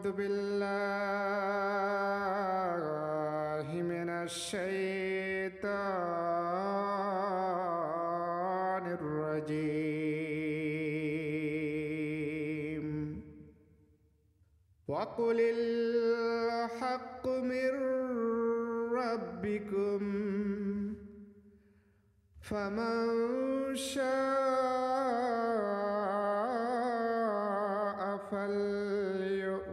أعوذ بالله من الشيطان الرجيم وقل الحق من ربكم فمن شاء فليؤمن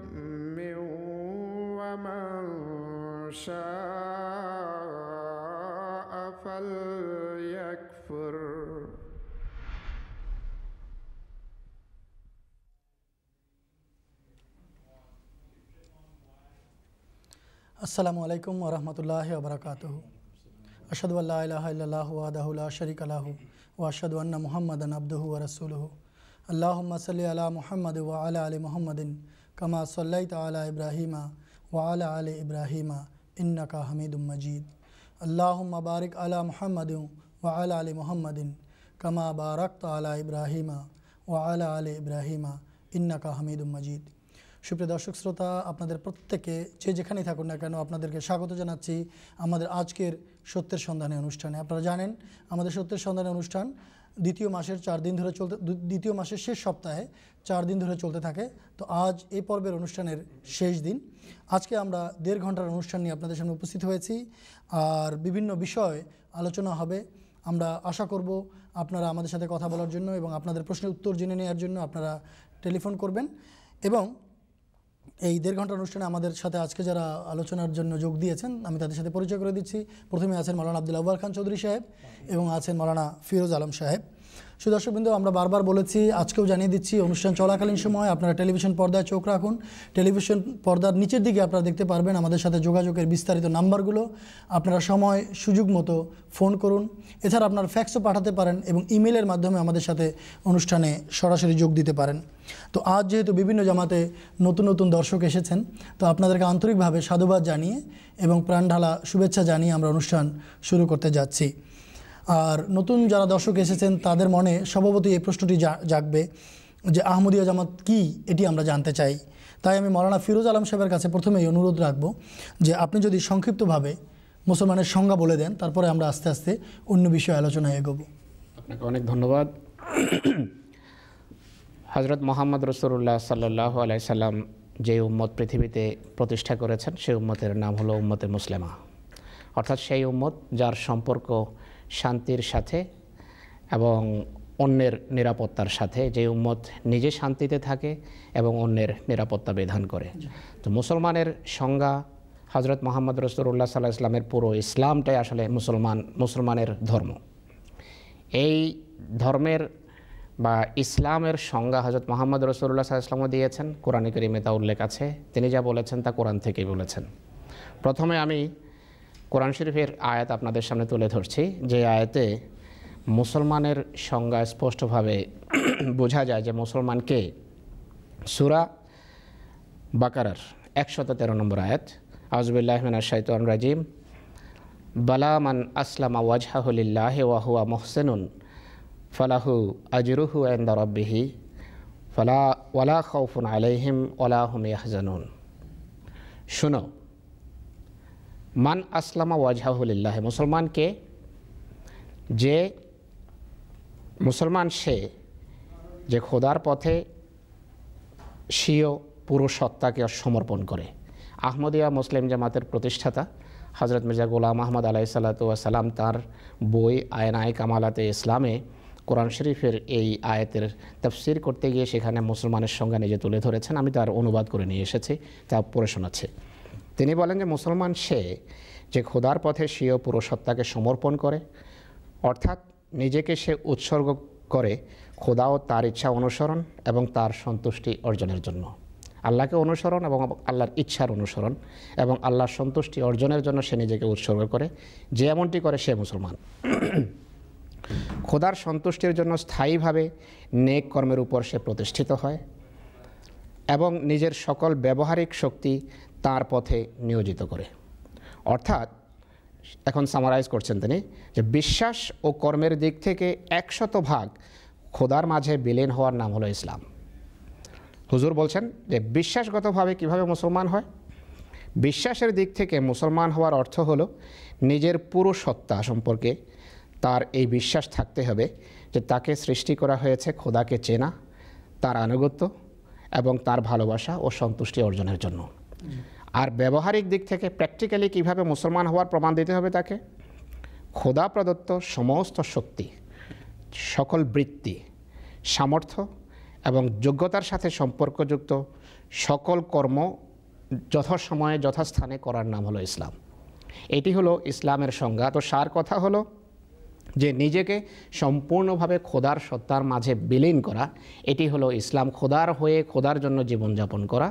ومن شاء فليكفر আসসালামু আলাইকুম ওয়া রাহমাতুল্লাহি ওয়া বারাকাতুহু আশহাদু আল্লা ইলাহা ইল্লাল্লাহু ওয়াহদাহু লা শারীকা লাহু ওয়া আশহাদু আন্না মুহাম্মাদান আবদুহু ওয়া রাসূলুহু আল্লাহুম্মা সাল্লি আলা মুহাম্মাদ ওয়া আলা আলি মুহাম্মাদিন কামা সাল্লাইতা আলা ইব্রাহিমা ওয়া আলা আলি ইব্রাহিমা ইন্নাকা হামিদুম মাজিদ আল্লাহুম্মা বারিক আলা মুহাম্মাদ ওয়া আলা আলি মুহাম্মাদিন কামা বারাকতা আলা ইব্রাহিমা ওয়া আলা আলি ইব্রাহিমা ইন্নাকা হামিদুম মাজিদ। সুপ্রিয় দর্শক শ্রোতা, আপনাদের প্রত্যেকে যে যেখানেই থাকুন না কেন আপনাদেরকে স্বাগত জানাচ্ছি আমাদের আজকের সত্যের সন্ধানে অনুষ্ঠানে। আপনারা জানেন আমাদের সত্যের সন্ধানে অনুষ্ঠান দ্বিতীয় মাসের শেষ সপ্তাহে 4 দিন ধরে চলতে থাকে। তো আজ এই পর্বের অনুষ্ঠানের শেষ দিন। আজকে আমরা 1.5 ঘন্টার অনুষ্ঠান নিয়ে আপনাদের সামনে উপস্থিত হয়েছি আর বিভিন্ন বিষয় আলোচনা হবে। আমরা আশা করব আপনারা আমাদের সাথে কথা বলার জন্য এবং আপনাদের প্রশ্নের উত্তর জেনে নেওয়ার জন্য আপনারা টেলিফোন করবেন। এবং এই 1.5 ঘন্টার অনুষ্ঠানে আমাদের সাথে আজকে যারা আলোচনার জন্য যোগ দিয়েছেন আমি তাদের সাথে পরিচয় করে দিচ্ছি। প্রথমে আছেন মাওলানা আব্দুল আউয়াল খান চৌধুরী সাহেব এবং আছেন মাওলানা ফিরোজ আলম সাহেব। সুদর্শকবৃন্দ, আমরা বারবার বলেছি, আজকেও জানিয়ে দিচ্ছি, অনুষ্ঠান চলাকালীন সময় আপনারা টেলিভিশন পর্দায় চোখ রাখুন। টেলিভিশন পর্দার নিচের দিকে আপনারা দেখতে পারবেন আমাদের সাথে যোগাযোগের বিস্তারিত নাম্বারগুলো। আপনারা সময় সুযোগ মতো ফোন করুন। এছাড়া আপনারা ফ্যাক্সও পাঠাতে পারেন এবং ইমেলের মাধ্যমে আমাদের সাথে অনুষ্ঠানে সরাসরি যোগ দিতে পারেন। তো আজ যেহেতু বিভিন্ন জামাতে নতুন নতুন দর্শক এসেছেন, তো আপনাদেরকে আন্তরিকভাবে সাধুবাদ জানিয়ে এবং প্রাণঢালা শুভেচ্ছা জানিয়ে আমরা অনুষ্ঠান শুরু করতে যাচ্ছি। আর নতুন যারা দর্শক এসেছেন তাদের মনে স্বভাবতই এই প্রশ্নটি জাগবে যে আহমদিয়া জামাত কি, এটি আমরা জানতে চাই। তাই আমি মাওলানা ফিরোজ আলম সাহেবের কাছে প্রথমেই অনুরোধ রাখব যে আপনি যদি সংক্ষিপ্তভাবে মুসলমানের সংজ্ঞা বলে দেন, তারপরে আমরা আস্তে আস্তে অন্য বিষয়ে আলোচনায় এগোবো। আপনাকে অনেক ধন্যবাদ। হযরত মুহাম্মদ রাসূলুল্লাহ সাল্লাল্লাহু আলাইহি সাল্লাম যে উম্মত পৃথিবীতে প্রতিষ্ঠা করেছেন সেই উম্মতের নাম হলো উম্মতে মুসলিমা, অর্থাৎ সেই উম্মত যার সম্পর্ক শান্তির সাথে এবং অন্যের নিরাপত্তার সাথে, যে উম্মত নিজে শান্তিতে থাকে এবং অন্যের নিরাপত্তা বিধান করে। তো মুসলমানের সংজ্ঞা, হযরত মুহাম্মদ রাসূলুল্লাহ সাল্লাল্লাহু আলাইহি সাল্লামের পুরো ইসলামটাই আসলে মুসলমানের ধর্ম। এই ধর্মের বা ইসলামের সংজ্ঞা হযরত মুহাম্মদ রাসূলুল্লাহ সাল্লাল্লাহু আলাইহি ওয়াসাল্লাম দিয়েছেন। কোরআনে কারিমে তা উল্লেখ আছে। তিনি যা বলেছেন তা কোরআন থেকেই বলেছেন। প্রথমে আমি কোরআন শরীফের আয়াত আপনাদের সামনে তুলে ধরছি, যে আয়াতে মুসলমানের সংজ্ঞা স্পষ্টভাবে বোঝা যায় যে মুসলমান কে। সূরা বাকারার 113 নম্বর আয়াত, আউযু বিল্লাহি মিনাশ শাইতানির রাজিম, বালা মান আসলামা ওয়াজহাহু লিল্লাহি ওয়া হুয়া মুহসিনুন ফালাহু আজরুহু ইনদা রাব্বিহি ওয়ালা খাউফুন আলাইহিম ওয়ালা হুম ইয়াহজানুন। শুনো, মান আসলামা ওয়াজহাহু লিল্লাহি, মুসলমানকে, যে মুসলমান সে যে খোদার পথে স্বীয় পুরো সত্তাকে সমর্পণ করে। আহমদিয়া মুসলিম জামাতের প্রতিষ্ঠাতা হযরত মির্জা গোলাম আহমদ আলাইহিস সালাতু ওয়াস সালাম তার বই আয়নায়ে কামালাতে ইসলামে কোরআন শরীফের এই আয়াতের তাফসীর করতে গিয়ে সেখানে মুসলমানের সংজ্ঞা নিজে তুলে ধরেছেন। আমি তার অনুবাদ করে নিয়ে এসেছি, তা পড়ে শোনাচ্ছি। তিনি বলেন যে মুসলমান সে যে খোদার পথে স্বীয় পুরো সত্তাকে সমর্পণ করে, অর্থাৎ নিজেকে সে উৎসর্গ করে খোদা ও তার ইচ্ছা অনুসরণ এবং তার সন্তুষ্টি অর্জনের জন্য। আল্লাহকে অনুসরণ এবং আল্লাহর ইচ্ছার অনুসরণ এবং আল্লাহর সন্তুষ্টি অর্জনের জন্য সে নিজেকে উৎসর্গ করে। যে এমনটি করে সে মুসলমান। খোদার সন্তুষ্টির জন্য স্থায়ীভাবে নেক কর্মের উপর সে প্রতিষ্ঠিত হয় এবং নিজের সকল ব্যবহারিক শক্তি তার পথে নিয়োজিত করে। অর্থাৎ এখন সামারাইজ করছেন তিনি যে বিশ্বাস ও কর্মের দিক থেকে 100% খোদার মাঝে বিলীন হওয়ার নাম হলো ইসলাম। হুজুর বলছেন যে বিশ্বাসগতভাবে কিভাবে মুসলমান হয়। বিশ্বাসের দিক থেকে মুসলমান হওয়ার অর্থ হলো নিজের পুরো সত্তা সম্পর্কে তার এই বিশ্বাস থাকতে হবে যে তাকে সৃষ্টি করা হয়েছে খোদাকে চেনা, তার আনুগত্য এবং তার ভালোবাসা ও সন্তুষ্টি অর্জনের জন্য। আর ব্যবহারিক দিক থেকে প্র্যাকটিক্যালি কিভাবে মুসলমান হওয়ার প্রমাণ দিতে হবে তাকে, খোদা প্রদত্ত সমস্ত শক্তি, সকল বৃত্তি, সামর্থ্য এবং যোগ্যতার সাথে সম্পর্কযুক্ত সকল কর্ম যথাসময়ে যথাস্থানে করার নাম হলো ইসলাম। এটি হলো ইসলামের সংজ্ঞা। তো সার কথা হলো যে নিজেকে সম্পূর্ণভাবে খোদার সত্তার মাঝে বিলীন করা, এটি হলো ইসলাম। খোদার হয়ে খোদার জন্য জীবনযাপন করা,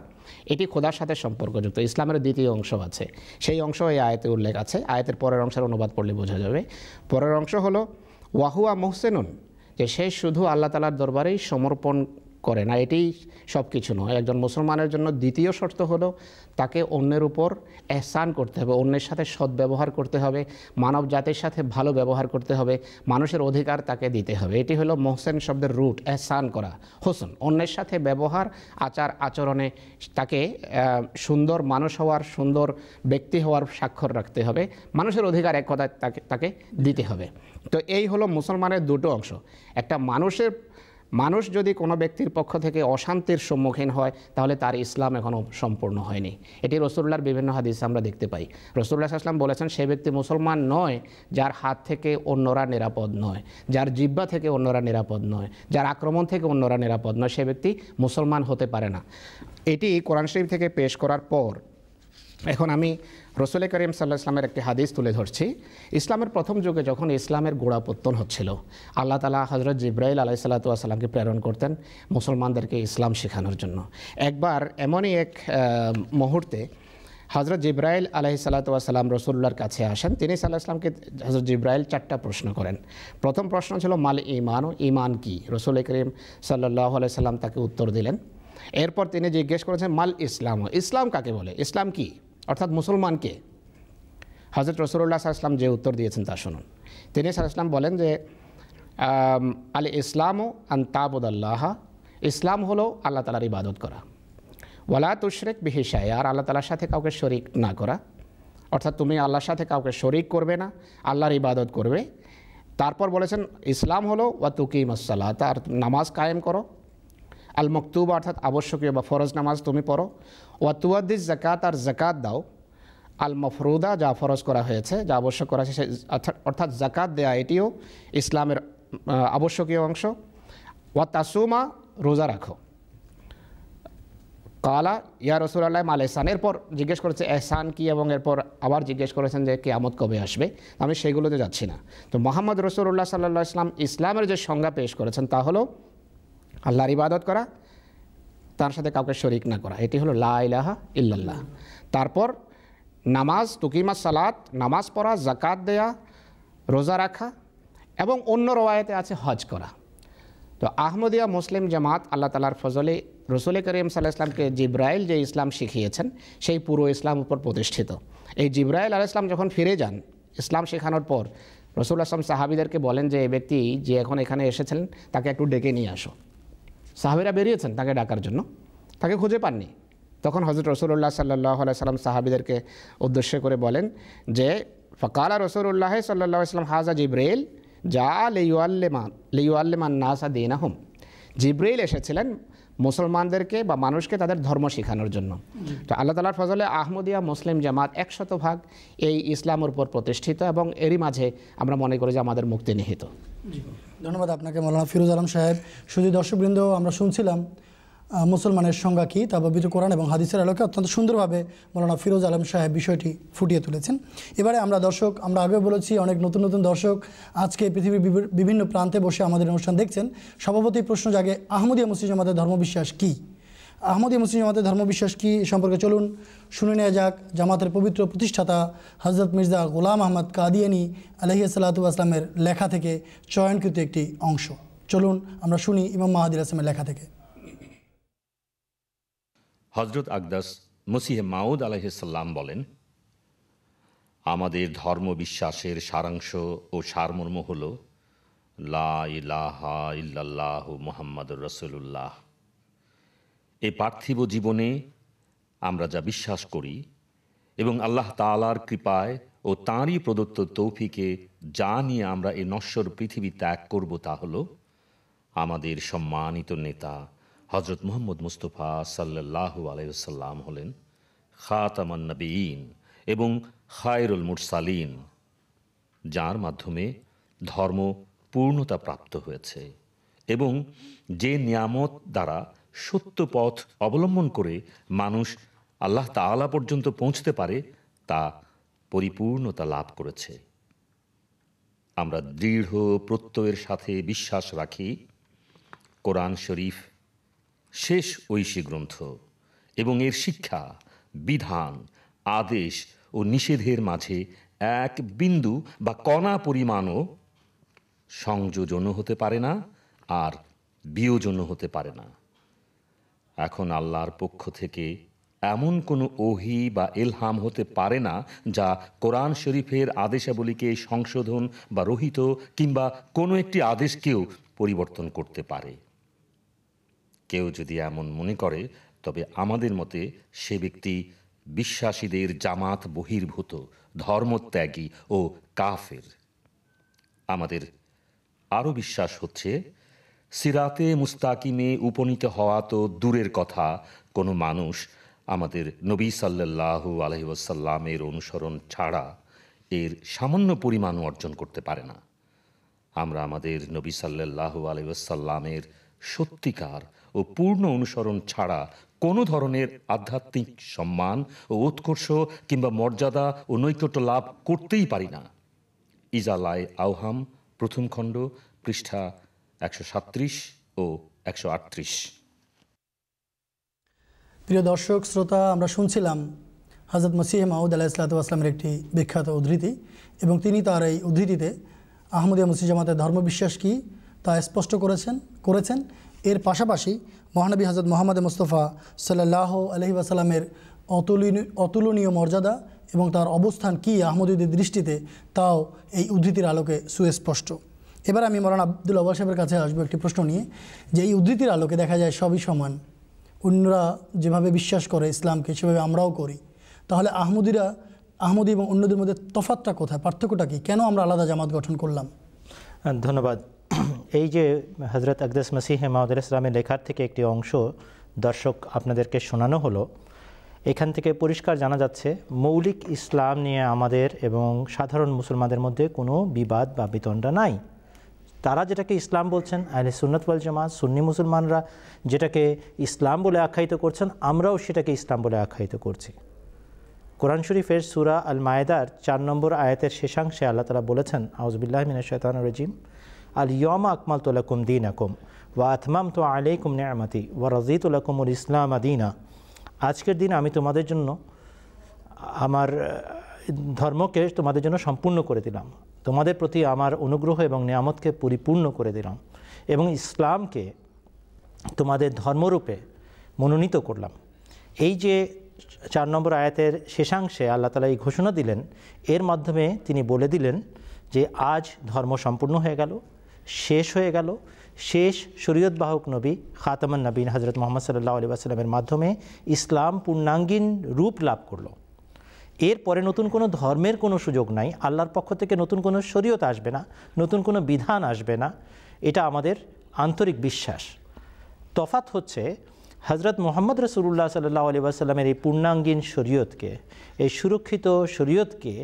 এটি খোদার সাথে সম্পর্কযুক্ত। ইসলামের দ্বিতীয় অংশ আছে, সেই অংশ এই আয়াতে উল্লেখ আছে। আয়াতের পরের অংশের অনুবাদ পড়লে বোঝা যাবে। পরের অংশ হলো ওয়াহুয়া মুহসিনুন, যে সে শুধু আল্লাহ তাআলার দরবারেই সমর্পণ করে না, এটি সব কিছু নয়। একজন মুসলমানের জন্য দ্বিতীয় শর্ত হলো তাকে অন্যের উপর এহসান করতে হবে, অন্যের সাথে সদ্ব্যবহার করতে হবে, মানব জাতির সাথে ভালো ব্যবহার করতে হবে, মানুষের অধিকার তাকে দিতে হবে। এটি হলো মোহসেন শব্দের রুট, এহসান করা, হোসন। অন্যের সাথে ব্যবহার, আচার আচরণে তাকে সুন্দর মানুষ হওয়ার, সুন্দর ব্যক্তি হওয়ার স্বাক্ষর রাখতে হবে, মানুষের অধিকার এক কথায় তাকে দিতে হবে। তো এই হলো মুসলমানের দুটো অংশ। একটা মানুষ যদি কোনো ব্যক্তির পক্ষ থেকে অশান্তির সম্মুখীন হয় তাহলে তার ইসলাম এখনও সম্পূর্ণ হয়নি। এটি রাসূলুল্লাহর বিভিন্ন হাদিসে আমরা দেখতে পাই। রাসূলুল্লাহ সাল্লাল্লাহু আলাইহি ওয়াসাল্লাম বলেছেন, সে ব্যক্তি মুসলমান নয় যার হাত থেকে অন্যরা নিরাপদ নয়, যার জিহ্বা থেকে অন্যরা নিরাপদ নয়, যার আক্রমণ থেকে অন্যরা নিরাপদ নয়, সে ব্যক্তি মুসলমান হতে পারে না। এটি কোরআন শরীফ থেকে পেশ করার পর এখন আমি রাসূল করিম সাল্লাল্লাহু আলাইহি ওয়াসাল্লামের একটি হাদিস তুলে ধরছি। ইসলামের প্রথম যুগে যখন ইসলামের গোড়াপত্তন হচ্ছিল, আল্লাহ তাআলা হযরত জিবরাইল আলাইহিস সালাতু ওয়াস সালামকে প্রেরণ করতেন মুসলমানদেরকে ইসলাম শেখানোর জন্য। একবার এমনই এক মুহূর্তে হযরত জিবরাইল আলাইহিস সালাতু ওয়াস সালাম রাসূলুল্লাহর কাছে আসেন। তিনি সাল্লাল্লাহু আলাইহি ওয়াসাল্লামকে হযরত জিবরাইল 4টা প্রশ্ন করেন। প্রথম প্রশ্ন ছিল মাল ঈমান, ও ঈমান কি? রাসূল করিম সাল্লাল্লাহু আলাইহি সাল্লাম তাকে উত্তর দিলেন। এরপর তিনি জিজ্ঞেস করেছেন মাল ইসলাম, ইসলাম কাকে বলে, ইসলাম কি, অর্থাৎ মুসলমানকে? হযরত রাসূলুল্লাহ সাল্লাল্লাহু আলাইহি ওয়াসাল্লাম যে উত্তর দিয়েছেন তা শুনুন। তিনি সাল্লাল্লাহু আলাইহি ওয়াসাল্লাম বলেন যে আল ইসলামু আন তা'বুদাল্লাহ, ইসলাম হলো আল্লাহ তাআলার ইবাদত করা, ওয়ালা তুশরিক বিহি শাইআ, আর আল্লাহ তাআলার সাথে কাউকে শরীক না করা, অর্থাৎ তুমি আল্লাহর সাথে কাউকে শরীক করবে না, আল্লাহর ইবাদত করবে। তারপর বলেছেন ইসলাম হলো ওয়া তুকিমাস সালাত, আর নামাজ কায়েম করো, আল মকতুবা অর্থাৎ আবশ্যকীয় বা ফরজ নামাজ তুমি পড়ো, ওয়া তুয়াদ্দিজ যাকাত, আর যাকাত দাও, আল মফরুদা যা ফরজ করা হয়েছে, যা আবশ্যক করা হয়েছে অর্থাৎ যাকাত দেয়া, এটিও ইসলামের আবশ্যকীয় অংশ, ওয়া তাসুমা, রোজা রাখো। কালা ইয়া রাসূলুল্লাহ মাল ইহসান, এরপর জিজ্ঞেস করেছে এহসান কি, এবং এরপর আবার জিজ্ঞেস করেছেন যে কিয়ামত কবে আসবে। আমি সেগুলোতে যাচ্ছি না। তো মুহাম্মদ রাসূলুল্লাহ সাল্লাল্লাহু আলাইহি ওয়াসাল্লাম ইসলামের যে সংজ্ঞা পেশ করেছেন তা হলো আল্লাহর ইবাদত করা, তার সাথে কাউকে শরীক না করা, এটি হলো লা ইলাহা ইল্লাল্লাহ। তারপর নামাজ, তুকিমাস সালাত, নামাজ পড়া, যাকাত দেয়া, রোজা রাখা, এবং অন্য রওয়ায়াতে আছে হজ করা। তো আহমদিয়া মুসলিম জামাত আল্লাহ তাআলার ফজলে রাসূল করিম সাল্লাল্লাহু আলাইহি ওয়াসাল্লামকে জিবরাইল যে ইসলাম শিখিয়েছেন সেই পুরো ইসলাম উপর প্রতিষ্ঠিত। এই জিবরাইল আলাইহিস সালাম যখন ফিরে যান ইসলাম শেখানোর পর, রাসূলুল্লাহ সাল্লাল্লাহু আলাইহি ওয়াসাল্লাম সাহাবীদেরকে বলেন যে এই ব্যক্তি যে এখন এখানে এসেছিলেন তাকে একটু ডেকে নিয়ে আসো। সাহাবীরা বেরিয়েছেন তাকে ডাকার জন্য, তাকে খুঁজে পাননি। তখন হযরত রাসূলুল্লাহ সাল্লাল্লাহু আলাইহি ওয়াসাল্লাম সাহাবীদেরকে উদ্দেশ্য করে বলেন যে ফাকালা রাসূলুল্লাহ সাল্লাল্লাহু আলাইহি ওয়াসাল্লাম হাযা জিবরাইল যা লিউআল্লিমান নাসা দীনাহুম, জিবরাইল এসেছিলেন মুসলমানদেরকে বা মানুষকে তাদের ধর্ম শেখানোর জন্য। তো আল্লাহ তাআলার ফজলে আহমদিয়া মুসলিম জামাত 100% এই ইসলামের উপর প্রতিষ্ঠিত, এবং এরই মাঝে আমরা মনে করি যে আমাদের মুক্তি নিহিত। ধন্যবাদ আপনাকে মৌলানা ফিরোজ আলম সাহেব। শুধু দর্শকবৃন্দ, আমরা শুনছিলাম মুসলমানের সংজ্ঞা কী তা পবিত্র কোরআন এবং হাদিসের আলোকে অত্যন্ত সুন্দরভাবে মৌলানা ফিরোজ আলম সাহেব বিষয়টি ফুটিয়ে তুলেছেন। এবারে আমরা আগেও বলেছি অনেক নতুন নতুন দর্শক আজকে পৃথিবীর বিভিন্ন প্রান্তে বসে আমাদের অনুষ্ঠান দেখছেন। স্বভাবতই প্রশ্ন জাগে, আহমদিয়া মুসলিম জামাতের ধর্মবিশ্বাস কী? আহমদিয়া মুসলিম জামাতের ধর্মবিশ্বাস কী সম্পর্কে চলুন শুনে নেওয়া যাক জামাতের পবিত্র প্রতিষ্ঠাতা হযরত মির্জা গোলাম আহমদ কাদিয়ানী আলাইহিস সালাতু ওয়াস সালামের লেখা থেকে চয়নকৃত একটি অংশ। চলুন আমরা শুনি ইমাম মাহাদির আসলামের লেখা থেকে। হজরত আকদাস মসিহে মাউদ আলাইহিসসালাম বলেন, আমাদের ধর্ম বিশ্বাসের সারাংশ ও সারমর্ম হল লা ইলাহা ইল্লাল্লাহু মুহাম্মাদুর রাসূলুল্লাহ। এই পার্থিব জীবনে আমরা যা বিশ্বাস করি এবং আল্লাহ তাআলার কৃপায় ও তাঁরই প্রদত্ত তৌফিকে যা নিয়ে আমরা এই নশ্বর পৃথিবী ত্যাগ করব তা হলো আমাদের সম্মানিত নেতা হযরত মুহাম্মদ মুস্তাফা সাল্লাল্লাহু আলাইহি ওয়াসাল্লাম হলেন খাতামান নবিয়্যিন এবং খায়রুল মুরসালিন, যার মাধ্যমে ধর্ম পূর্ণতা প্রাপ্ত হয়েছে এবং যে নিয়ামত দ্বারা সত্য পথ অবলম্বন করে মানুষ আল্লাহ তাআলা পর্যন্ত পৌঁছতে পারে তা পরিপূর্ণতা লাভ করেছে। আমরা দৃঢ় প্রত্যয়ের সাথে বিশ্বাস রাখি কোরআন শরীফ শেষ ঐশী গ্রন্থ এবং এর শিক্ষা, বিধান, আদেশ ও নিষেধের মাঝে এক বিন্দু বা কণা পরিমাণও সংযোজনও হতে পারে না আর বিয়োজনও হতে পারে না। এখন আল্লাহর পক্ষ থেকে এমন কোনো ওহী বা ইলহাম হতে পারে না যা কোরআন শরীফের আদেশাবলীকে সংশোধন বা রহিত কিংবা কোনো একটি আদেশকেও পরিবর্তন করতে পারে। কেউ যদি এমন মনে করে তবে আমাদের মতে সে ব্যক্তি বিশ্বাসীদের জামাত বহির্ভূত, ধর্মত্যাগী ও কাফের। আমাদের আরও বিশ্বাস হচ্ছে সিরাতে মুস্তাকিমে উপনীত হওয়া তো দূরের কথা, কোনো মানুষ আমাদের নবী সাল্লাল্লাহু আলাইহি ওয়াসাল্লামের অনুসরণ ছাড়া এর সামান্য পরিমাণও অর্জন করতে পারে না। আমরা আমাদের নবী সাল্লাল্লাহু আলাইহি ওয়াসাল্লামের সত্যিকার ও পূর্ণ অনুসরণ ছাড়া কোনো ধরনের আধ্যাত্মিক সম্মান ও উৎকর্ষ কিংবা মর্যাদা ও নৈকট্য লাভ করতেই পারি না। ইজালায় আওহাম প্রথম খণ্ড পৃষ্ঠা 137 ও 138। প্রিয় দর্শক শ্রোতা, আমরা শুনছিলাম হযরত মসিহ মাউদ আলাইহিসসালাতু ওয়াসসালামের একটি বিখ্যাত উদ্ধৃতি এবং তিনি তার এই উদ্ধৃতিতে আহমদিয়া মুসলিম জামাতের ধর্মবিশ্বাস কী তা স্পষ্ট করেছেন। এর পাশাপাশি মহানবী হযরত মুহাম্মদ মুস্তাফা সাল্লাল্লাহু আলাইহি ওয়াসাল্লামের অতুলনীয় মর্যাদা এবং তার অবস্থান কী আহমদীদের দৃষ্টিতে তাও এই উদ্ধৃতির আলোকে সুস্পষ্ট। এবার আমি মৌলানা আব্দুল আউয়াল সাহেবের কাছে আসবো একটি প্রশ্ন নিয়ে, যে এই উদ্ধৃতির আলোকে দেখা যায় সবই সমান, অন্যরা যেভাবে বিশ্বাস করে ইসলামকে সেভাবে আমরাও করি, তাহলে আহমদী এবং অন্যদের মধ্যে তফাৎটা কোথায়, পার্থক্যটা কী, কেন আমরা আলাদা জামাত গঠন করলাম? ধন্যবাদ। এই যে হযরত আকদাস মসিহ মাউদ আলাইহিস সালামের লেখার থেকে একটি অংশ দর্শক আপনাদেরকে শোনানো হলো, এখান থেকে পরিষ্কার জানা যাচ্ছে মৌলিক ইসলাম নিয়ে আমাদের এবং সাধারণ মুসলমানদের মধ্যে কোনো বিবাদ বা বিতণ্ডা নাই। তারা যেটাকে ইসলাম বলছেন, আহলে সুন্নাত ওয়াল জামাত সুন্নি মুসলমানরা যেটাকে ইসলাম বলে আখ্যায়িত করছেন, আমরাও সেটাকে ইসলাম বলে আখ্যায়িত করছি। কোরআন শরীফের সূরা আল মায়েদার 4 নম্বর আয়াতের শেষাংশে আল্লাহ তাআলা বলেছেন, আউযুবিল্লাহি মিনাশ শাইতানির রাজিম, আল ইয়াওমা আকমালতু লাকুম দীনাকুম ওয়া আতমামতু আলাইকুম নি'মাতি ওয়া রাযীতু লাকুমুল ইসলাম দীনা। আজকের দিন আমি তোমাদের জন্য আমার ধর্মকে তোমাদের জন্য সম্পূর্ণ করে দিলাম, তোমাদের প্রতি আমার অনুগ্রহ এবং নিয়ামতকে পরিপূর্ণ করে দিলাম এবং ইসলামকে তোমাদের ধর্মরূপে মনোনীত করলাম। এই যে 4 নম্বর আয়াতের শেষাংশে আল্লাহ তাআলা এই ঘোষণা দিলেন, এর মাধ্যমে তিনি বলে দিলেন যে আজ ধর্ম সম্পূর্ণ হয়ে গেল, শেষ হয়ে গেল। শেষ শরীয়ত বাহক নবী খাতামান নবীন হযরত মুহাম্মদ সাল্লাল্লাহু আলাইহি ওয়াসাল্লামের মাধ্যমে ইসলাম পূর্ণাঙ্গীন রূপ লাভ করলো। এরপরে নতুন কোনো ধর্মের কোনো সুযোগ নাই, আল্লাহর পক্ষ থেকে নতুন কোনো শরীয়ত আসবে না, নতুন কোনো বিধান আসবে না, এটা আমাদের আন্তরিক বিশ্বাস। তফাৎ হচ্ছে হযরত মুহাম্মদ রাসূলুল্লাহ সাল্লাল্লাহু আলাইহি ওয়াসাল্লামের এই পূর্ণাঙ্গীন শরীয়তকে, এই সুরক্ষিত শরীয়তকে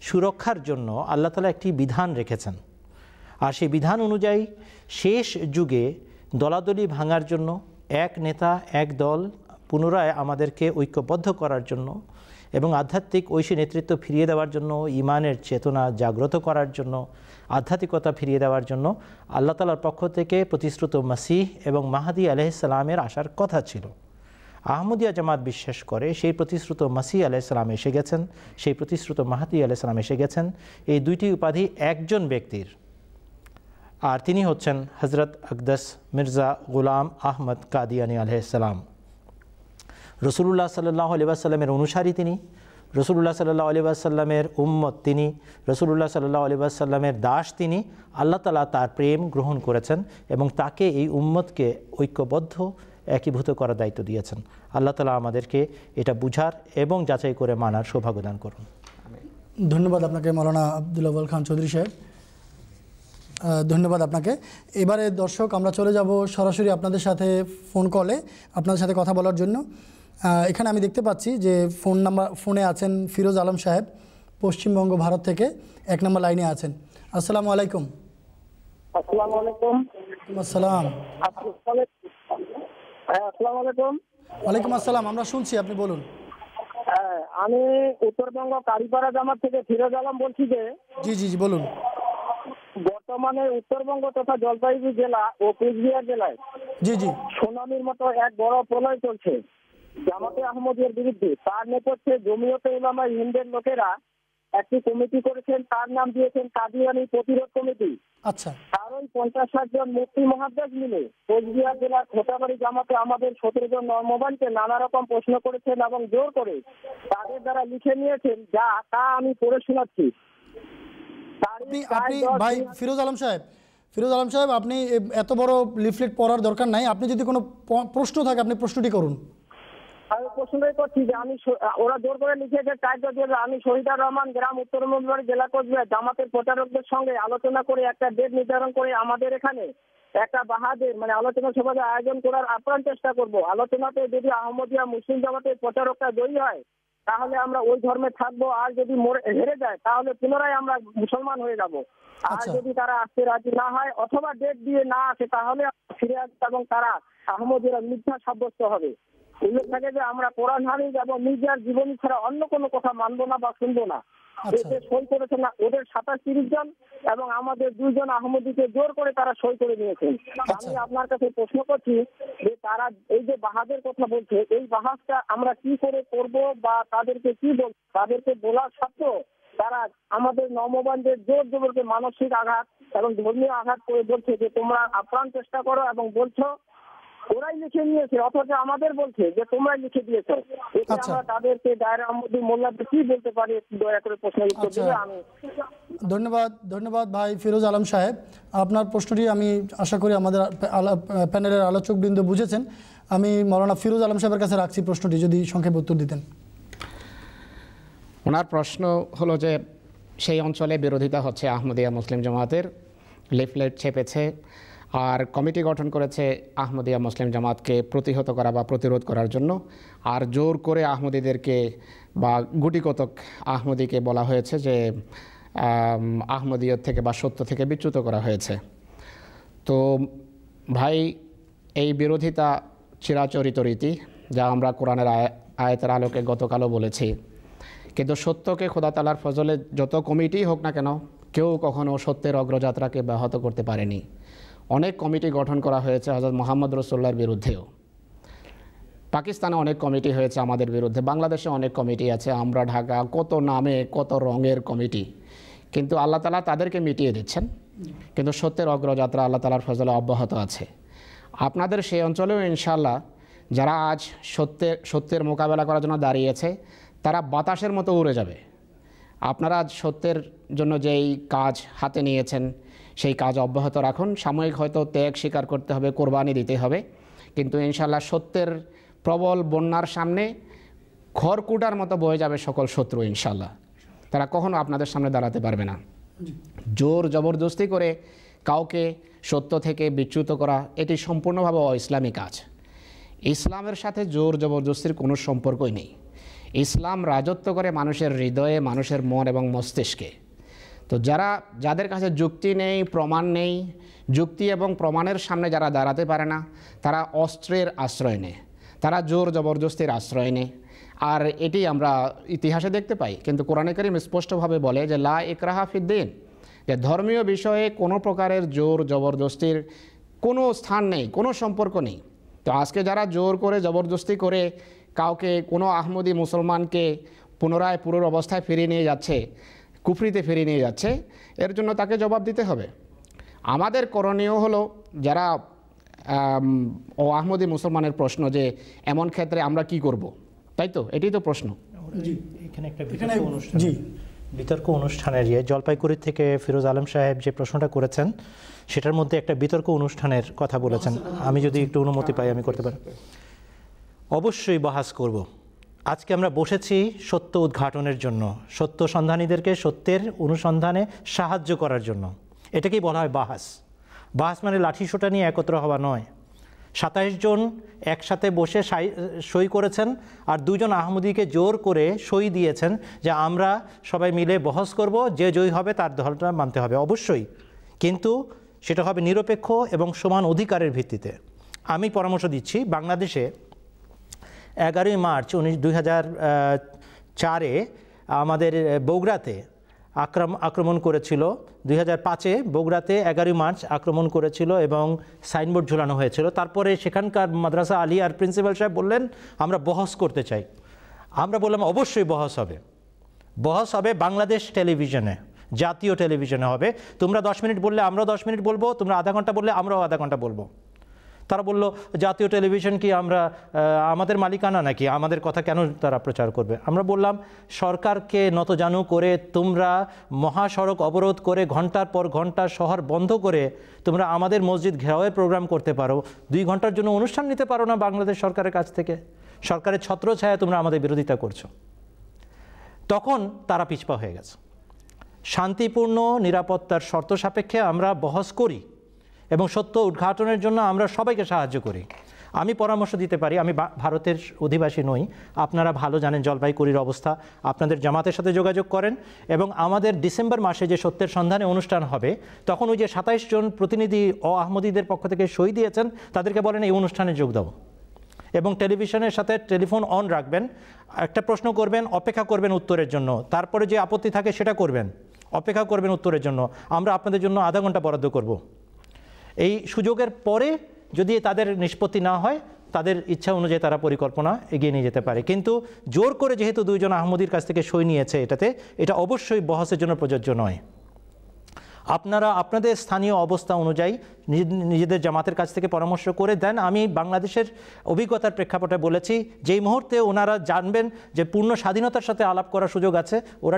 সুরক্ষার জন্য আল্লাহ তাআলা একটি বিধান রেখেছেন। আর সেই বিধান অনুযায়ী শেষ যুগে দলাদলি ভাঙার জন্য, এক নেতা এক দল পুনরায় আমাদেরকে ঐক্যবদ্ধ করার জন্য এবং আধ্যাত্মিক ঐশী নেতৃত্ব ফিরিয়ে দেওয়ার জন্য, ইমানের চেতনা জাগ্রত করার জন্য, আধ্যাত্মিকতা ফিরিয়ে দেওয়ার জন্য আল্লাহ তাআলার পক্ষ থেকে প্রতিশ্রুত মসিহ এবং মাহদী আলাইহিস সালামের আসার কথা ছিল। আহমদিয়া জামাত বিশ্বাস করে সেই প্রতিশ্রুত মসিহ আলাইহিস সালাম এসে গেছেন, সেই প্রতিশ্রুত মাহদী আলাইহিস সালাম এসে গেছেন। এই দুইটি উপাধি একজন ব্যক্তির, আর তিনি হচ্ছেন হযরত আকদাস মির্জা গোলাম আহমদ কাদিয়ানী আলাইহিস সালাম। রাসূলুল্লাহ সাল্লাল্লাহু আলাইহি ওয়াসাল্লামের অনুসারী তিনি, রাসূলুল্লাহ সাল্লাল্লাহু আলাইহি ওয়াসাল্লামের উম্মত তিনি, রাসূলুল্লাহ সাল্লাল্লাহু আলাইহি ওয়াসাল্লামের দাস তিনি। আল্লাহ তাআলা তার প্রেম গ্রহণ করেছেন এবং তাকে, এই উম্মতকে ঐক্যবদ্ধ একীভূত করার দায়িত্ব দিয়েছেন। আল্লাহ তাআলা আমাদেরকে এটা বুঝার এবং যাচাই করে মানার সৌভাগ্য দান করুন। ধন্যবাদ আপনাকে মৌলানা আব্দুল আউয়াল খান চৌধুরী সাহেব, ধন্যবাদ আপনাকে। এবারে দর্শক আমরা চলে যাব সরাসরি আপনাদের সাথে ফোন কলে আপনাদের সাথে কথা বলার জন্য। এখানে আমি দেখতে পাচ্ছি যে ফোনে আছেন ফিরোজ আলম সাহেব, পশ্চিমবঙ্গ ভারত থেকে 1 নম্বর লাইনে আছেন। আসসালামু আলাইকুম। আসসালামু আলাইকুম। আসসালাম। আসসালামু আলাইকুম। ওয়ালাইকুম আসসালাম, আমরা শুনছি, আপনি বলুন। আমি উত্তরবঙ্গ কারিপাড়া জামাত থেকে ফিরোজ আলম বলছি যে জি জি জি বলুন। বর্তমানে উত্তরবঙ্গ তথা জলপাইগুড়ি জেলা ও কুচবিহার জেলায় জি জি সুনামির মতো এক বড় প্রলয় চলছে জামাতে আহমদিয়ার বিরুদ্ধে। তার নেপথ্যে জমিয়তে উলামা হিন্দের লোকেরা একটি কমিটি করেছেন, তার নাম দিয়েছেন কাদিয়ানী প্রতিরোধ কমিটি। আচ্ছা। তার ওই 50-60 জন মুফতি মুহাদ্দিস মিলে কোচবিহার জেলার খোঁটাবাড়ি জামাতে আমাদের 17 জন নর্মবানকে নানা রকম প্রশ্ন করেছেন এবং জোর করে তাদের দ্বারা লিখে নিয়েছেন, যা তা আমি পড়ে শোনাচ্ছি। আপনি ভাই ফিরোজ আলম সাহেব, আপনি এত বড় লিফলেট পড়ার দরকার নাই। আপনি যদি কোনো প্রশ্ন থাকে আপনি প্রশ্নটি করুন। আমি প্রশ্নই করছি যে ওরা জোর করে লিখেছে আমি শহীদুর রহমান গ্রাম উত্তর মধ্যবাড়ি জেলা কোচবিহার জামাতের প্রচারকদের সঙ্গে আলোচনা করে একটা ডেট নির্ধারণ করে আমাদের এখানে একটা বাহাদের আলোচনা সভার আয়োজন করার আপ্রাণ চেষ্টা করব। আলোচনাতে যদি আহমদিয়া মুসলিম জামাতের প্রচারকরা জয়ী হয় তাহলে আমরা ওই ধর্মে থাকবো, আর যদি হেরে যায় তাহলে পুনরায় আমরা মুসলমান হয়ে যাব। আর যদি তারা আসতে রাজি না হয় অথবা ডেট দিয়ে না আসে তাহলে ফিরে আসবে এবং তারা আহমদিয়া মিথ্যা সাব্যস্ত হবে। উল্লেখ থাকে যে আমরা কোরআন হাদিস এবং নিজের জীবনী ছাড়া অন্য কোনো কথা মানবো না বা শুনবো না। এতে সই করেছেন না ওদের 27-30 জন এবং আমাদের 2 জন আহমদীকে জোর করে তারা সই করে নিয়েছেন। আমি আপনার কাছে প্রশ্ন করছি যে তারা এই যে বাহাদের কথা বলছে, এই বাহাসটা আমরা কি করে করব বা তাদেরকে কি বলবো? তাদেরকে বলার সত্ত্বেও তারা আমাদের নববানদের জোর জবরকে মানসিক আঘাত এবং ধর্মীয় আঘাত করে বলছে যে তোমরা আপ্রাণ চেষ্টা করো এবং বলছো ওরাই লিখে নিয়েছে, অথচ আমাদের বলছে যে তোমরাই লিখে দিয়েছো। আমরা তাদেরকে দায়রা আহমদী মোল্লাদের কি বলতে পারি দয়া করে প্রশ্ন উত্তর দিলে। আমি ধন্যবাদ ভাই ফিরোজ আলম সাহেব। আপনার প্রশ্নটি আমি আশা করি আমাদের প্যানেলের আলোচকবৃন্দ বুঝেছেন। আমি মৌলানা ফিরোজ আলম সাহেবের কাছে রাখছি প্রশ্নটি, যদি সংক্ষেপে উত্তর দিতেন। ওনার প্রশ্ন হলো যে সেই অঞ্চলে বিরোধিতা হচ্ছে আহমদিয়া মুসলিম জামাতের, লিফলেট ছেপেছে আর কমিটি গঠন করেছে আহমদিয়া মুসলিম জামাতকে প্রতিহত করা বা প্রতিরোধ করার জন্য, আর জোর করে আহমদীদেরকে বা গুটিকতক আহমদীকে বলা হয়েছে যে আহমদিয়ত থেকে বা সত্য থেকে বিচ্যুত করা হয়েছে। তো ভাই, এই বিরোধিতা চিরাচরিত রীতি, যা আমরা কোরআনের আয়াতের আলোকে গতকালও বলেছি। কিন্তু সত্যকে খোদা তাআলার ফজলে যত কমিটি হোক না কেন, কেউ কখনো সত্যের অগ্রযাত্রাকে ব্যাহত করতে পারেনি। অনেক কমিটি গঠন করা হয়েছে হযরত মুহাম্মদ রাসূলুল্লাহর বিরুদ্ধেও। পাকিস্তানে অনেক কমিটি হয়েছে আমাদের বিরুদ্ধে, বাংলাদেশে অনেক কমিটি আছে, আমরা ঢাকা, কত নামে কত রঙের কমিটি, কিন্তু আল্লাহ তাআলা তাদেরকে মিটিয়ে দিচ্ছেন। কিন্তু সত্যের অগ্রযাত্রা আল্লাহ তাআলার ফজলে অব্যাহত আছে। আপনাদের সেই অঞ্চলেও ইনশাআল্লাহ যারা আজ সত্যের মোকাবেলা করার জন্য দাঁড়িয়েছে তারা বাতাসের মতো উড়ে যাবে। আপনারা আজ সত্যের জন্য যেই কাজ হাতে নিয়েছেন সেই কাজ অব্যাহত রাখুন। সাময়িক হয়তো ত্যাগ স্বীকার করতে হবে, কোরবানি দিতে হবে, কিন্তু ইনশাআল্লাহ সত্যের প্রবল বন্যার সামনে খড়কুটার মতো বয়ে যাবে সকল শত্রু। ইনশাআল্লাহ তারা কখনো আপনাদের সামনে দাঁড়াতে পারবে না। জোর জবরদস্তি করে কাউকে সত্য থেকে বিচ্যুত করা এটি সম্পূর্ণভাবে অইসলামী কাজ। ইসলামের সাথে জোর জবরদস্তির কোনো সম্পর্কই নেই। ইসলাম রাজত্ব করে মানুষের হৃদয়ে, মানুষের মন এবং মস্তিষ্কে। তো যাদের কাছে যুক্তি নেই, প্রমাণ নেই, যুক্তি এবং প্রমাণের সামনে যারা দাঁড়াতে পারে না, তারা অস্ত্রের আশ্রয় নেয়, তারা জোর জবরদস্তির আশ্রয় নেয়। আর এটি আমরা ইতিহাসে দেখতে পাই। কিন্তু কোরআনে কারীম স্পষ্টভাবে বলে যে লা ইকরাহা ফিদ্দিন, যে ধর্মীয় বিষয়ে কোনো প্রকারের জোর জবরদস্তির কোনো স্থান নেই, কোনো সম্পর্ক নেই। তো আজকে যারা জোর করে জবরদস্তি করে কাউকে, কোনো আহমদী মুসলমানকে পুনরায় পুরোর অবস্থায় ফিরিয়ে নিয়ে যাচ্ছে, কুফরিতে ফিরিয়ে নিয়ে যাচ্ছে, এর জন্য তাকে জবাব দিতে হবে। আমাদের করণীয় হলো যারা আহমদী মুসলমানের প্রশ্ন যে এমন ক্ষেত্রে আমরা কি করব, তাই তো? এটাই তো প্রশ্ন। এখানে একটা বিতর্ক অনুষ্ঠানের জলপাইগুড়ি থেকে ফিরোজ আলম সাহেব যে প্রশ্নটা করেছেন সেটার মধ্যে একটা বিতর্ক অনুষ্ঠানের কথা বলেছেন। আমি যদি একটু অনুমতি পাই আমি করতে পারি। অবশ্যই বহাস করব। আজকে আমরা বসেছি সত্য উদ্ঘাটনের জন্য, সত্য সন্ধানীদেরকে সত্যের অনুসন্ধানে সাহায্য করার জন্য। এটাকেই বলা হয় বাহাস। বাহাস মানে লাঠি সোটা নিয়ে একত্র হওয়া নয়। 27 জন একসাথে বসে সই করেছেন আর 2 জন আহমদীকে জোর করে সই দিয়েছেন যে আমরা সবাই মিলে বহস করব, যে জয়ী হবে তার দলটা মানতে হবে অবশ্যই, কিন্তু সেটা হবে নিরপেক্ষ এবং সমান অধিকারের ভিত্তিতে। আমি পরামর্শ দিচ্ছি, বাংলাদেশে 11ই মার্চ 2004-এ আমাদের বগুড়াতে আক্রমণ করেছিল। 2005-এ বগুড়াতে 11ই মার্চ আক্রমণ করেছিল এবং সাইনবোর্ড ঝুলানো হয়েছিল। তারপরে সেখানকার মাদ্রাসা আলিয়ার প্রিন্সিপাল সাহেব বললেন আমরা বহস করতে চাই। আমরা বললাম অবশ্যই বহস হবে। বহস হবে বাংলাদেশ টেলিভিশনে, জাতীয় টেলিভিশনে হবে। তোমরা 10 মিনিট বললে আমরাও 10 মিনিট বলবো, তোমরা আধা ঘন্টা বললে আমরাও আধা ঘন্টা বলবো। তারা বলল জাতীয় টেলিভিশন কি আমরা আমাদের মালিকানা নাকি, আমাদের কথা কেন তারা প্রচার করবে? আমরা বললাম সরকারকে নতজানু করে তোমরা মহাসড়ক অবরোধ করে ঘন্টার পর ঘন্টা শহর বন্ধ করে তোমরা আমাদের মসজিদ ঘেরাওয়ের প্রোগ্রাম করতে পারো, 2 ঘন্টার জন্য অনুষ্ঠান নিতে পারো না বাংলাদেশ সরকারের কাছ থেকে? সরকারের ছত্রছায়া তোমরা আমাদের বিরোধিতা করছো। তখন তারা পিছপা হয়ে গেছে। শান্তিপূর্ণ নিরাপত্তার শর্ত সাপেক্ষে আমরা বহস করি এবং সত্য উদ্ঘাটনের জন্য আমরা সবাইকে সাহায্য করি। আমি পরামর্শ দিতে পারি, আমি ভারতের অধিবাসী নই, আপনারা ভালো জানেন জলপাইগুড়ির অবস্থা, আপনাদের জামাতের সাথে যোগাযোগ করেন এবং আমাদের ডিসেম্বর মাসে যে সত্যের সন্ধানে অনুষ্ঠান হবে তখন ওই যে 27 জন প্রতিনিধি আহমদীদের পক্ষ থেকে সই দিয়েছেন তাদেরকে বলেন এই অনুষ্ঠানে যোগ দাও এবং টেলিভিশনের সাথে টেলিফোন অন রাখবেন, একটা প্রশ্ন করবেন, অপেক্ষা করবেন উত্তরের জন্য, তারপরে যে আপত্তি থাকে সেটা করবেন, অপেক্ষা করবেন উত্তরের জন্য, আমরা আপনাদের জন্য আধা ঘন্টা বরাদ্দ করব। এই সুযোগের পরে যদি তাদের নিষ্পত্তি না হয় তাদের ইচ্ছা অনুযায়ী তারা পরিকল্পনা এগিয়ে নিয়ে যেতে পারে, কিন্তু জোর করে যেহেতু 2 জন আহমদীর কাছ থেকে সই নিয়েছে এটা অবশ্যই বহসের জন্য প্রযোজ্য নয়। আপনারা আপনাদের স্থানীয় অবস্থা অনুযায়ী নিজেদের জামাতের কাছ থেকে পরামর্শ করে দেন। আমি বাংলাদেশের অভিজ্ঞতার প্রেক্ষাপটে বলেছি, যেই মুহূর্তে ওনারা জানবেন যে পূর্ণ স্বাধীনতার সাথে আলাপ করার সুযোগ আছে, ওরা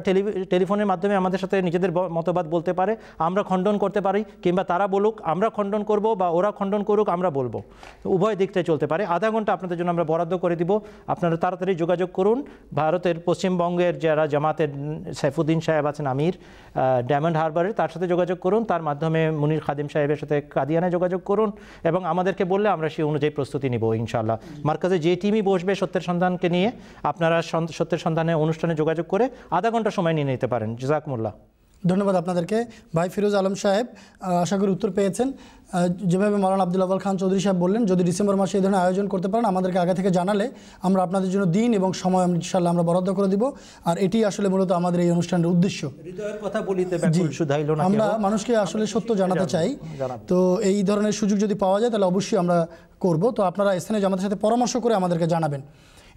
টেলিফোনের মাধ্যমে আমাদের সাথে নিজেদের মতবাদ বলতে পারে, আমরা খণ্ডন করতে পারি, কিংবা তারা বলুক আমরা খণ্ডন করব বা ওরা খণ্ডন করুক আমরা বলবো, উভয় দিকটাই চলতে পারে। আধা ঘন্টা আপনাদের জন্য আমরা বরাদ্দ করে দিব, আপনারা তাড়াতাড়ি যোগাযোগ করুন। ভারতের পশ্চিমবঙ্গের যারা জামাতের সাইফুদ্দিন সাহেব আছেন আমির ডায়মন্ড হারবারের, তার সাথে যোগাযোগ করুন, তার মাধ্যমে মুনির খাদিম সাহেবের সাথে কাদিয়ানে যোগাযোগ করুন এবং আমাদেরকে বললে আমরা সেই অনুযায়ী প্রস্তুতি নিব ইনশাআল্লাহ। মার্কাজে যে টিমই বসবে সত্যের সন্ধানকে নিয়ে, আপনারা সত্যের সন্ধানে অনুষ্ঠানে যোগাযোগ করে আধা ঘন্টা সময় নিয়ে নিতে পারেন। জাযাকুমুল্লাহ। ধন্যবাদ আপনাদেরকে। ভাই ফিরোজ আলম সাহেব আশা করি উত্তর পেয়েছেন। যেভাবে মাওলানা আব্দুল আওয়াল খান চৌধুরী সাহেব বললেন, যদি ডিসেম্বর মাসে এই ধরনের আয়োজন করতে পারেন আমাদেরকে আগে থেকে জানালে আমরা আপনাদের জন্য দিন এবং সময় ইনশাআল্লাহ আমরা বরাদ্দ করে দিব। আর এটি আসলে মূলত আমাদের এই অনুষ্ঠানের উদ্দেশ্য। হৃদয়ের কথা বলিতে ব্যাকুল শুধাইল না, আমরা মানুষকে আসলে সত্য জানাতে চাই, তো এই ধরনের সুযোগ যদি পাওয়া যায় তাহলে অবশ্যই আমরা করব। তো আপনারা স্থানীয় জামাতের সাথে পরামর্শ করে আমাদেরকে জানাবেন।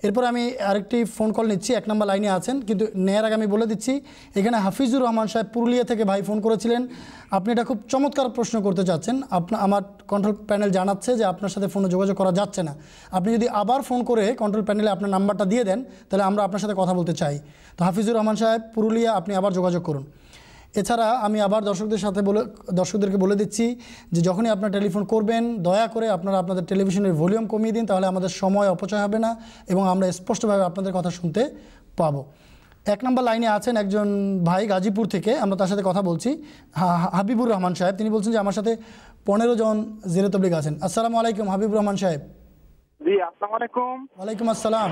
এরপর আমি আরেকটি ফোন কল নিচ্ছি, 1 নম্বর লাইনে আছেন, কিন্তু নেয়ার আগে আমি বলে দিচ্ছি এখানে হাফিজুর রহমান সাহেব পুরুলিয়া থেকে ভাই ফোন করেছিলেন। আপনি এটা খুব চমৎকার প্রশ্ন করতে চাচ্ছেন। আমার কন্ট্রোল প্যানেল জানাচ্ছে যে আপনার সাথে ফোনে যোগাযোগ করা যাচ্ছে না। আপনি যদি আবার ফোন করে কন্ট্রোল প্যানেলে আপনার নাম্বারটা দিয়ে দেন তাহলে আমরা আপনার সাথে কথা বলতে চাই। তো হাফিজুর রহমান সাহেব পুরুলিয়া, আপনি আবার যোগাযোগ করুন। এছাড়া আমি আবার দর্শকদেরকে বলে দিচ্ছি যে যখনই আপনার টেলিফোন করবেন দয়া করে আপনারা আপনাদের টেলিভিশনের ভলিউম কমিয়ে দিন, তাহলে আমাদের সময় অপচয় হবে না এবং আমরা স্পষ্টভাবে আপনাদের কথা শুনতে পাবো। 1 নম্বর লাইনে আছেন একজন ভাই গাজীপুর থেকে, আমরা তার সাথে কথা বলছি, হাবিবুর রহমান সাহেব। তিনি বলছেন যে আমার সাথে 15 জন জেরে তবলিগ আছেন। আসসালামু আলাইকুম হাবিবুর রহমান সাহেব। জি আসসালামু আলাইকুম। ওয়ালাইকুম আসসালাম।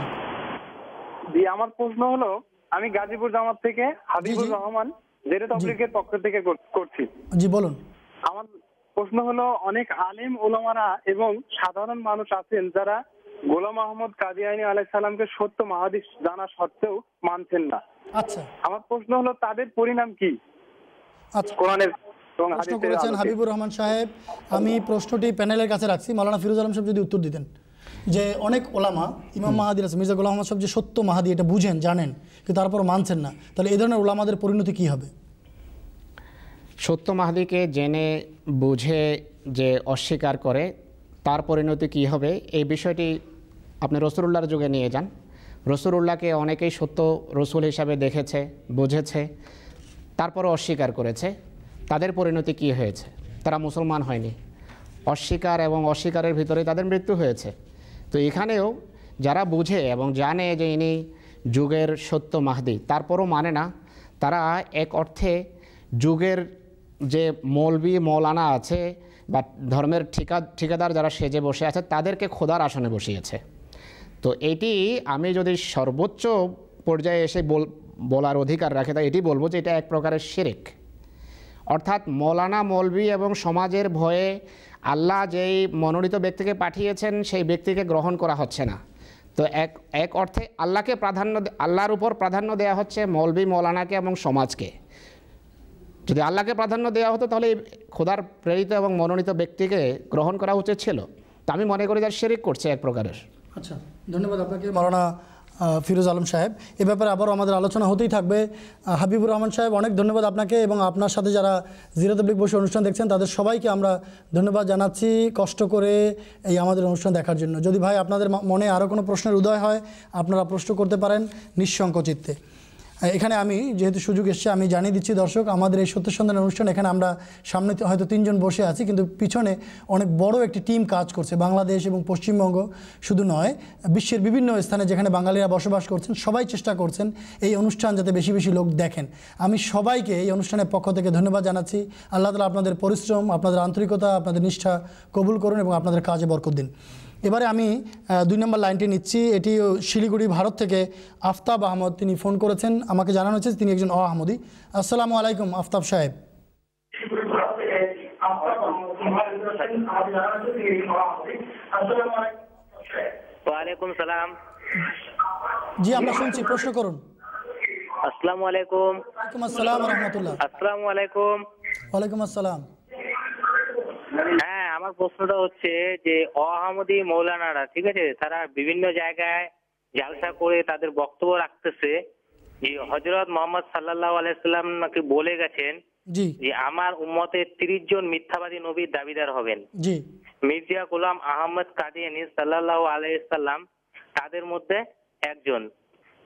জি আমার প্রশ্ন হলো, আমি গাজীপুর জামাত থেকে হাবিবুর রহমান জেরে তবলিগের পক্ষ থেকে করছি। জি বলুন। আমার প্রশ্ন হলো, অনেক আলেম ওলামারা এবং সাধারণ মানুষ আছেন যারা গোলাম আহমদ কাদিয়ানী আলাইহিস সালামকে সত্য মাহাদিস জানা সত্ত্বেও মানছেন না। আচ্ছা, আমার প্রশ্ন হলো তাদের পরিণাম কি? আচ্ছা, কোরআনের এবং প্রশ্ন হাদিসের করেছেন আলোকে। হাবিবুর রহমান সাহেব। আমি প্রশ্নটি প্যানেলের কাছে রাখছি, মাওলানা ফিরোজ আলম সাহেব যদি উত্তর দিতেন যে অনেক ওলামা ইমাম মাহাদির আছে, মির্জা গোলাম আহমদ সাহেব যে সত্য মাহাদি এটা বুঝেন জানেন কিন্তু তারপর মানছেন না, তাহলে এই ধরনের ওলামাদের পরিণতি কী হবে? সত্য মাহাদিকে জেনে বুঝে যে অস্বীকার করে তার পরিণতি কী হবে এই বিষয়টি আপনি রাসূলুল্লাহর যুগে নিয়ে যান। রসুলুল্লাহকে অনেকেই সত্য রসুল হিসাবে দেখেছে, বুঝেছে, তারপরও অস্বীকার করেছে। তাদের পরিণতি কী হয়েছে? তারা মুসলমান হয়নি, অস্বীকার এবং অস্বীকারের ভিতরে তাদের মৃত্যু হয়েছে। তো এখানেও যারা বুঝে এবং জানে যে ইনি যুগের সত্য মাহদি, তারপরও মানে না, তারা এক অর্থে যুগের যে মৌলবি মৌলানা আছে বা ধর্মের ঠিকাদার যারা সেজে বসে আছে, তাদেরকে খোদার আসনে বসিয়েছে। তো এটি আমি যদি সর্বোচ্চ পর্যায়ে এসে বলার অধিকার রাখে, তাই এটি বলবো যে এটা এক প্রকারের শিরক। অর্থাৎ মৌলানা মৌলবি এবং সমাজের ভয়ে আল্লাহ যেই মনোনীত ব্যক্তিকে পাঠিয়েছেন সেই ব্যক্তিকে গ্রহণ করা হচ্ছে না। তো এক অর্থে আল্লাহর উপর প্রাধান্য দেওয়া হচ্ছে মৌলবি মৌলানাকে এবং সমাজকে। যদি আল্লাহকে প্রাধান্য দেওয়া হতো তাহলে খোদার প্রেরিত এবং মনোনীত ব্যক্তিকে গ্রহণ করা উচিত ছিল। তা আমি মনে করি যার শিরক করছে এক প্রকারের। আচ্ছা, ধন্যবাদ আপনাকে মাওলানা ফিরোজ আলম সাহেব। এ ব্যাপারে আবারও আমাদের আলোচনা হতেই থাকবে। হাবিবুর রহমান সাহেব, অনেক ধন্যবাদ আপনাকে এবং আপনার সাথে যারা জিরো তাবলীগ বসে অনুষ্ঠান দেখছেন তাদের সবাইকে আমরা ধন্যবাদ জানাচ্ছি কষ্ট করে এই আমাদের অনুষ্ঠান দেখার জন্য। যদি ভাই আপনাদের মনে আরও কোনো প্রশ্নের উদয় হয়, আপনারা প্রশ্ন করতে পারেন নিঃসংকোচিত্তে। এখানে আমি যেহেতু সুযোগ এসছে আমি জানিয়ে দিচ্ছি দর্শক, আমাদের এই সত্য সন্ধান অনুষ্ঠান এখানে আমরা সামনে হয়তো 3 জন বসে আছি, কিন্তু পিছনে অনেক বড় একটি টিম কাজ করছে। বাংলাদেশ এবং পশ্চিমবঙ্গ শুধু নয়, বিশ্বের বিভিন্ন স্থানে যেখানে বাঙালিরা বসবাস করছেন সবাই চেষ্টা করছেন এই অনুষ্ঠান যাতে বেশি বেশি লোক দেখেন। আমি সবাইকে এই অনুষ্ঠানের পক্ষ থেকে ধন্যবাদ জানাচ্ছি। আল্লাহ তাআলা আপনাদের পরিশ্রম, আপনাদের আন্তরিকতা, আপনাদের নিষ্ঠা কবুল করুন এবং আপনাদের কাজে বরকত দিন। এবারে আমি 2 নম্বর লাইনটি নিচ্ছি। এটি শিলিগুড়ি ভারত থেকে আফতাব আহমদ, তিনি ফোন করেছেন। আমাকে জানানো হয়েছে তিনি একজন আহমদি। আসসালামু আলাইকুম আফতাব সাহেব। ওয়ালাইকুম সালাম। জি, আমরা শুনছি, প্রশ্ন করুন। আসসালামু আলাইকুম। ওয়ালাইকুম আসসালাম ওয়া রাহমাতুল্লাহ। আসসালামু আলাইকুম। ওয়ালাইকুম আসসালাম। হ্যাঁ, আমার প্রশ্নটা হচ্ছে যে আহমদি মৌলানারা, ঠিক আছে, তারা বিভিন্ন জায়গায় জালসা করে তাদের বক্তব্য রাখতেছে যে হযরত মুহাম্মদ সাল্লাল্লাহু আলাইহি সাল্লাম নাকি বলে গেছেন জি যে আমার উম্মতের 30 জন মিথ্যাবাদী নবীর দাবিদার হবেন। জি। মির্জা গোলাম আহমদ কাদিয়ানী সাল্লাল্লাহু আলাইহি সাল্লাম তাদের মধ্যে একজন,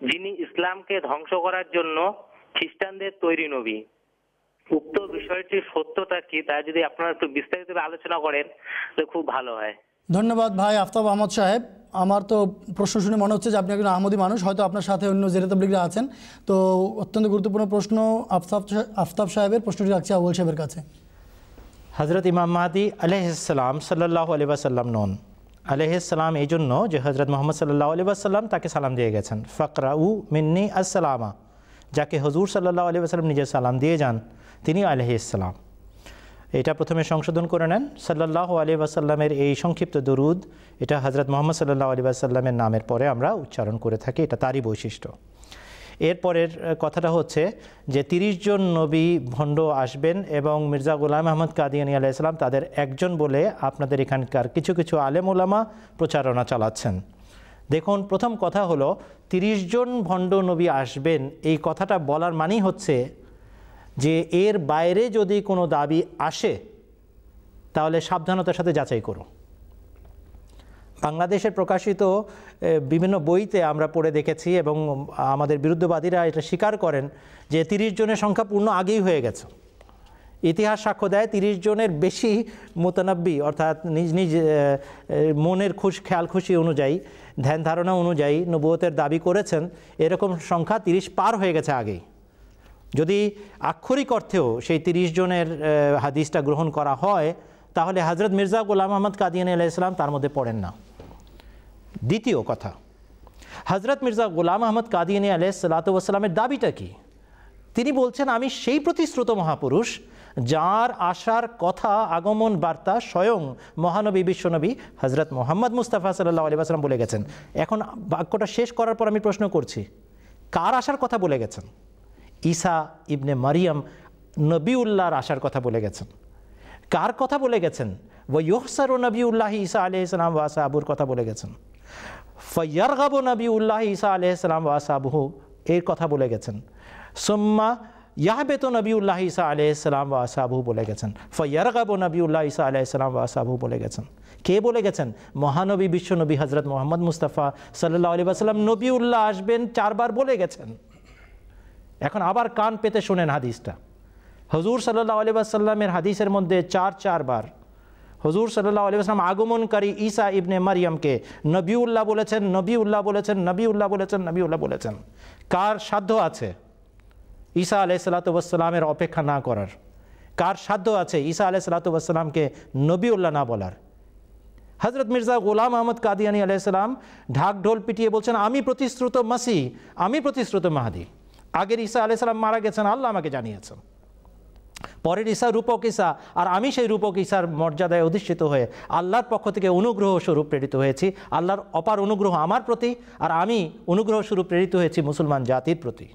যিনি ইসলামকে ধ্বংস করার জন্য খ্রিস্টানদের তৈরি নবী। উক্ত বিষয়টির সত্যতা কি, তা যদি আপনারা একটু বিস্তারিত আলোচনা করেন তাহলে খুব ভালো হয়। ধন্যবাদ ভাই আফতাব আহমদ সাহেব। আমার তো প্রশ্ন শুনে মনে হচ্ছে যে আপনি একজন আহমদি মানুষ, হয়তো আপনার সাথে অন্য জেরে তাবলীগরা আছেন। তো অত্যন্ত গুরুত্বপূর্ণ প্রশ্ন আফতাব সাহেবের, প্রশ্নটি রাখছি আউয়াল সাহেবের কাছে। হজরত ইমাম মাহদি আলাইহিসসালাম সাল্লাল্লাহু আলাইহি ওয়াসাল্লাম নন। আলাইহিসসালাম এই জন্য যে হজরত মুহাম্মদ সাল্লাল্লাহু আলাইহি ওয়াসাল্লাম তাকে সালাম দিয়ে গেছেন, ফাকরাউ মিন্নি আসসালামা, যাকে হুজুর সাল্লাল্লাহু আলাইহি ওয়াসাল্লাম নিজে সালাম দিয়ে যান তিনি আলাইহিসসালাম। এটা প্রথমে সংশোধন করে নেন। সাল্লাল্লাহু আলাইহি ওয়াসাল্লামের এই সংক্ষিপ্ত দরুদ, এটা হজরত মুহাম্মদ সাল্লাল্লাহু আলাইহি ওয়াসাল্লামের নামের পরে আমরা উচ্চারণ করে থাকি, এটা তারই বৈশিষ্ট্য। এরপরের কথাটা হচ্ছে যে 30 জন নবী ভণ্ড আসবেন এবং মির্জা গোলাম আহমদ কাদিয়ানী আলাইহিস সালাম তাদের একজন বলে আপনাদের এখানকার কিছু কিছু আলেম ওলামা প্রচারণা চালাচ্ছেন। দেখুন, প্রথম কথা হলো 30 জন ভণ্ড নবী আসবেন, এই কথাটা বলার মানেই হচ্ছে যে এর বাইরে যদি কোনো দাবি আসে তাহলে সাবধানতার সাথে যাচাই করো। বাংলাদেশের প্রকাশিত বিভিন্ন বইতে আমরা পড়ে দেখেছি এবং আমাদের বিরুদ্ধবাদীরা এটা স্বীকার করেন যে 30 জনের সংখ্যা পূর্ণ আগেই হয়ে গেছে। ইতিহাস সাক্ষ্য দেয় 30 জনের বেশি মুতানাব্বি, অর্থাৎ নিজ নিজ মনের খেয়াল খুশি অনুযায়ী, ধ্যান ধারণা অনুযায়ী নবুয়তের দাবি করেছেন, এরকম সংখ্যা 30 পার হয়ে গেছে আগেই। যদি আক্ষরিক অর্থেও সেই 30 জনের হাদিসটা গ্রহণ করা হয় তাহলে হজরত মির্জা গোলাম আহমদ কাদিয়ানী আলাইহিস সালাম তার মধ্যে পড়েন না। দ্বিতীয় কথা, হজরত মির্জা গোলাম আহমদ কাদিয়ানী আলাইহিস সালামের দাবিটা কি? তিনি বলছেন, আমি সেই প্রতিশ্রুত মহাপুরুষ যার আসার কথা, আগমন বার্তা স্বয়ং মহানবী বিশ্বনবী হজরত মোহাম্মদ মুস্তাফা সাল্লাল্লাহু আলাইহি ওয়াসাল্লাম বলে গেছেন। এখন বাক্যটা শেষ করার পর আমি প্রশ্ন করছি, কার আসার কথা বলে গেছেন? ঈসা ইবনে মারিয়াম নবিউল্লাহর আসার কথা বলে গেছেন। কার কথা বলে গেছেন? ওয়ায়ুহসারু নবিউল্লাহ ঈসা আলাইহিস সালাম ওয়া আসহাবুর কথা বলে গেছেন। ফায়ারগাবু নবিউল্লাহ ঈসা আলাইহিস সালাম ওয়া আসহাবুহু এর কথা বলে গেছেন। সুম্মা ইয়াহবেতু নবিউল্লাহ ঈসা আলাইহিস সালাম ওয়া আসহাবুহু বলে গেছেন। ফায়ারগাবু নবিউল্লাহ ঈসা আলাইহিস সালাম ওয়া আসহাবুহু বলে গেছেন। কে বলে গেছেন? মহানবী বিশ্বনবী হজরত মোহাম্মদ মুস্তাফা সাল্লাল্লাহু আলাইহি ওয়াসাল্লাম নবিউল্লাহ আসবেন 4 বার বলে গেছেন। এখন আবার কান পেতে শোনেন হাদিসটা। হুজুর সাল্লাল্লাহু আলাইহি ওয়াসাল্লামের হাদিসের মধ্যে 4 বার হুজুর সাল্লাল্লাহু আলাইহি ওয়াসাল্লাম আগমনকারী ঈসা ইবনে মারিয়ামকে নবিউল্লাহ বলেছেন, নবিউল্লাহ বলেছেন, নবিউল্লাহ বলেছেন, নবিউল্লাহ বলেছেন। কার সাধ্য আছে ঈসা আলাইহিস সালাতু ওয়াস সালামের অপেক্ষা না করার? কার সাধ্য আছে ঈসা আলাইহিস সালাতু ওয়াস সালামকে নবিউল্লাহ না বলার? হযরত মির্জা গোলাম আহমদ কাদিয়ানী আলাইহিস সালাম ঢাক ঢোল পিটিয়ে বলছেন, আমি প্রতিশ্রুত মাসিহ, আমি প্রতিশ্রুত মাহদী। আগের ঈসা আলাইহিস সালাম মারা গেছেন, আল্লাহ আমাকে জানিয়েছেন। পরের ঈসা রূপক ঈসা, আর আমি সেই রূপক ঈসার মর্যাদায় অধিষ্ঠিত হয়ে আল্লাহর পক্ষ থেকে অনুগ্রহ স্বরূপ প্রেরিত হয়েছি। আল্লাহর অপার অনুগ্রহ আমার প্রতি, আর আমি অনুগ্রহ স্বরূপ প্রেরিত হয়েছি মুসলমান জাতির প্রতি।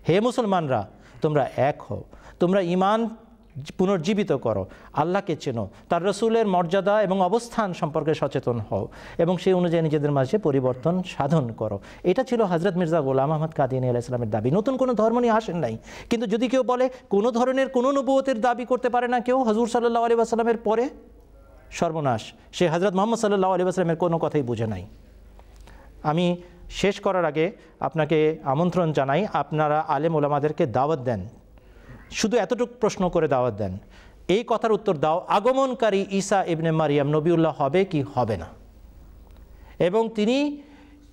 হে মুসলমানরা, তোমরা এক হও, তোমরা ঈমান পুনর্জীবিত করো, আল্লাহকে চেনো, তার রসুলের মর্যাদা এবং অবস্থান সম্পর্কে সচেতন হও এবং সেই অনুযায়ী নিজেদের মাঝে পরিবর্তন সাধন করো। এটা ছিল হযরত মির্জা গোলাম আহমদ কাদিয়ানী আলাইহিস সালামের দাবি। নতুন কোনো ধর্ম নিয়ে আসেন নাই। কিন্তু যদি কেউ বলে কোনো ধরনের কোনো নবুয়তের দাবি করতে পারে না কেউ হুজুর সাল্লাল্লাহু আলাইহি ওয়াসাল্লামের পরে, সর্বনাশ। সে হযরত মুহাম্মদ সাল্লাল্লাহু আলাইহি ওয়াসাল্লামের কোনো কথাই বুঝে নাই। আমি শেষ করার আগে আপনাকে আমন্ত্রণ জানাই, আপনারা আলেম ওলামাদেরকে দাওয়াত দেন, শুধু এতটুকু প্রশ্ন করে দাওয়াত দেন, এই কথার উত্তর দাও, আগমনকারী ঈসা ইবনে মারিয়াম নবিউল্লাহ হবে কি হবে না? এবং তিনি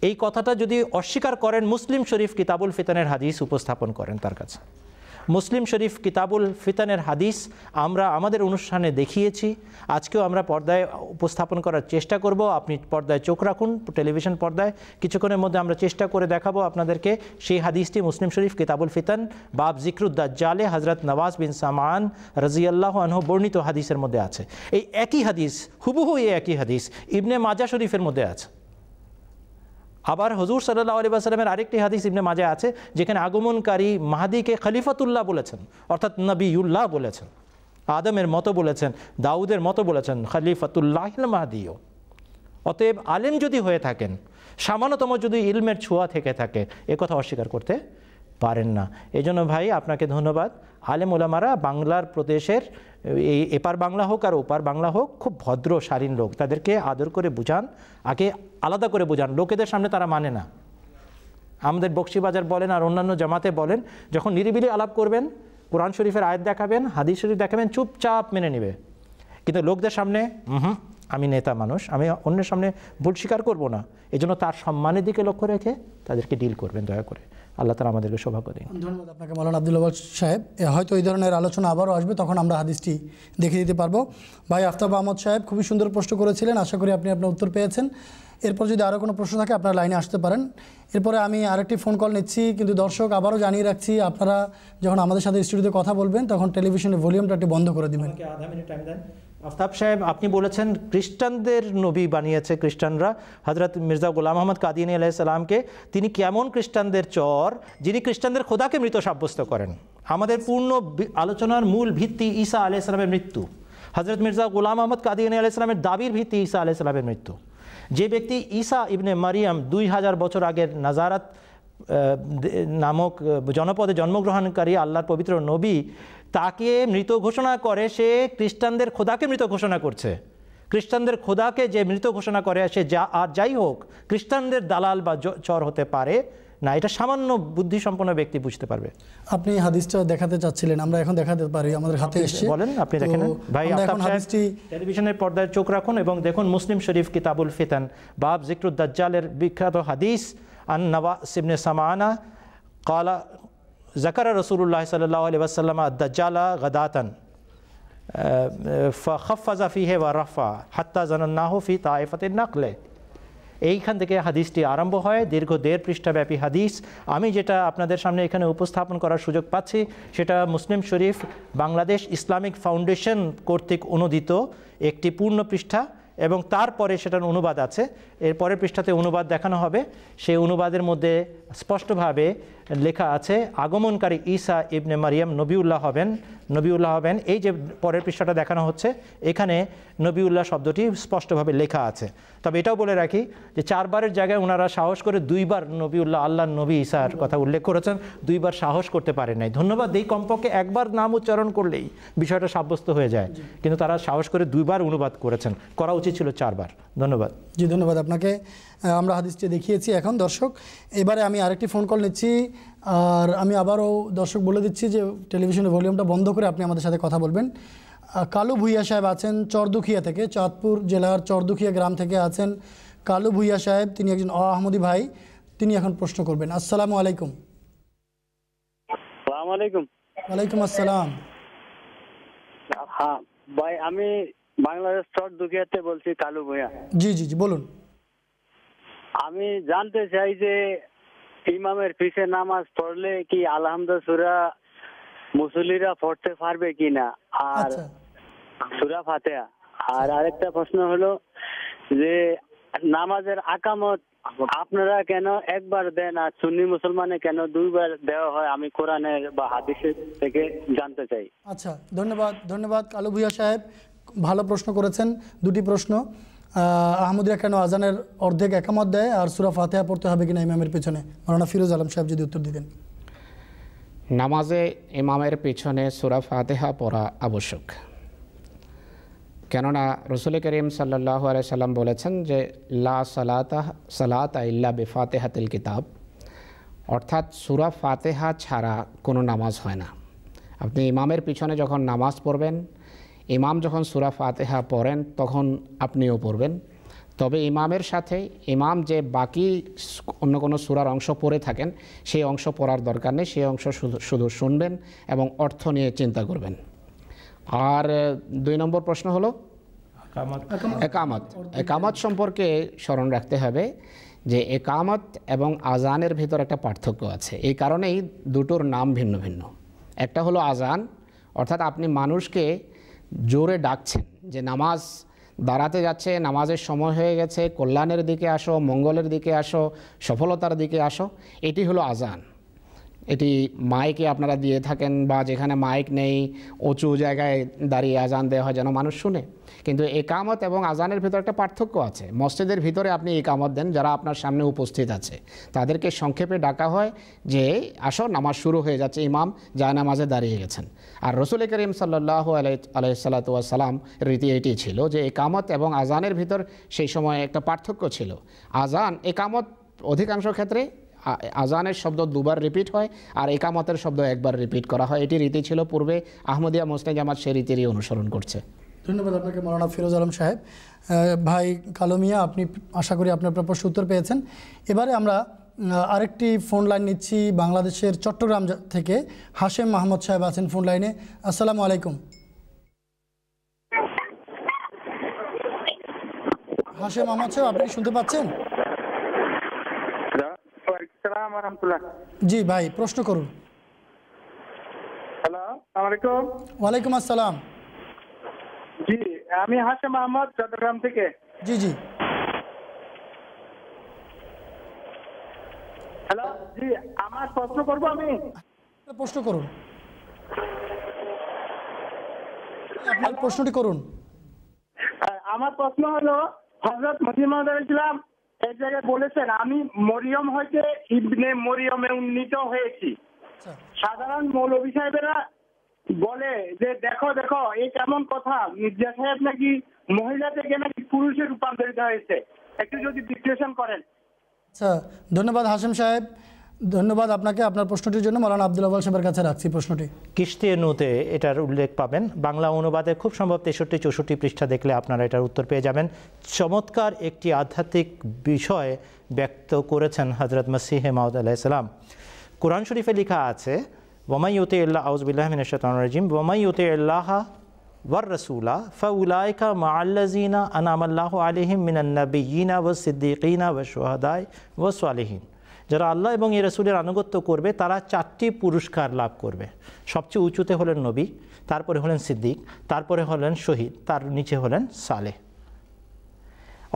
এই কথাটা যদি অস্বীকার করেন, মুসলিম শরীফ কিতাবুল ফিতানের হাদিস উপস্থাপন করেন তার কাছে। মুসলিম শরীফ কিতাবুল ফিতানের হাদিস আমরা আমাদের অনুষ্ঠানে দেখিয়েছি, আজকেও আমরা পর্দায় উপস্থাপন করার চেষ্টা করব। আপনি পর্দায় চোখ রাখুন, টেলিভিশন পর্দায়। কিছুক্ষণের মধ্যে আমরা চেষ্টা করে দেখাবো আপনাদেরকে সেই হাদিসটি মুসলিম শরীফ কিতাবুল ফিতান বাব জিক্রুদ দাজ্জালে হযরত নওয়াজ বিন সামান রাদিয়াল্লাহু আনহু বর্ণিত হাদিসের মধ্যে আছে। এই একই হাদিস, হুবহু এই একই হাদিস ইবনে মাজা শরীফের মধ্যে আছে। আবার হুজুর সাল্লাল্লাহু আলাইহি ওয়াসাল্লামের আরেকটি হাদিস ইবনে মাজা আছে যেখানে আগমনকারী মাহদীকে খলিফাতুল্লাহ বলেছেন, অর্থাৎ নবিউল্লাহ বলেছেন, আদমের মতো বলেছেন, দাউদের মতো বলেছেন, খলিফাতুল্লাহিল মাহদীও। অতএব আলেম যদি হয়ে থাকেন, সামান্যতম যদি ইলমের ছোঁয়া থেকে থাকে, এ কথা অস্বীকার করতে পারেন না। এই জন্য ভাই আপনাকে ধন্যবাদ। আলেম ওলামারা বাংলার প্রদেশের এই এপার বাংলা হোক আর ওপার বাংলা হোক খুব ভদ্র শালীন লোক, তাদেরকে আদর করে বুঝান, আগে আলাদা করে বুঝান। লোকেদের সামনে তারা মানে না। আমাদের বকশিবাজার বলেন আর অন্যান্য জামাতে বলেন, যখন নিরিবিলি আলাপ করবেন, কোরআন শরীফের আয়াত দেখাবেন, হাদিস শরীফ দেখাবেন, চুপচাপ মেনে নেবে। কিন্তু লোকদের সামনে আমি নেতা মানুষ, আমি অন্যের সামনে ভুল স্বীকার করবো না। এই জন্য তার সম্মানের দিকে লক্ষ্য রেখে তাদেরকে ডিল করবেন দয়া করে। আল্লাহ তাআলা আমাদেরকে সৌভাগ্য দিন। ধন্যবাদ আপনাকে মাওলানা আব্দুল ওয়াহাব সাহেব। হয়তো এই ধরনের আলোচনা আবারও আসবে, তখন আমরা হাদিসটি দেখিয়ে দিতে পারবো। ভাই আফতাব আহমদ সাহেব খুবই সুন্দর প্রশ্ন করেছিলেন, আশা করি আপনি আপনার উত্তর পেয়েছেন। এরপর যদি আরও কোনো প্রশ্ন থাকে আপনারা লাইনে আসতে পারেন। এরপরে আমি আরেকটি ফোন কল নিচ্ছি, কিন্তু দর্শক আবারও জানিয়ে রাখছি, আপনারা যখন আমাদের সাথে স্টুডিওতে কথা বলবেন তখন টেলিভিশনের ভলিউমটা একটু বন্ধ করে দেবেন। আধা মিনিট টাইম দেন। আফতাব সাহেব, আপনি বলেছেন খ্রিস্টানদের নবী বানিয়েছে খ্রিস্টানরা হযরত মির্জা গোলাম আহমদ কাদিয়ানী আলাইহিস সালামকে। তিনি কেমন খ্রিস্টানদের চর, যিনি খ্রিস্টানদের খোদাকে মৃত সাব্যস্ত করেন? আমাদের পূর্ণ আলোচনার মূল ভিত্তি ঈসা আলাইহিস সালামের মৃত্যু। হযরত মির্জা গোলাম আহমদ কাদিয়ানী আলাইহিস সালামের দাবির ভিত্তি ঈসা আলাইহিস সালামের মৃত্যু। যে ব্যক্তি ঈসা ইবনে মারিয়াম 2000 বছর আগের নাজারাত নামক জনপদে জন্মগ্রহণকারী আল্লাহর পবিত্র নবী, তাকে মৃত ঘোষণা করে, সে খ্রিস্টানদের খোদাকে মৃত ঘোষণা করছে। খ্রিস্টানদের খোদাকে যে মৃত ঘোষণা করে, সে আর যাই হোক খ্রিস্টানদের দালাল বা চর হতে পারে না। এটা সামান্য বুদ্ধিসম্পন্ন ব্যক্তি বুঝতে পারবে। আপনি হাদিসটা দেখাতে চাচ্ছিলেন, আমরা এখন দেখাতে পারি, আমাদের হাতে এসেছে। বলেন, আপনি দেখেন। ভাই আফতাব সাহেব, টেলিভিশনের পর্দায় চোখ রাখুন এবং দেখুন মুসলিম শরীফ কিতাবুল ফিতান বাব জিক্রুদ দাজ্জালের বিখ্যাত হাদিস আন নওয়াস ইবনে সামানা ক্বালা যাকারা রাসূলুল্লাহ সাল্লাল্লাহু আলাইহি ওয়াসাল্লাম আদ-দাজ্জালা গাদাতান ফাখাফাযা ফীহি ওয়া রাফা হাত্তা জানান্নাহু ফি তাইফাতিন নাকলে। এইখান থেকে হাদিসটি আরম্ভ হয়, দীর্ঘ 1.5 পৃষ্ঠাব্যাপী হাদিস। আমি যেটা আপনাদের সামনে এখানে উপস্থাপন করার সুযোগ পাচ্ছি সেটা মুসলিম শরীফ বাংলাদেশ ইসলামিক ফাউন্ডেশন কর্তৃক অনুদিত একটি পূর্ণ পৃষ্ঠা, এবং তারপরে সেটার অনুবাদ আছে। এর পরের পৃষ্ঠাতে অনুবাদ দেখানো হবে। সেই অনুবাদের মধ্যে স্পষ্টভাবে লেখা আছে আগমনকারী ঈসা ইবনে মারিয়াম নবিউল্লাহ হবেন। এই যে পরের পৃষ্ঠাটা দেখানো হচ্ছে, এখানে নবিউল্লাহ শব্দটি স্পষ্টভাবে লেখা আছে। তবে এটাও বলে রাখি যে 4 বারের জায়গায় ওনারা সাহস করে 2 বার নবিউল্লাহ আল্লাহর নবী ঈসার কথা উল্লেখ করেছেন, 2 বার সাহস করতে পারেন নাই। ধন্যবাদ, এই কমপক্ষে 1 বার নাম উচ্চারণ করলেই বিষয়টা সাব্যস্ত হয়ে যায়, কিন্তু তারা সাহস করে 2 বার অনুবাদ করেছেন, করা উচিত ছিল 4 বার। ধন্যবাদ। জি ধন্যবাদ আপনাকে। আমরা হাদিসটি দেখিয়েছি। এখন দর্শক, এবারে আমি আরেকটি ফোন কল নিচ্ছি, আর আমি আবারও দর্শক বলে দিচ্ছি যে টেলিভিশনের ভলিউমটা বন্ধ করে আপনি আমাদের সাথে কথা বলবেন। কালু ভুইয়া সাহেব আছেন চরদুখিয়া থেকে, চাঁদপুর জেলার চরদুখিয়া গ্রাম থেকে আছেন কালু ভুইয়া সাহেব। তিনি একজন আহমদী ভাই, তিনি এখন প্রশ্ন করবেন। আসসালামু আলাইকুম। আসসালামু আলাইকুম। ওয়ালাইকুম আসসালাম। হ্যাঁ ভাই, আমি বাংলাদেশ চরদুখিয়াতে বলছি, কালু ভুইয়া। জি জি জি বলুন। আমি জানতে চাই যে ইমামের পিছে নামাজ পড়লে কি আলহামদুলিল্লাহ সূরা মুসল্লিরা পড়তে পারবে কিনা, আর সূরা ফাতিহা। আর আরেকটা প্রশ্ন হলো যে নামাজের আকামত আপনারা কেন 1 বার দেন আর সুন্নি মুসলমানে কেন 2 বার দেওয়া হয়, আমি কোরআনের বা হাদিসের থেকে জানতে চাই। আচ্ছা, ধন্যবাদ কালু ভুইয়া সাহেব, ভালো প্রশ্ন করেছেন। 2টি প্রশ্ন। আহমদীরা কেন আজানের অর্ধেক একামত দেয়, আর সূরা ফাতিহা পড়তে হবে কিনা ইমামের পিছনে, মাওলানা ফিরোজ আলম সাহেব যদি উত্তর দিতেন। নামাজে ইমামের পিছনে সূরা ফাতিহা পড়া আবশ্যক, কেননা রসুল করিম সাল্লাল্লাহু আলাইহি সাল্লাম বলেছেন যে লা সালাতা ইল্লা বিফাতিহাতিল কিতাব, অর্থাৎ সূরা ফাতিহা ছাড়া কোনো নামাজ হয় না। আপনি ইমামের পিছনে যখন নামাজ পড়বেন, ইমাম যখন সূরা ফাতিহা পড়েন তখন আপনিও পড়বেন, তবে ইমামের সাথে ইমাম যে বাকি অন্য কোনো সূরার অংশ পড়ে থাকেন সেই অংশ পড়ার দরকার নেই, সেই অংশ শুধু শুনবেন এবং অর্থ নিয়ে চিন্তা করবেন। আর 2 নম্বর প্রশ্ন হলো একামত সম্পর্কে স্মরণ রাখতে হবে যে একামত এবং আজানের ভিতর একটা পার্থক্য আছে। এই কারণেই দুটোর নাম ভিন্ন ভিন্ন। একটা হলো আজান, অর্থাৎ আপনি মানুষকে জোরে ডাকছেন যে নামাজ দাঁড়াতে যাচ্ছে, নামাজের সময় হয়ে গেছে, কল্যাণের দিকে আসো, মঙ্গলের দিকে আসো, সফলতার দিকে আসো, এটি হলো আজান। এটি মাইকে আপনারা দিয়ে থাকেন, বা যেখানে মাইক নেই উঁচু জায়গায় দাঁড়িয়ে আজান দেওয়া হয় যেন মানুষ শুনে। কিন্তু একামত এবং আজানের ভিতরে একটা পার্থক্য আছে। মসজিদের ভিতরে আপনি একামত দেন, যারা আপনার সামনে উপস্থিত আছে তাদেরকে সংক্ষেপে ডাকা হয় যে আসো, নামাজ শুরু হয়ে যাচ্ছে, ইমাম জায়নামাজে দাঁড়িয়ে গেছেন। আর রসুল করিম সাল্লাল্লাহু আলাইহি সাল্লাম রীতি এটি ছিল যে একামত এবং আজানের ভিতর সেই সময় একটা পার্থক্য ছিল। আজান, একামত অধিকাংশ ক্ষেত্রে আজানের শব্দ 2 বার রিপিট হয়, আর একামতের শব্দ 1 বার রিপিট করা হয়। এটি রীতি ছিল পূর্বে, আহমদিয়া মুসলিম জামাত সেই রীতিরই অনুসরণ করছে। ধন্যবাদ আপনাকে মাওলানা ফিরোজ আলম সাহেব। ভাই কালু মিয়া, আপনি আশা করি আপনার প্রশ্ন উত্তর পেয়েছেন। এবারে আমরা আরেকটি ফোন লাইন নিচ্ছি বাংলাদেশের চট্টগ্রাম থেকে। হাশেম মাহমুদ সাহেব আছেন ফোন লাইনে। আসসালামু আলাইকুম। হাশেম মাহমুদ সাহেব, আপনি শুনতে পাচ্ছেন? জি ভাই, প্রশ্ন করুন। হ্যালো, আসসালামু আলাইকুম। ওয়ালাইকুম আসসালাম। জি, আমি হাশেম আহমদ চট্টগ্রাম থেকে। জি জি। হ্যালো, জি, আমার প্রশ্ন করব আমি। প্রশ্ন করুন, আপনার প্রশ্নটি করুন। আমার প্রশ্ন হলো, হযরত মুহাম্মদ ইসলাম এক জায়গায় বলেছেন আমি মরিয়ম হইতে ইবনে মরিয়মে উন্নীত হয়েছি। সাধারণ মৌলভী সাহেবেরা বলে যে দেখো দেখো এই কেমন কথা, মির্জা সাহেব নাকি মহিলা থেকে নাকি পুরুষে রূপান্তরিত হয়েছে, একটু যদি বিশ্লেষণ করেন। আচ্ছা, ধন্যবাদ হাশেম সাহেব, ধন্যবাদ আপনাকে আপনার প্রশ্নটির জন্য। মাওলানা আব্দুল আওয়াল সাহেবের কাছে রাখছি প্রশ্নটি। কিশতিয়া নূতে এটার উল্লেখ পাবেন, বাংলা অনুবাদে খুব সম্ভব 63-64 পৃষ্ঠা দেখলে আপনারা এটার উত্তর পেয়ে যাবেন। চমৎকার একটি আধ্যাত্মিক বিষয় ব্যক্ত করেছেন হযরত মসিহে মাউদ আলাইহিস সালাম। কোরআন শরীফে লেখা আছে ওয়ামাই ইউতিল্লাহ আউযু বিল্লাহি মিনাশ শাইতানির রাজিম ওয়ামাই ইউতিল্লাহ ওয়ার রাসূলা ফাউলাইকা মাআল্লাযিনা আনআমাল্লাহু আলাইহিম মিনান নাবিয়্যিনা ওয়াস সিদ্দীকিনা ওয়াশ শুহাদাই ওয়াস সালিহিন। যারা আল্লাহ এবং এই রাসূলের আনুগত্য করবে তারা 4টি পুরস্কার লাভ করবে। সবচেয়ে উঁচুতে হলেন নবী, তারপরে হলেন সিদ্দিক, তারপরে হলেন শহীদ, তার নিচে হলেন সালেহ।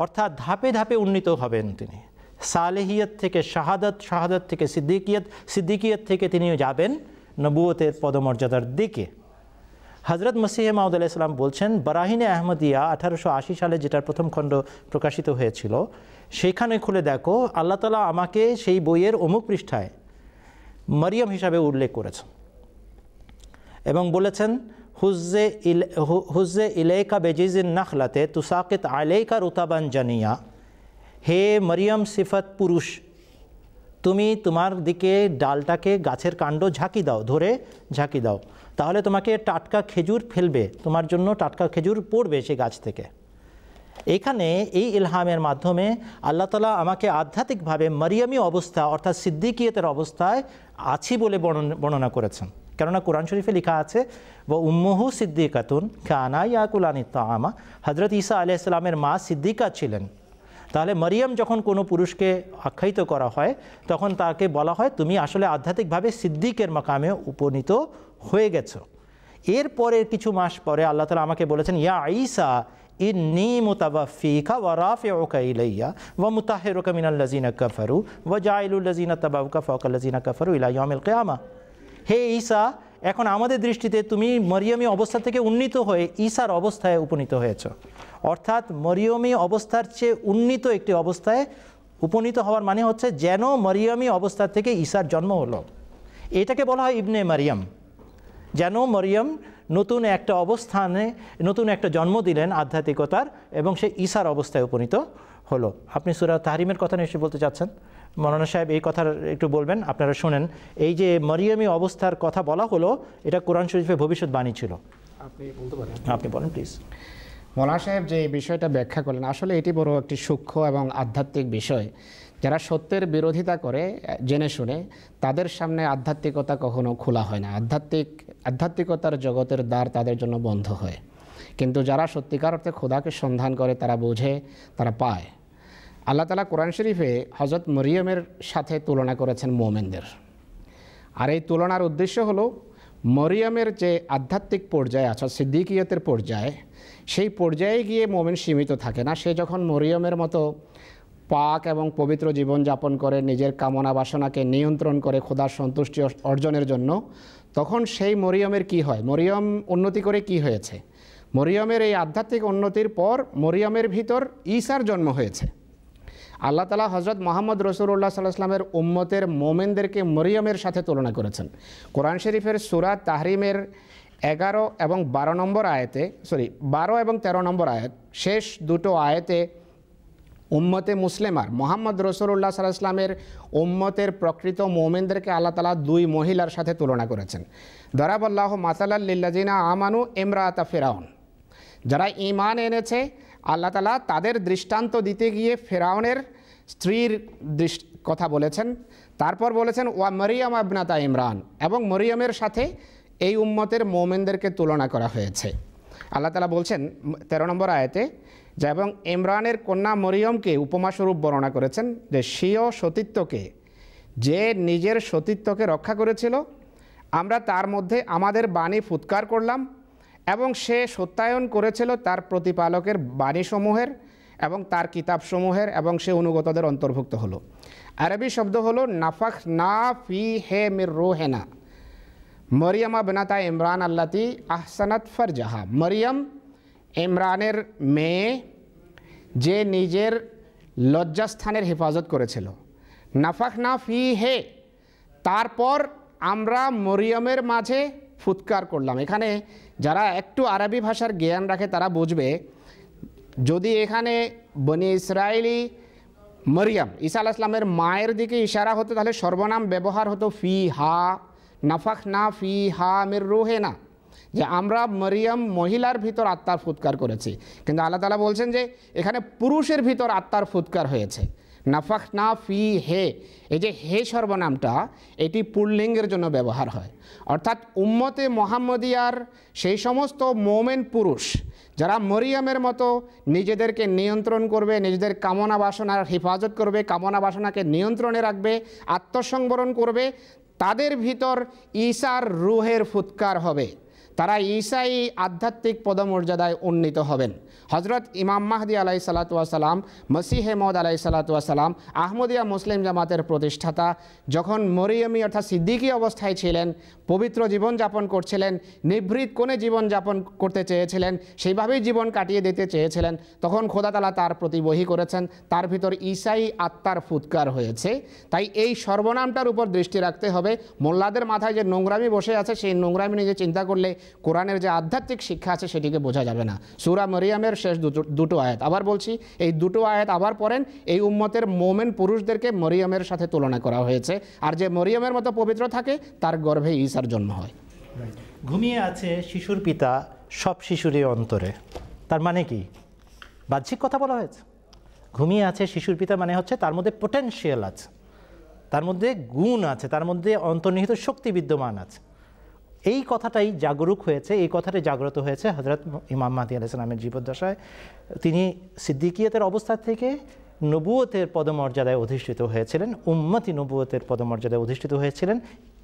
অর্থাৎ ধাপে ধাপে উন্নীত হবেন তিনি। সালেহিয়ত থেকে শাহাদাত, শাহাদাত থেকে সিদ্দিকিয়ত, সিদ্দিকিয়ত থেকে তিনি যাবেন নবুয়তের পদমর্যাদার দিকে। হজরত মসিহ মাউদ আলাইহিস সালাম বলছেন, বারাহিনে আহমদিয়া 1880 সালে যেটার প্রথম খণ্ড প্রকাশিত হয়েছিল, সেখানে খুলে দেখো আল্লাহ তাআলা আমাকে সেই বইয়ের অমুক পৃষ্ঠায় মরিয়ম হিসাবে উল্লেখ করেছেন এবং বলেছেন, হুজ্জে ইলাইকা বেজিজিন নাখলাতে তুসাকিত আলাইকা রুতাবান জানিয়া, হে মরিয়ম সিফত পুরুষ, তুমি তোমার দিকে ডালটাকে গাছের কাণ্ড ঝাঁকি দাও, ধরে ঝাঁকি দাও, তাহলে তোমাকে টাটকা খেজুর ফেলবে, তোমার জন্য টাটকা খেজুর পড়বে সে গাছ থেকে। এখানে এই ইলহামের মাধ্যমে আল্লাহ তাআলা আমাকে আধ্যাত্মিকভাবে মরিয়মী অবস্থা অর্থাৎ সিদ্দিকিয়তের অবস্থায় আছি বলে বর্ণনা করেছেন। কেননা কোরআন শরীফে লেখা আছে, ও উম্মুহু সিদ্দিকাতুন কানা ইয়াকুলানি তাআমা, হযরত ঈসা আলাইহিস সালামের মা সিদ্দিকা ছিলেন। তাহলে মরিয়ম যখন কোনো পুরুষকে আখ্যায়িত করা হয় তখন তাকে বলা হয় তুমি আসলে আধ্যাত্মিকভাবে সিদ্দিকের মাকামে উপনীত হয়ে গেছো। এরপরের কিছু মাস পরে আল্লাহ তাআলা আমাকে বলেছেন, ইয়া ঈসা ইন্নী মুতাওয়াফিকা ওয়া রাফিউকা ইলাইয়া ওয়া মুতাহহিরুকা মিনাল্লাযিনা কাফারু ওয়া জাইলুল্লাযিনা তাবাউকা ফাওকাল্লাযিনা কাফারু ইলা ইয়াউমিল কিয়ামা। হে ঈসা, এখন আমাদের দৃষ্টিতে তুমি মরিয়মী অবস্থা থেকে উন্নীত হয়ে ঈসার অবস্থায় উপনীত হয়েছ। অর্থাৎ মরিয়মী অবস্থার চেয়ে উন্নীত একটি অবস্থায় উপনীত হওয়ার মানে হচ্ছে যেন মরিয়মী অবস্থা থেকে ঈসার জন্ম হলো। এটাকে বলা হয় ইবনে মারিয়াম, যেন মরিয়ম নতুন একটা অবস্থানে নতুন একটা জন্ম দিলেন আধ্যাত্মিকতার এবং সে ঈসার অবস্থায় উপনীত হলো। আপনি সূরা তাহরিমের কথা নিশ্চয়ই বলতে চাচ্ছেন, মৌলানা সাহেব এই কথা একটু বলবেন। আপনারা শোনেন, এই যে মরিয়মী অবস্থার কথা বলা হলো, এটা কোরআন শরীফে ভবিষ্যৎবাণী ছিল। আপনি বলতে পারেন? আপনি বলেন প্লিজ। মৌলানা সাহেব যে বিষয়টা ব্যাখ্যা করলেন, আসলে এটি বড় একটি সূক্ষ্ম এবং আধ্যাত্মিক বিষয়। যারা সত্যের বিরোধিতা করে জেনে শুনে, তাদের সামনে আধ্যাত্মিকতা কখনো খোলা হয় না, আধ্যাত্মিকতার জগতের দ্বার তাদের জন্য বন্ধ হয়। কিন্তু যারা সত্যিকার অর্থে খোদাকে সন্ধান করে, তারা বোঝে, তারা পায়। আল্লাহ তাআলা কোরআন শরীফে হযরত মরিয়মের সাথে তুলনা করেছেন মোমেনদের। আর এই তুলনার উদ্দেশ্য হলো মরিয়মের যে আধ্যাত্মিক পর্যায়ে আছে, সিদ্দিকিয়তের পর্যায়ে, সেই পর্যায়ে গিয়ে মোমেন সীমিত থাকে না। সে যখন মরিয়মের মতো পাক এবং পবিত্র জীবনযাপন করে, নিজের কামনা বাসনাকে নিয়ন্ত্রণ করে খোদার সন্তুষ্টি অর্জনের জন্য, তখন সেই মরিয়মের কি হয়? মরিয়ম উন্নতি করে কি হয়েছে? মরিয়মের এই আধ্যাত্মিক উন্নতির পর মরিয়মের ভিতর ঈসার জন্ম হয়েছে। আল্লাহ তাআলা হযরত মুহাম্মদ রাসূলুল্লাহ সাল্লাল্লাহু আলাইহি ওয়াসাল্লামের উম্মতের মোমেনদেরকে মরিয়মের সাথে তুলনা করেছেন। কোরআন শরীফের সূরা তাহরিমের 11 এবং 12 নম্বর আয়াতে, 12 এবং 13 নম্বর আয়াত, শেষ দুটো আয়াতে উম্মতে মুসলিমার মুহাম্মদ রাসূলুল্লাহ সাল্লাল্লাহু আলাইহি ওয়াসাল্লামের উম্মতের প্রকৃত মোমেনদেরকে আল্লাহ তাআলা দুই মহিলার সাথে তুলনা করেছেন। দারাবাল্লাহু মাসালাল লিল্লাযিনা আমানু ইমরাতা ফিরাউন, যারা ঈমান এনেছে আল্লাহ তাআলা তাদের দৃষ্টান্ত দিতে গিয়ে ফেরাউনের স্ত্রীর কথা বলেছেন। তারপর বলেছেন ওয়া মরিয়ম ইবনাতা ইমরান, এবং মরিয়মের সাথে এই উম্মতের মোমেনদেরকে তুলনা করা হয়েছে। আল্লাহ তাআলা বলছেন 13 নম্বর আয়াতে যে, এবং ইমরানের কন্যা মরিয়মকে উপমাস্বরূপ বর্ণনা করেছেন যে স্বীয় সতীত্বকে, যে নিজের সতীত্বকে রক্ষা করেছিল, আমরা তার মধ্যে আমাদের বাণী ফুৎকার করলাম এবং সে সত্যায়ন করেছিল তার প্রতিপালকের বাণীসমূহের এবং তার কিতাবসমূহের, এবং সে অনুগতদের অন্তর্ভুক্ত হলো। আরবি শব্দ হলো নাফাখ না ফি হে মির রুহেনা মরিয়ম বিনাতা ইমরান আল্লাতি আহসানাত ফারজাহা। মরিয়ম ইমরানের মেয়ে, যে নিজের লজ্জাস্থানের হেফাজত করেছিল। নাফাখ না ফি হে, তারপর আমরা মরিয়মের মাঝে ফুৎকার করলাম। এখানে যারা একটু আরবি ভাষার জ্ঞান রাখে তারা বুঝবে, যদি এখানে বনি ইসরায়েলি মরিয়ম ঈসা আলাইহিস সালামের মায়ের দিকে ইশারা হতো, তাহলে সর্বনাম ব্যবহার হতো ফি হা, নাফাখ না ফি হা মির রুহেনা, যে আমরা মরিয়ম মহিলার ভিতর আত্মার ফুৎকার করেছি। কিন্তু আল্লাহ তাআলা বলছেন যে এখানে পুরুষের ভিতর আত্মার ফুৎকার হয়েছে, নাফাখ না ফি হে। এই যে হে সর্বনামটা, এটি পুল্লিঙ্গের জন্য ব্যবহার হয়। অর্থাৎ উম্মতে মুহাম্মদিয়ার সেই সমস্ত মোমেন পুরুষ যারা মরিয়মের মতো নিজেদেরকে নিয়ন্ত্রণ করবে, নিজেদের কামনা বাসনার হেফাজত করবে, কামনা বাসনাকে নিয়ন্ত্রণে রাখবে, আত্মসংবরণ করবে, তাদের ভিতর ঈসার রুহের ফুৎকার হবে, তারা ঈসাই আধ্যাত্মিক পদমর্যাদায় উন্নীত হবেন। হজরত ইমাম মাহদি আলাই সালাতাম, মসিহে মওদ আলাই সালাতাম, আহমদিয়া মুসলিম জামাতের প্রতিষ্ঠাতা, যখন মরিয়মি অর্থাৎ সিদ্দিকী অবস্থায় ছিলেন, পবিত্র জীবনযাপন করছিলেন, নিভৃত কোণে জীবনযাপন করতে চেয়েছিলেন, সেইভাবেই জীবন কাটিয়ে দিতে চেয়েছিলেন, তখন খোদা তাআলা তার প্রতি ওহী করেছেন, তার ভিতর ঈসাই আত্মার ফুৎকার হয়েছে। তাই এই সর্বনামটার উপর দৃষ্টি রাখতে হবে। মোল্লাদের মাথায় যে নোংরামি বসে আছে, সেই নোংরামি নিয়ে চিন্তা করলে কোরআনের যে আধ্যাত্মিক শিক্ষা আছে সেটিকে বোঝা যাবে না। সূরা মরিয়মের শেষ দুটো আয়াত, আবার বলছি, এই দুটো আয়াত আবার পড়েন। এই উম্মতের মোমেন পুরুষদেরকে মরিয়মের সাথে তুলনা করা হয়েছে, আর যে মরিয়মের মতো পবিত্র থাকে তার গর্ভে ঈসার জন্ম হয়। ঘুমিয়ে আছে শিশুর পিতা সব শিশুরই অন্তরে, তার মানে কি? বাহ্যিক কথা বলা হয়েছে। ঘুমিয়ে আছে শিশুর পিতা মানে হচ্ছে তার মধ্যে পোটেনশিয়াল আছে, তার মধ্যে গুণ আছে, তার মধ্যে অন্তর্নিহিত শক্তি বিদ্যমান আছে। এই কথাটাই জাগরুক হয়েছে, এই কথাটাই জাগ্রত হয়েছে হযরত ইমাম মাহদী আলাইহিস সালামের জীবদ্দশায়। তিনি সিদ্দিকিয়তের অবস্থা থেকে নবুয়তের পদমর্যাদায় অধিষ্ঠিত হয়েছিলেন, উম্মতি নবুয়তের পদমর্যাদায় অধিষ্ঠিত হয়েছিলেন,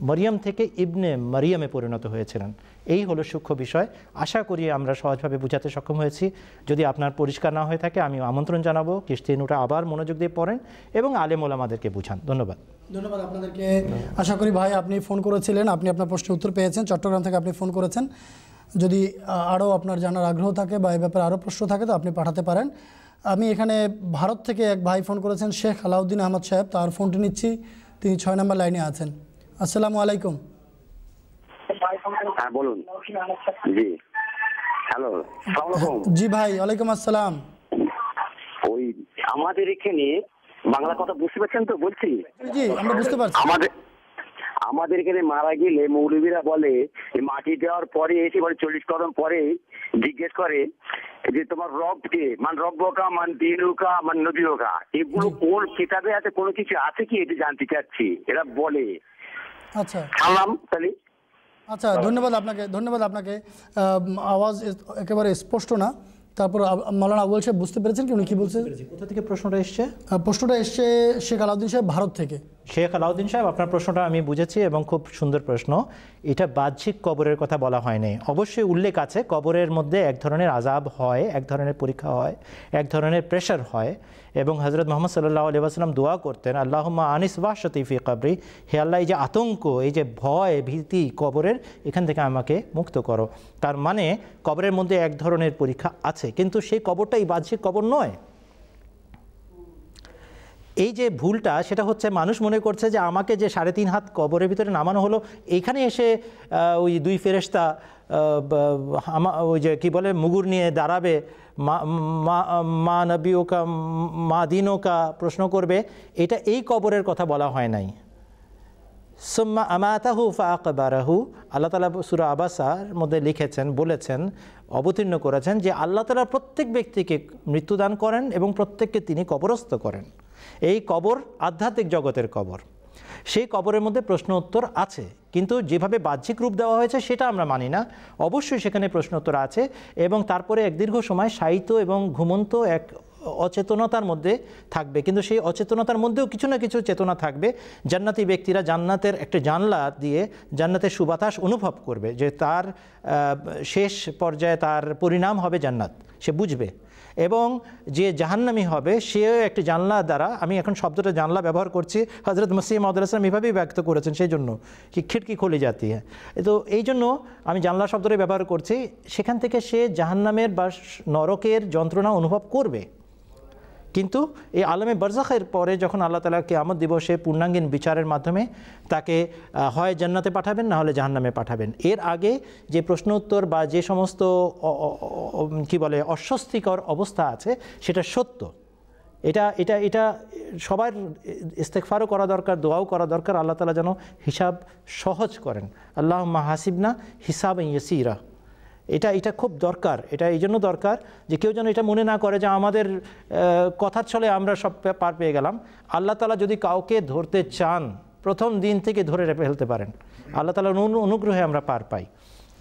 মরিয়ম থেকে ইবনে মরিয়মে পরিণত হয়েছিলেন। এই হলো সূক্ষ্ম বিষয়। আশা করি আমরা সহজভাবে বোঝাতে সক্ষম হয়েছি। যদি আপনার পরিষ্কার না হয়ে থাকে, আমি আমন্ত্রণ জানাবো কিস্তিনুটা আবার মনোযোগ দিয়ে পড়েন এবং আলেম ওলামাদেরকে বুঝান। ধন্যবাদ। ধন্যবাদ আপনাদেরকে। আশা করি ভাই আপনি ফোন করেছিলেন, আপনি আপনার প্রশ্নের উত্তর পেয়েছেন। চট্টগ্রাম থেকে আপনি ফোন করেছেন। যদি আরও আপনার জানার আগ্রহ থাকে বা এই ব্যাপারে আরও প্রশ্ন থাকে তো আপনি পাঠাতে পারেন। আমি এখানে ভারত থেকে এক ভাই ফোন করেছেন, শেখ আলাউদ্দিন আহমদ সাহেব, তার ফোনটি নিচ্ছি। তিনি 6 নম্বর লাইনে আছেন। আসসালামু আলাইকুম। হ্যাঁ বলুন। জি হ্যালো, আসসালামু আলাইকুম। জি ভাই, ওয়ালাইকুম আসসালাম। ওই আমাদের এখানে বাংলা কথা বুঝতে পারছেন তো? বলছি জি, আমরা বুঝতে পারছি। আমাদের এখানে মারা গেলে মৌলবীরা বলে মাটি দেওয়ার পরে এসে 40 কদম পরে জিজ্ঞেস করে যে তোমার রবকে, মান রব্বকা, মান দিনুকা, মান নবীকা, এগুলো কোন কিতাবে আছে, কোনো কিছু আছে কি, এটা জানতে চাচ্ছি। এরা বলে। আচ্ছা সালাম তাহলে। আচ্ছা, ধন্যবাদ আপনাকে, ধন্যবাদ আপনাকে। আওয়াজ একেবারে স্পষ্ট না। তারপর মাওলানা আবুল সাহেব বুঝতে পেরেছেন কি উনি কি বলছেন? কোথা থেকে প্রশ্নটা এসছে? প্রশ্নটা এসছে শেখ আলাউদ্দিন সাহেব, ভারত থেকে। শেখ আলাউদ্দিন সাহেব, আপনার প্রশ্নটা আমি বুঝেছি এবং খুব সুন্দর প্রশ্ন। এটা বাহ্যিক কবরের কথা বলা হয়নি। অবশ্যই উল্লেখ আছে কবরের মধ্যে এক ধরনের আযাব হয়, এক ধরনের পরীক্ষা হয়, এক ধরনের প্রেশার হয়, এবং হযরত মুহাম্মদ সাল্লাল্লাহু আলাইহি ওয়াসাল্লাম দোয়া করতেন, আল্লাহুম্মা আনিস ওয়াহশাতি ফি কবরি, হে আল্লাহ, এই যে আতঙ্ক, এই যে ভয় ভীতি কবরের, এখান থেকে আমাকে মুক্ত করো। তার মানে কবরের মধ্যে এক ধরনের পরীক্ষা আছে, কিন্তু সেই কবরটাই বাহ্যিক কবর নয়। এই যে ভুলটা, সেটা হচ্ছে মানুষ মনে করছে যে আমাকে যে 3.5 হাত কবরের ভিতরে নামানো হলো, এইখানে এসে ওই 2 ফেরেশতা ওই যে কি বলে মুগুর নিয়ে দাঁড়াবে, মা নবীকা মা দিনকা প্রশ্ন করবে, এটা এই কবরের কথা বলা হয় নাই। সুম্মা আমাতাহু ফাআকবারাহু, আল্লাহ তাআলা সূরা আবাসার মধ্যে লিখেছেন, বলেছেন, অবতীর্ণ করেছেন যে আল্লাহ তাআলা প্রত্যেক ব্যক্তিকে মৃত্যুদান করেন এবং প্রত্যেককে তিনি কবরস্থ করেন। এই কবর আধ্যাত্মিক জগতের কবর। সেই কবরের মধ্যে প্রশ্ন উত্তর আছে, কিন্তু যেভাবে বাহ্যিক রূপ দেওয়া হয়েছে সেটা আমরা মানি না। অবশ্যই সেখানে প্রশ্ন উত্তর আছে, এবং তারপরে এক দীর্ঘ সময় শায়িত এবং ঘুমন্ত এক অচেতনতার মধ্যে থাকবে, কিন্তু সেই অচেতনতার মধ্যেও কিছু না কিছু চেতনা থাকবে। জান্নাতি ব্যক্তিরা জান্নাতের একটা জানলা দিয়ে জান্নাতের সুবাতাস অনুভব করবে, যে তার শেষ পর্যায়ে তার পরিণাম হবে জান্নাত, সে বুঝবে। এবং যে জাহান্নামী হবে, সেও একটি জানলা দ্বারা, আমি এখন শব্দটা জানলা ব্যবহার করছি, হযরত মসিহ মাউদ আলাইহিস সালাম এভাবেই ব্যক্ত করেছেন, সেই জন্য কি খিড়কি খুলে যাতি হ্যাঁ, তো এই জন্য আমি জানলা শব্দটা ব্যবহার করছি। সেখান থেকে সে জাহান্নামের বা নরকের যন্ত্রণা অনুভব করবে। কিন্তু এই আলমে বারজাখের পরে যখন আল্লাহ তাআলা কিয়ামত দিবসে পূর্ণাঙ্গীন বিচারের মাধ্যমে তাকে হয় জান্নাতে পাঠাবেন, না হলে জাহান্নামে পাঠাবেন, এর আগে যে প্রশ্ন উত্তর বা যে সমস্ত কি বলে অস্বস্তিকর অবস্থা আছে, সেটা সত্য। এটা এটা এটা সবার ইস্তেগফারও করা দরকার, দোয়াও করা দরকার, আল্লাহ তাআলা যেন হিসাব সহজ করেন। আল্লাহুম্মা হাসিবনা হিসাবান ইয়াসীরা, এটা খুব দরকার। এটা এই জন্য দরকার যে কেউ যেন এটা মনে না করে যে আমাদের কথার ছলে আমরা সব পার পেয়ে গেলাম। আল্লাহ তাআলা যদি কাউকে ধরতে চান, প্রথম দিন থেকে ধরে ফেলতে পারেন। আল্লাহ তাআলার অনুগ্রহে আমরা পার পাই,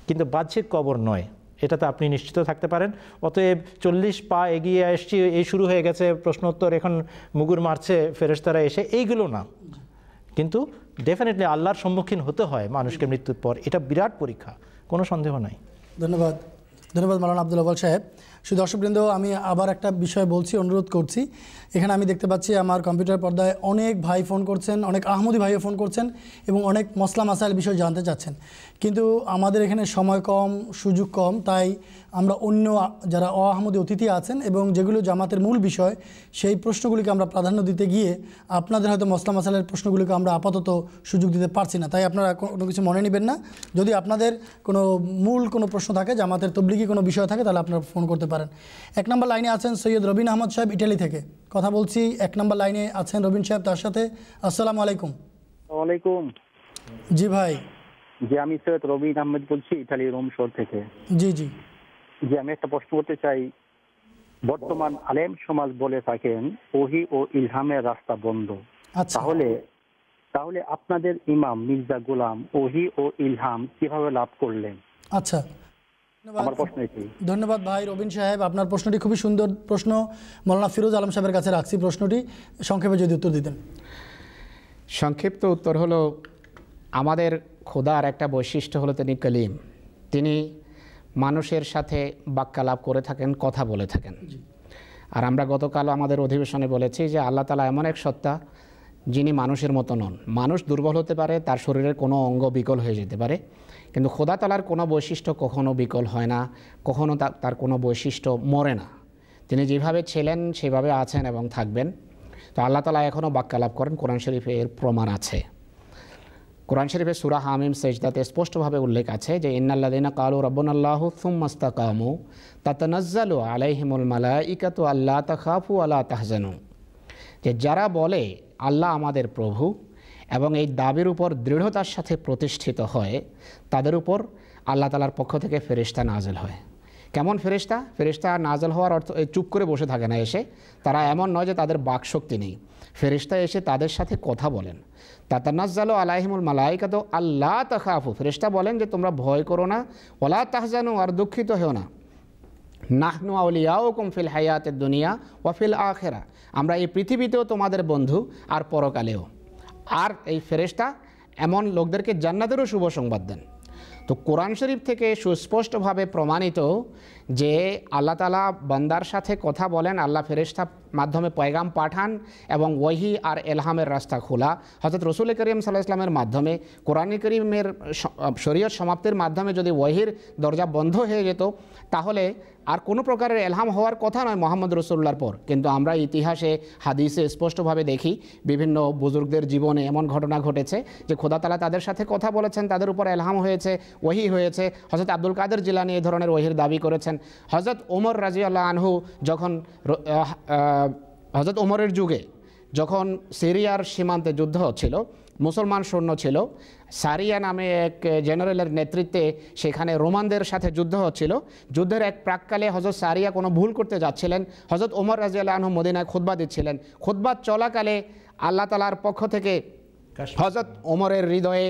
কিন্তু বাহ্যিক কবর নয়, এটাতে আপনি নিশ্চিত থাকতে পারেন। অতএব 40 পা এগিয়ে আসছি, এই শুরু হয়ে গেছে প্রশ্ন উত্তর, এখন মুগুর মারছে ফেরেশতারা এসে, এইগুলো না। কিন্তু ডেফিনেটলি আল্লাহর সম্মুখীন হতে হয় মানুষকে মৃত্যুর পর, এটা বিরাট পরীক্ষা, কোনো সন্দেহ নাই। ধন্যবাদ ধন্যবাদ মাওলানা আব্দুল আউয়াল সাহেব। শুধু দর্শকবৃন্দ, আমি আবার একটা বিষয় বলছি, অনুরোধ করছি। এখানে আমি দেখতে পাচ্ছি আমার কম্পিউটার পর্দায় অনেক ভাই ফোন করছেন, অনেক আহমদি ভাইও ফোন করছেন এবং অনেক মসলা মাসাইল বিষয় জানতে চাচ্ছেন, কিন্তু আমাদের এখানে সময় কম, সুযোগ কম, তাই আমরা অন্য যারা অআহমদি অতিথি আছেন এবং যেগুলো জামাতের মূল বিষয় সেই প্রশ্নগুলিকে আমরা প্রাধান্য দিতে গিয়ে আপনাদের হয়তো মসলা মাসাইলের প্রশ্নগুলিকে আমরা আপাতত সুযোগ দিতে পারছি না। তাই আপনারা কোনো কিছু মনে নেবেন না। যদি আপনাদের কোনো মূল কোনো প্রশ্ন থাকে, জামাতের তবলিগি কোনো বিষয় থাকে, তাহলে আপনারা ফোন করতে পারেন। 1 নম্বর লাইনে আছেন সৈয়দ রবিন আহমদ সাহেব, ইটালি থেকে কথা বলছি। 1 নম্বর লাইনে আছেন রবিন সাহেব, তার সাথে আসসালামু আলাইকুম। ওয়ালাইকুম। জি ভাই। জি, আমি সৈয়দ রবিন আহমেদ বলছি, ইটালি রোম শহর থেকে। জি জি জি, আমি একটা প্রশ্ন করতে চাই। বর্তমান আলেম সমাজ বলে থাকেন ওহী ও ইলহামের রাস্তা বন্ধ। তাহলে আপনাদের ইমাম মির্জা গোলাম ওহী ও ইলহাম কিভাবে লাভ করলেন? আচ্ছা, আমার প্রশ্ন এটি। ধন্যবাদ ভাই রবিন সাহেব, আপনার প্রশ্নটি খুবই সুন্দর প্রশ্ন। মাওলানা ফিরোজ আলম সাহেবের কাছে রাখছি প্রশ্নটি, সংক্ষেপে যদি উত্তর দিতেন। সংক্ষিপ্ত উত্তর হলো, আমাদের খোদার একটা বৈশিষ্ট্য হলো তিনি কলিম, তিনি মানুষের সাথে বাক্যালাপ করে থাকেন, কথা বলে থাকেন। আর আমরা গতকাল আমাদের অধিবেশনে বলেছি যে আল্লাহ তাআলা এমন এক সত্তা যিনি মানুষের মতো নন। মানুষ দুর্বল হতে পারে, তার শরীরের কোনো অঙ্গ বিকল হয়ে যেতে পারে, কিন্তু খোদা তাআলার কোনো বৈশিষ্ট্য কখনো বিকল হয় না, কখনো তার কোনো বৈশিষ্ট্য মরে না। তিনি যেভাবে ছিলেন সেভাবে আছেন এবং থাকবেন। তো আল্লাহ তাআলা এখনও বাক্যালাপ করেন, কোরআন শরীফে এর প্রমাণ আছে। কোরআন শরীফে সূরা হামিম সেজদাতে স্পষ্টভাবে উল্লেখ আছে যে ইন্নাল্লাযীনা ক্বালু রাব্বুনাল্লাহু সুম্মা ইসতাকামু তাতানাজ্জালু আলাইহিমুল মালাইকাতু আল্লা তাখাফু ওয়ালা তাহজানু, যে যারা বলে আল্লাহ আমাদের প্রভু এবং এই দাবির উপর দৃঢ়তার সাথে প্রতিষ্ঠিত হয়, তাদের উপর আল্লাহ তাআলার পক্ষ থেকে ফেরেশতা নাযিল হয়। কেমন ফেরেশতা? ফেরেশতা নাযিল হওয়ার অর্থ চুপ করে বসে থাকে না এসে, তারা এমন নয় যে তাদের বাকশক্তি নেই। ফেরেশতা এসে তাদের সাথে কথা বলেন। তাতানাজ্জালু আলাইহিমুল মালাইকাতু আল্লা তাখাফু, ফেরেশতা বলেন যে তোমরা ভয় করো না, ওয়ালা তাহজানু, আর দুঃখিত হেও না। নাহনু আউলিয়াউকুম ফিল হায়াতিদ দুনিয়া ওয়া ফিল আখিরা, আমরা এই পৃথিবীতেও তোমাদের বন্ধু আর পরকালেও। আর এই ফেরেশতা এমন লোকদেরকে জান্নাতেরও শুভ সংবাদ দেন। তো কোরআন শরীফ থেকে সুস্পষ্টভাবে প্রমাণিত যে আল্লাহ তাআলা বান্দার সাথে কথা বলেন, আল্লাহ ফেরেশতা মাধ্যমে পয়গাম পাঠান এবং ওয়াহি আর এলহামের রাস্তা খোলা। হযরত রাসূল করিম সাল্লাল্লাহু আলাইহি ওয়াসাল্লামের মাধ্যমে, কোরআন কারীমের শরীয়ত সমাপ্তির মাধ্যমে যদি ওয়াহির দরজা বন্ধ হয়ে যেত, তাহলে আর কোনো প্রকারের এলহাম হওয়ার কথা নয় মুহাম্মদ রাসূলুল্লাহর পর। কিন্তু আমরা ইতিহাসে হাদিসে স্পষ্টভাবে দেখি বিভিন্ন বুজুর্গদের জীবনে এমন ঘটনা ঘটেছে যে খোদা তাআলা তাদের সাথে কথা বলেছেন, তাদের উপর এলহাম হয়েছে, ওয়াহি হয়েছে। হযরত আব্দুল কাদের জিলানী এই ধরনের ওয়াহির দাবি করেছেন। হযরত ওমর রাদিয়াল্লাহু আনহু যখন হযরত ওমরের যুগে যখন সিরিয়ার সীমান্তে যুদ্ধ হচ্ছিল, মুসলমান সৈন্য ছিল, সারিয়া নামে এক জেনারেলের নেতৃত্বে সেখানে রোমানদের সাথে যুদ্ধ হচ্ছিল। যুদ্ধের এক প্রাককালে হযরত সারিয়া কোনো ভুল করতে যাচ্ছিলেন, হযরত ওমর রাদিয়াল্লাহু আনহু মদিনায় খুতবা দিচ্ছিলেন। খুতবা চলাকালে আল্লাহ তাআলার পক্ষ থেকে হযরত ওমরের হৃদয়ে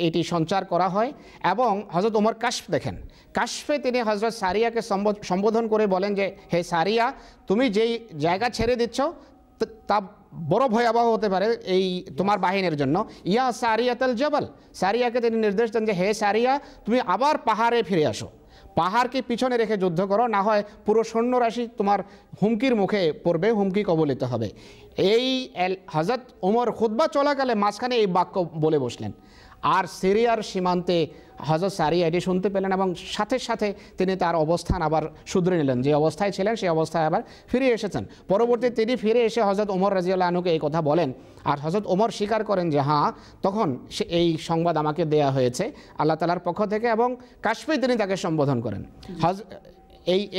এটি সঞ্চার করা হয় এবং হযরত ওমর কাশফ দেখেন। কাশফে তিনি হযরত সারিয়াকে সম্বোধন করে বলেন যে, হে সারিয়া, তুমি যেই জায়গা ছেড়ে দিচ্ছ তা বড় ভয়াবহ হতে পারে এই তোমার বাহিনীর জন্য। ইয়া সারিয়াতুল জাবাল, সারিয়াকে তিনি নির্দেশ দেন যে হে সারিয়া, তুমি আবার পাহাড়ে ফিরে আসো, পাহাড়কে পিছনে রেখে যুদ্ধ করো, না হয় পুরো সৈন্যরাশি তোমার হুমকির মুখে পড়বে, হুমকি কবলিত হবে। এই হযরত ওমর খুতবা চলাকালে মাঝখানে এই বাক্য বলে বসলেন। আর সিরিয়ার সীমান্তে হযরত সারিয়া এটি শুনতে পেলেন এবং সাথে সাথে তিনি তার অবস্থান আবার শুধরে নিলেন, যে অবস্থায় ছিলেন সেই অবস্থায় আবার ফিরে এসেছেন। পরবর্তী তিনি ফিরে এসে হযরত ওমর রাদিয়াল্লাহু আনহুকে এই কথা বলেন, আর হযরত ওমর স্বীকার করেন যে হ্যাঁ, তখন এই সংবাদ আমাকে দেয়া হয়েছে আল্লাহ তাআলার পক্ষ থেকে, এবং কাশফে তিনি তাকে সম্বোধন করেন।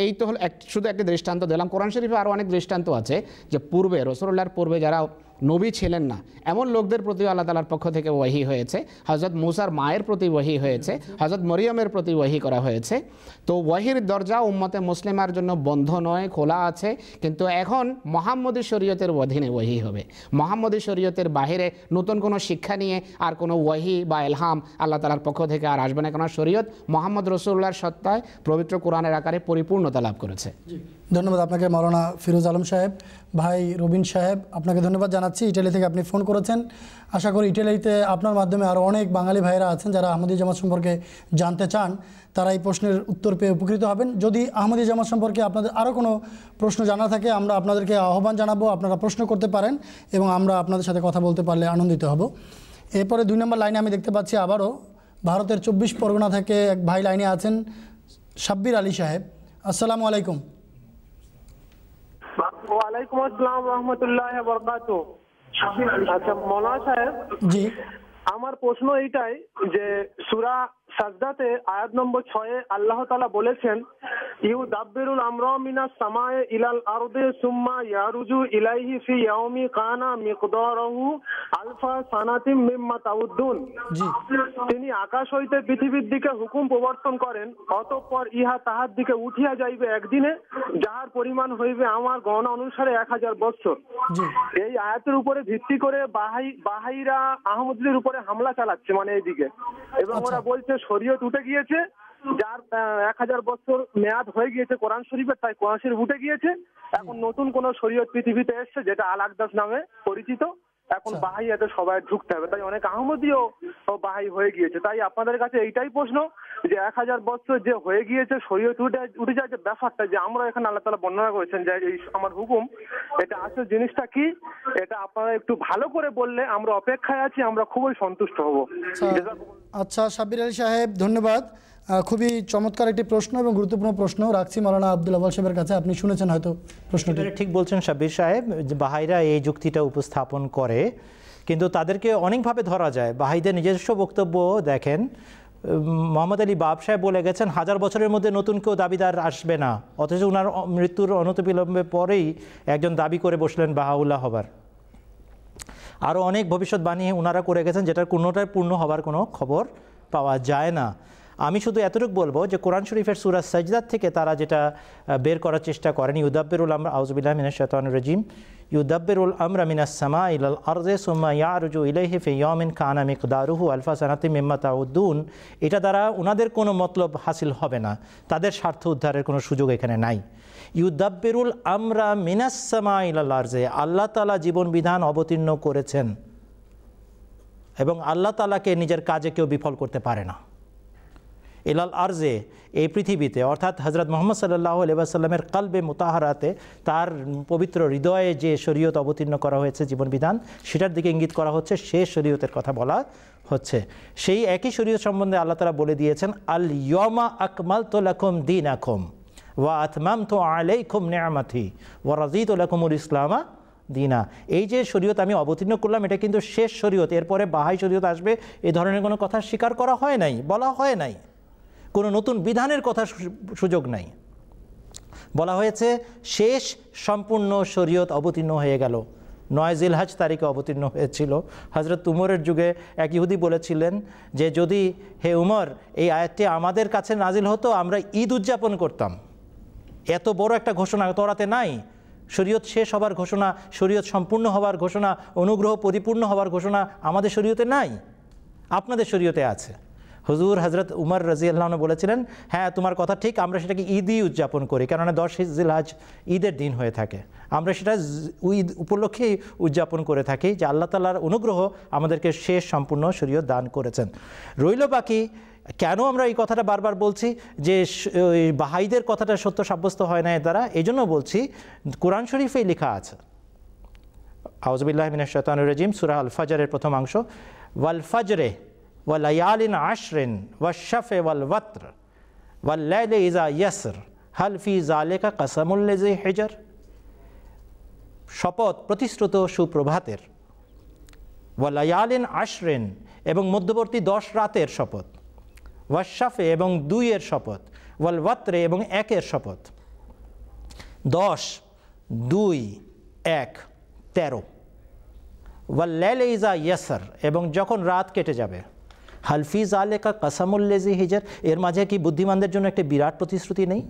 এই তো হলো শুধু একটি দৃষ্টান্ত দিলাম। কোরআন শরীফে আরও অনেক দৃষ্টান্ত আছে যে পূর্বে রাসূলুল্লাহর পূর্বে যারা নবী ছিলেন না এমন লোকদের প্রতি আল্লাহ তাআলার পক্ষ থেকে ওয়াহি হয়েছে। হযরত মুসার মায়ের প্রতি ওয়াহি হয়েছে, হযরত মরিয়মের প্রতি ওয়াহি করা হয়েছে। তো ওয়াহির দরজা উম্মতে মুসলিমার জন্য বন্ধ নয়, খোলা আছে, কিন্তু এখন মুহাম্মদী শরীয়তের অধীনে ওয়াহি হবে। মুহাম্মদী শরীয়তের বাইরে নতুন কোনো শিক্ষা নিয়ে আর কোনো ওয়াহি বা ইলহাম আল্লাহ তাআলার পক্ষ থেকে আর আসবে না, কারণ শরীয়ত মুহাম্মদ রাসূলুল্লাহর সত্তায় পবিত্র কোরআনের আকারে পরিপূর্ণতা লাভ করেছে। ধন্যবাদ আপনাকে মাওলানা ফিরোজ আলম সাহেব। ভাই রবিন সাহেব, আপনাকে ধন্যবাদ জানাচ্ছি, ইটালি থেকে আপনি ফোন করেছেন। আশা করি ইটালিতে আপনার মাধ্যমে আরও অনেক বাঙালি ভাইরা আছেন যারা আহমদী জামাত সম্পর্কে জানতে চান, তারা এই প্রশ্নের উত্তর পেয়ে উপকৃত হবেন। যদি আহমদী জামাত সম্পর্কে আপনাদের আরও কোনো প্রশ্ন জানা থাকে, আমরা আপনাদেরকে আহ্বান জানাবো, আপনারা প্রশ্ন করতে পারেন এবং আমরা আপনাদের সাথে কথা বলতে পারলে আনন্দিত হব। এরপরে 2 নম্বর লাইনে আমি দেখতে পাচ্ছি আবারও ভারতের 24 পরগনা থেকে এক ভাই লাইনে আছেন, সাব্বির আলী সাহেব। আসসালামু আলাইকুম। ওয়ালাইকুম আসসালাম রহমতুল্লাহ বরকাতুহু। আচ্ছা মৌলানা সাহেব, জি, আমার প্রশ্ন এইটাই যে সূরা সাজদাতে আয়াত নম্বর 6 আল্লাহ তাআলা বলেছেন ইউদাব্বিরুল আমরা মিনাস সামায়ে ইলাল আরদি সুম্মা ইয়ারুজু ইলাইহি ফি ইয়াউমি কানা মিকদারুহু আলফা সানাতিম মিম্মা তাউদ্দুন। তিনি আকাশ হইতে পৃথিবীর দিকে হুকুম প্রবর্তন করেন, অতঃপর ইহা তাহার দিকে উঠিয়া যাইবে একদিনে, যাহার পরিমাণ হইবে আমার গণনা অনুসারে 1000 বৎসর। এই আয়াতের উপরে ভিত্তি করে বাহাইরা আহমদীদের উপরে হামলা চালাচ্ছে, মানে এইদিকে, এবং ওরা বলছে শরীয়ত উঠে গিয়েছে, যার 1000 বছর মেয়াদ হয়ে গিয়েছে কোরআন শরীফের, তাই কোরআন শরীফ উঠে গিয়েছে, এখন নতুন কোন শরীয়ত পৃথিবীতে এসছে যেটা আল আকদাস নামে পরিচিত, এখন বাহাইয়াতে সবাই ঢুকতে হবে, তাই অনেক আহমদীও বাহাই হয়ে গিয়েছে। তাই আপনাদের কাছে এইটাই প্রশ্ন যে 1000 বছর যে হয়ে গিয়েছে শরীয়ত উঠে যায়, যে ব্যাপারটা যে আমরা এখানে আল্লাহ তাআলা বর্ণনা করেছেন যে এই আমার হুকুম, এটা আসল জিনিসটা কি, এটা আপনারা একটু ভালো করে বললে আমরা অপেক্ষায় আছি, আমরা খুবই সন্তুষ্ট হব। আচ্ছা সাব্বির আলী সাহেব, ধন্যবাদ। খুবই চমৎকার একটি প্রশ্ন এবং গুরুত্বপূর্ণ প্রশ্ন। রাখছি মাওলানা আব্দুল আওয়াল সাহেবের কাছে, আপনি শুনেছেন হয়তো প্রশ্নটি। ঠিক বলছেন সাব্বির সাহেব, বাহাইরা এই যুক্তিটা উপস্থাপন করে, কিন্তু তাদেরকে অনেকভাবে ধরা যায়। বাহাইদের নিজস্ব বক্তব্য দেখেন, মোহাম্মদ আলী বাব সাহেব বলে গেছেন 1000 বছরের মধ্যে নতুন কেউ দাবিদার আসবে না, অথচ ওনার মৃত্যুর অনতিবিলম্বে পরেই একজন দাবি করে বসলেন বাহাউল্লাহ হবার। আরও অনেক ভবিষ্যৎবাণী ওনারা করে গেছেন, যেটার কোনোটাই পূর্ণ হবার কোনো খবর পাওয়া যায় না। আমি শুধু এতটুকু বলবো যে কোরআন শরীফের সূরা সাজদাত থেকে তারা যেটা বের করার চেষ্টা করেন, ইউদাব্বিরুল আমরা, আউযুবিল্লাহি মিনাশ শাইতানির রাজিম, ইউদাব্বিরুল আমরা মিনাস সামাই ইলাল আরদি সুম্মা ইয়ারজু ইলাইহি ফি ইয়াউমিন কানা মিকদারুহু আলফা সানাতিম মিম্মা তাউদ্দুন, এটা দ্বারা ওনাদের কোনো মতলব হাসিল হবে না, তাদের স্বার্থ উদ্ধারের কোনো সুযোগ এখানে নাই। ইউদাব্বিরুল আমরা মিনাস সামাই ইলাল আরদি, আল্লাহ তাআলা জীবন বিধান অবতীর্ণ করেছেন এবং আল্লাহ তাআলাকে নিজের কাজে কেউ বিফল করতে পারে না। ইলাল আরজে, এই পৃথিবীতে, অর্থাৎ হযরত মুহাম্মদ সাল্লাল্লাহু আলাইহি ওয়াসাল্লামের কলবে মুতাহারাতে, তার পবিত্র হৃদয়ে যে শরীয়ত অবতীর্ণ করা হয়েছে জীবন বিধান, সেটার দিকে ইঙ্গিত করা হচ্ছে, সেই শরীয়তের কথা বলা হচ্ছে। সেই একই শরীয়ত সম্বন্ধে আল্লাহ তাআলা বলে দিয়েছেন আল ইয়াউমা আকমালতু লাকুম দীনাকুম ওয়া আতমামতু আলাইকুম নি'মাতি ওয়া রাযীতু লাকুমুল ইসলামা দিনা। এই যে শরীয়ত আমি অবতীর্ণ করলাম, এটা কিন্তু শেষ শরীয়ত, এরপরে বাহাই শরীয়ত আসবে এই ধরনের কোনো কথা স্বীকার করা হয় নাই, বলা হয় নাই, কোনো নতুন বিধানের কথা সুযোগ নাই। বলা হয়েছে শেষ সম্পূর্ণ শরীয়ত অবতীর্ণ হয়ে গেল। 9 জিলহজ তারিখে অবতীর্ণ হয়েছিল। হযরত উমরের যুগে এক ইহুদি বলেছিলেন যে যদি হে উমর এই আয়াতটি আমাদের কাছে নাজিল হতো আমরা ঈদ উদযাপন করতাম। এত বড় একটা ঘোষণা তওরাতে নাই। শরীয়ত শেষ হবার ঘোষণা, শরীয়ত সম্পূর্ণ হবার ঘোষণা, অনুগ্রহ পরিপূর্ণ হবার ঘোষণা আমাদের শরীয়তে নাই, আপনাদের শরীয়তে আছে। হুজুর হযরত উমর রাদিয়াল্লাহু আনহু বলেছিলেন, হ্যাঁ তোমার কথা ঠিক, আমরা সেটাকে ঈদই উদযাপন করি, কেননা 10 জিলহজ ঈদের দিন হয়ে থাকে, আমরা সেটা ঈদ উপলক্ষেই উদযাপন করে থাকি যে আল্লাহ তাআলার অনুগ্রহ আমাদেরকে শেষ সম্পূর্ণ শরীয়ত দান করেছেন। রইল বাকি কেন আমরা এই কথাটা বারবার বলছি যে বাহাইদের কথাটা সত্য সাব্যস্ত হয় না এর দ্বারা, এই জন্য বলছি কোরআন শরীফেই লেখা আছে, আউযুবিল্লাহি মিনাশ শাইতানির রাজিম, সূরা আল ফাজরের প্রথম অংশ, ওয়াল ফাজরে ওয়া লায়ালিন আশরিন ওয়াশ শাফে ওয়াল ওয়াতর ওয়াল লাইলি ইযা ইয়াসর হাল ফি যালিকা কাসামুল লিযি হিজর। শপথ প্রতিশ্রুত সুপ্রভাতের, ওয়া লায়ালিন আশরিন এবং মধ্যবর্তী 10 রাতের শপথ, ওয়াশ শাফে এবং 2 এর শপথ, ওয়াল ওয়াতরে এবং 1 এর শপথ। 10, 2, 1, 13। ওয়াল লাইলি ইযা ইয়াসর, এবং যখন রাত কেটে যাবে। হালফি যালিকা কাসামুল লিযি হিজর, এর মাঝে কি বুদ্ধিমানদের জন্য একটা বিরাট প্রতিশ্রুতি নেই?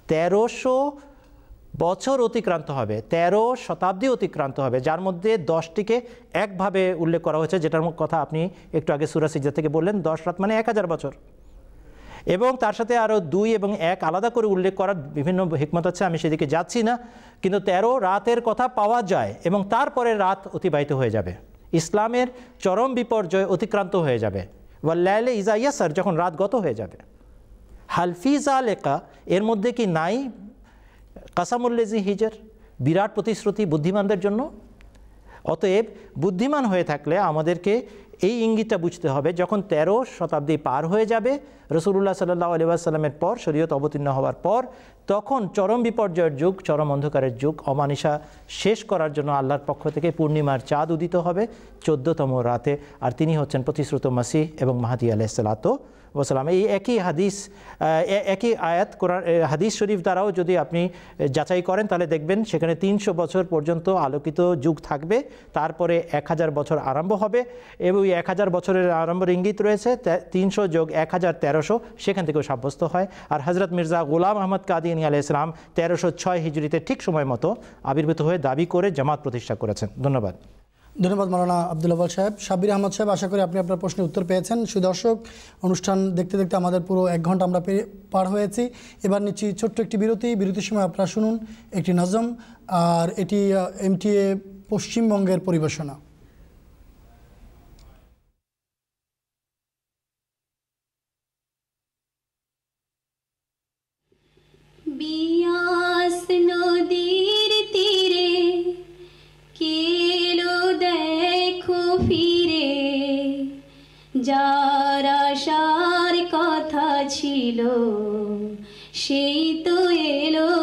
1300 বছর অতিক্রান্ত হবে, 13 শতাব্দী অতিক্রান্ত হবে, যার মধ্যে 10টিকে একভাবে উল্লেখ করা হয়েছে, যেটার কথা আপনি একটু আগে সূরা সিজদা থেকে বললেন, 10 রাত মানে 1000 বছর। এবং তার সাথে আরও 2 এবং 1 আলাদা করে উল্লেখ করার বিভিন্ন হিকমত আছে, আমি সেদিকে যাচ্ছি না। কিন্তু 13 রাতের কথা পাওয়া যায় এবং তারপরে রাত অতিবাহিত হয়ে যাবে, ইসলামের চরম বিপর্যয় অতিক্রান্ত হয়ে যাবে। ওয়াল্লাইলি ইজা ইয়াসার, যখন রাত গত হয়ে যাবে। হালফি জালেকা, এর মধ্যে কি নাই কাসামুল্লেজি হিজর, বিরাট প্রতিশ্রুতি বুদ্ধিমানদের জন্য? অতএব বুদ্ধিমান হয়ে থাকলে আমাদেরকে এই ইঙ্গিতটা বুঝতে হবে, যখন 13 শতাব্দী পার হয়ে যাবে রাসূলুল্লাহ সাল্লাল্লাহু আলাইহি ওয়াসাল্লামের পর, শরীয়ত অবতীর্ণ হওয়ার পর, তখন চরম বিপর্যয়ের যুগ, চরম অন্ধকারের যুগ, অমানিসা শেষ করার জন্য আল্লাহর পক্ষ থেকে পূর্ণিমার চাঁদ উদিত হবে 14তম রাতে, আর তিনি হচ্ছেন প্রতিশ্রুত মাসিহ এবং মাহদী আলাইহিস সালাতু ওয়াসালাম। এই একই হাদিস, একই আয়াত কোরআন হাদিস শরীফ দ্বারাও যদি আপনি যাচাই করেন তাহলে দেখবেন সেখানে 300 বছর পর্যন্ত আলোকিত যুগ থাকবে, তারপরে 1000 বছর আরম্ভ হবে এবং এই 1000 বছরের আরম্ভের ইঙ্গিত রয়েছে 300 যোগ 1000 সেখান থেকেও সাব্যস্ত হয়। আর হজরত মির্জা গোলাম আহমদ কাদিয়ানী আলাইহিস সালাম 1306 হিজরিতে ঠিক সময় মতো আবির্ভূত হয়ে দাবি করে জামাত প্রতিষ্ঠা করেছেন। ধন্যবাদ। ধন্যবাদ মাওলানা আব্দুল আউয়াল সাহেব। সাব্বির আহমদ সাহেব, আশা করি আপনি আপনার প্রশ্নের উত্তর পেয়েছেন। সুদর্শক, অনুষ্ঠান দেখতে দেখতে আমাদের পুরো 1 ঘন্টা আমরা পার হয়েছি। এবার নিচ্ছি ছোট্ট একটি বিরতি। বিরতির সময় আপনারা শুনুন একটি নজম, আর এটি MTA পশ্চিমবঙ্গের পরিবেশনা। বিয়াস নদীর তীরে কেলো দেখো ফিরে, যার আশার কথা ছিল সেই তো এলো,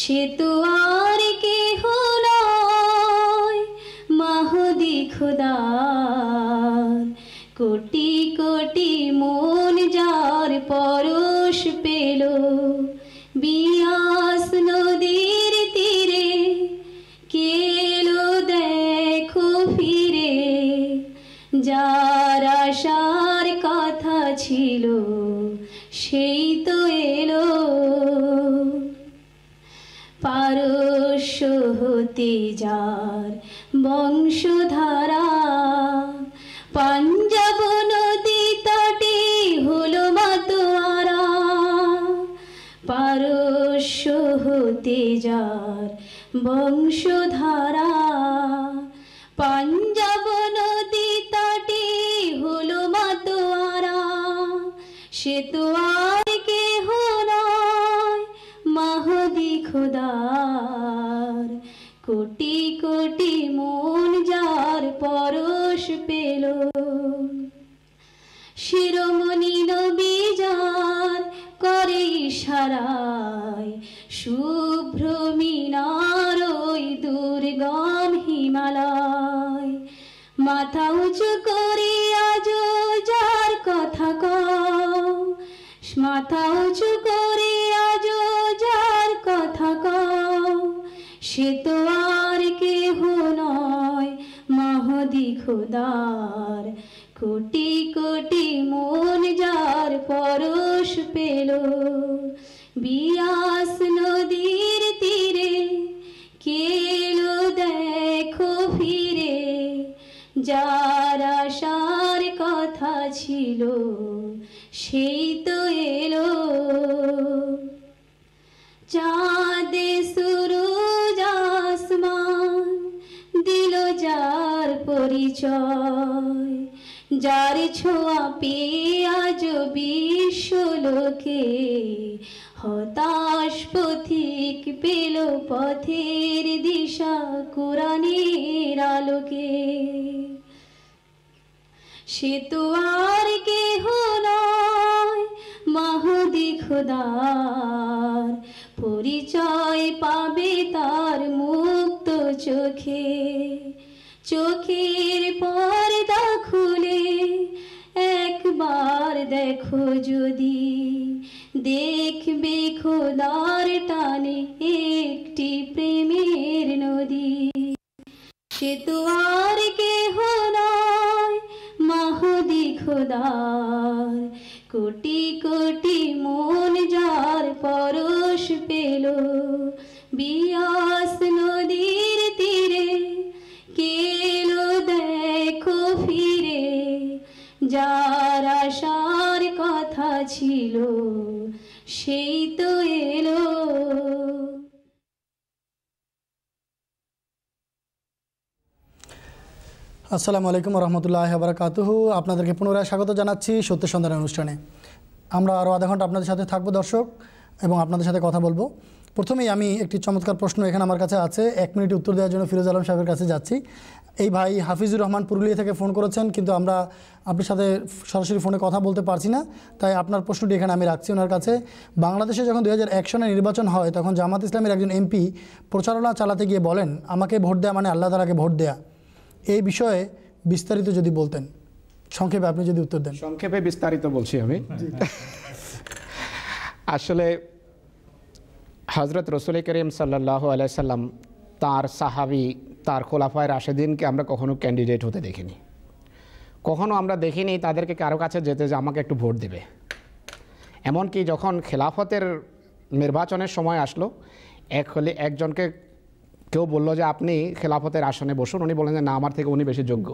সে তো আর কেহ নয় মাহদী খোদার, কোটি কোটি মন যার পরশ পেল। বিয়াস নদীর তীরে কেলো দেখো ফিরে, যার আশার কথা ছিল সেই তো এলো। পারস্য হতে যার বংশধারা, পাঞ্জাব নদী তটে হলো মাতোয়ারা। পারস্য হতে যার বংশধারা, পাঞ্জাব নদী তটে হলো মাতোয়ারা, সে তো আর কেহ নয় মাহদী খোদার, কোটি কোটি মন যার পরশ পেল। শিরোমণি নবী যার করে ইশারায়, শুভ্র মিনার ওই দুর্গম হিমালয়, মাথা উঁচু করে আজো যার কথা কও, মাথা উঁচু করে আজো যার কথা কও, সে তো আর কেহ নয় মাহদী খোদার, কোটি কোটি মন যার পরশ পেল। বিয়াস নদীর তীরে কেলো দেখো ফিরে, যার আশার কথা ছিল সেই তো এলো। চাঁদে সুরুজ আসমান দিল যার পরিচয়, যার ছোঁয়া পেয়ে আজ বিশ্বলোকে হতাশ পথিক পেল পথের দিশা কোরআনের আলোকে। সে তো আর কেহ নয় মাহদী খোদার, পরিচয় পাবে তার মুক্ত চোখে। চোখের পর্দা খুলে একবার দেখো যদি, দেখবে খোদার টানে একটি প্রেমের নদী। সে তো আর কেহ নয় মাহদী খোদার, কোটি কোটি মন যার পরশ পেল। বিয়াস নদীর তীরে কেলো দেখো ফিরে, যার আশার ছিল সেই তো এলো। আসসালামু আলাইকুম রহমতুল্লাহ বারাকাতুহু। আপনাদেরকে পুনরায় স্বাগত জানাচ্ছি সত্য সন্ধান অনুষ্ঠানে। আমরা আরও আধা ঘন্টা আপনাদের সাথে থাকবো দর্শক, এবং আপনাদের সাথে কথা বলবো। প্রথমেই আমি একটি চমৎকার প্রশ্ন এখানে আমার কাছে আছে, 1 মিনিট উত্তর দেওয়ার জন্য ফিরোজ আলম সাহেবের কাছে যাচ্ছি। এই ভাই হাফিজুর রহমান পুরুলিয়া থেকে ফোন করেছেন, কিন্তু আমরা আপনার সাথে সরাসরি ফোনে কথা বলতে পারছি না, তাই আপনার প্রশ্নটি এখানে আমি রাখছি ওনার কাছে। বাংলাদেশে যখন 2001 সালে নির্বাচন হয়, তখন জামাত ইসলামের একজন এমপি প্রচারণা চালাতে গিয়ে বলেন, আমাকে ভোট দেয়া মানে আল্লাহ তাআলাকে ভোট দেয়া। এই বিষয়ে বিস্তারিত যদি বলতেন, সংক্ষেপে আপনি যদি উত্তর দেন। সংক্ষেপে বিস্তারিত বলছি আমি। আসলে হজরত রসুল করিম সাল্লাল্লাহু আলাইহি সাল্লাম, তার সাহাবি, তার খোলাফায়ে রাশেদিনকে আমরা কখনো ক্যান্ডিডেট হতে দেখিনি। কখনো আমরা দেখিনি তাদেরকে কারো কাছে যেতে যে আমাকে একটু ভোট দেবে। এমনকি যখন খেলাফতের নির্বাচনের সময় আসলো, একজনকে কেউ বলল যে আপনি খেলাফতের আসনে বসুন, উনি বললেন যে না, আমার থেকে উনি বেশি যোগ্য,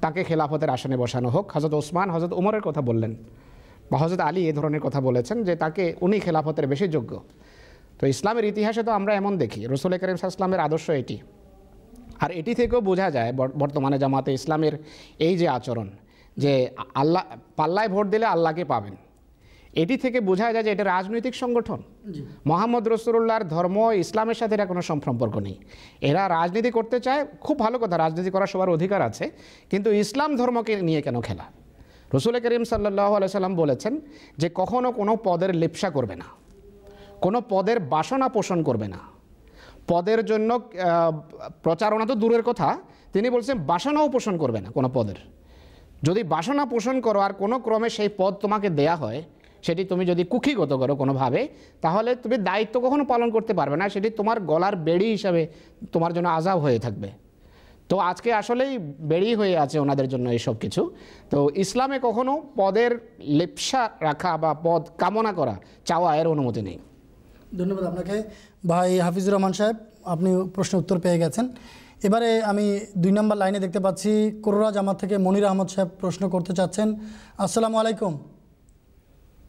তাকে খেলাফতের আসনে বসানো হোক। হজরত ওসমান, হজরত উমরের কথা বললেন, বা হজরত আলী এ ধরনের কথা বলেছেন যে তাকে উনি খেলাফতের বেশি যোগ্য। তো ইসলামের ইতিহাসে তো আমরা এমন দেখি, রসুল করিম সাল্লাল্লাহু আলাইহি ওয়াসাল্লামের আদর্শ এটি। আর এটি থেকেও বোঝা যায় বর্তমানে জামাতে ইসলামের এই যে আচরণ, যে আল্লাহ পাল্লায় ভোট দিলে আল্লাহকে পাবেন, এটি থেকে বোঝা যায় যে এটা রাজনৈতিক সংগঠন। মোহাম্মদ রসুলুল্লাহর ধর্ম ইসলামের সাথে এটা কোনো সম্পর্ক নেই। এরা রাজনীতি করতে চায়, খুব ভালো কথা, রাজনীতি করার সবার অধিকার আছে, কিন্তু ইসলাম ধর্মকে নিয়ে কেন খেলা? রসুল করিম সাল্লাল্লাহু আলাইহি সাল্লাম বলেছেন যে কখনো কোনো পদের লিপ্সা করবে না, কোনো পদের বাসনা পোষণ করবে না, পদের জন্য প্রচারণা তো দূরের কথা, তিনি বলছেন বাসনাও পোষণ করবে না কোনো পদের। যদি বাসনা পোষণ করো আর কোনো ক্রমে সেই পদ তোমাকে দেয়া হয়, সেটি তুমি যদি কুক্ষিগত করো কোনোভাবে, তাহলে তুমি দায়িত্ব কখনো পালন করতে পারবে না, সেটি তোমার গলার বেড়ি হিসাবে তোমার জন্য আযাব হয়ে থাকবে। তো আজকে আসলেই বেড়ি হয়ে আছে ওনাদের জন্য এইসব কিছু। তো ইসলামে কখনো পদের লিপ্সা রাখা বা পদ কামনা করা, চাওয়া, এর অনুমতি নেই। ধন্যবাদ আপনাকে ভাই হাফিজুর রহমান সাহেব, আপনি প্রশ্নের উত্তর পেয়ে গেছেন। এবারে আমি 2 নম্বর লাইনে দেখতে পাচ্ছি কোররা জামাত থেকে মনির আহমদ সাহেব প্রশ্ন করতে চাচ্ছেন। আসসালামু আলাইকুম।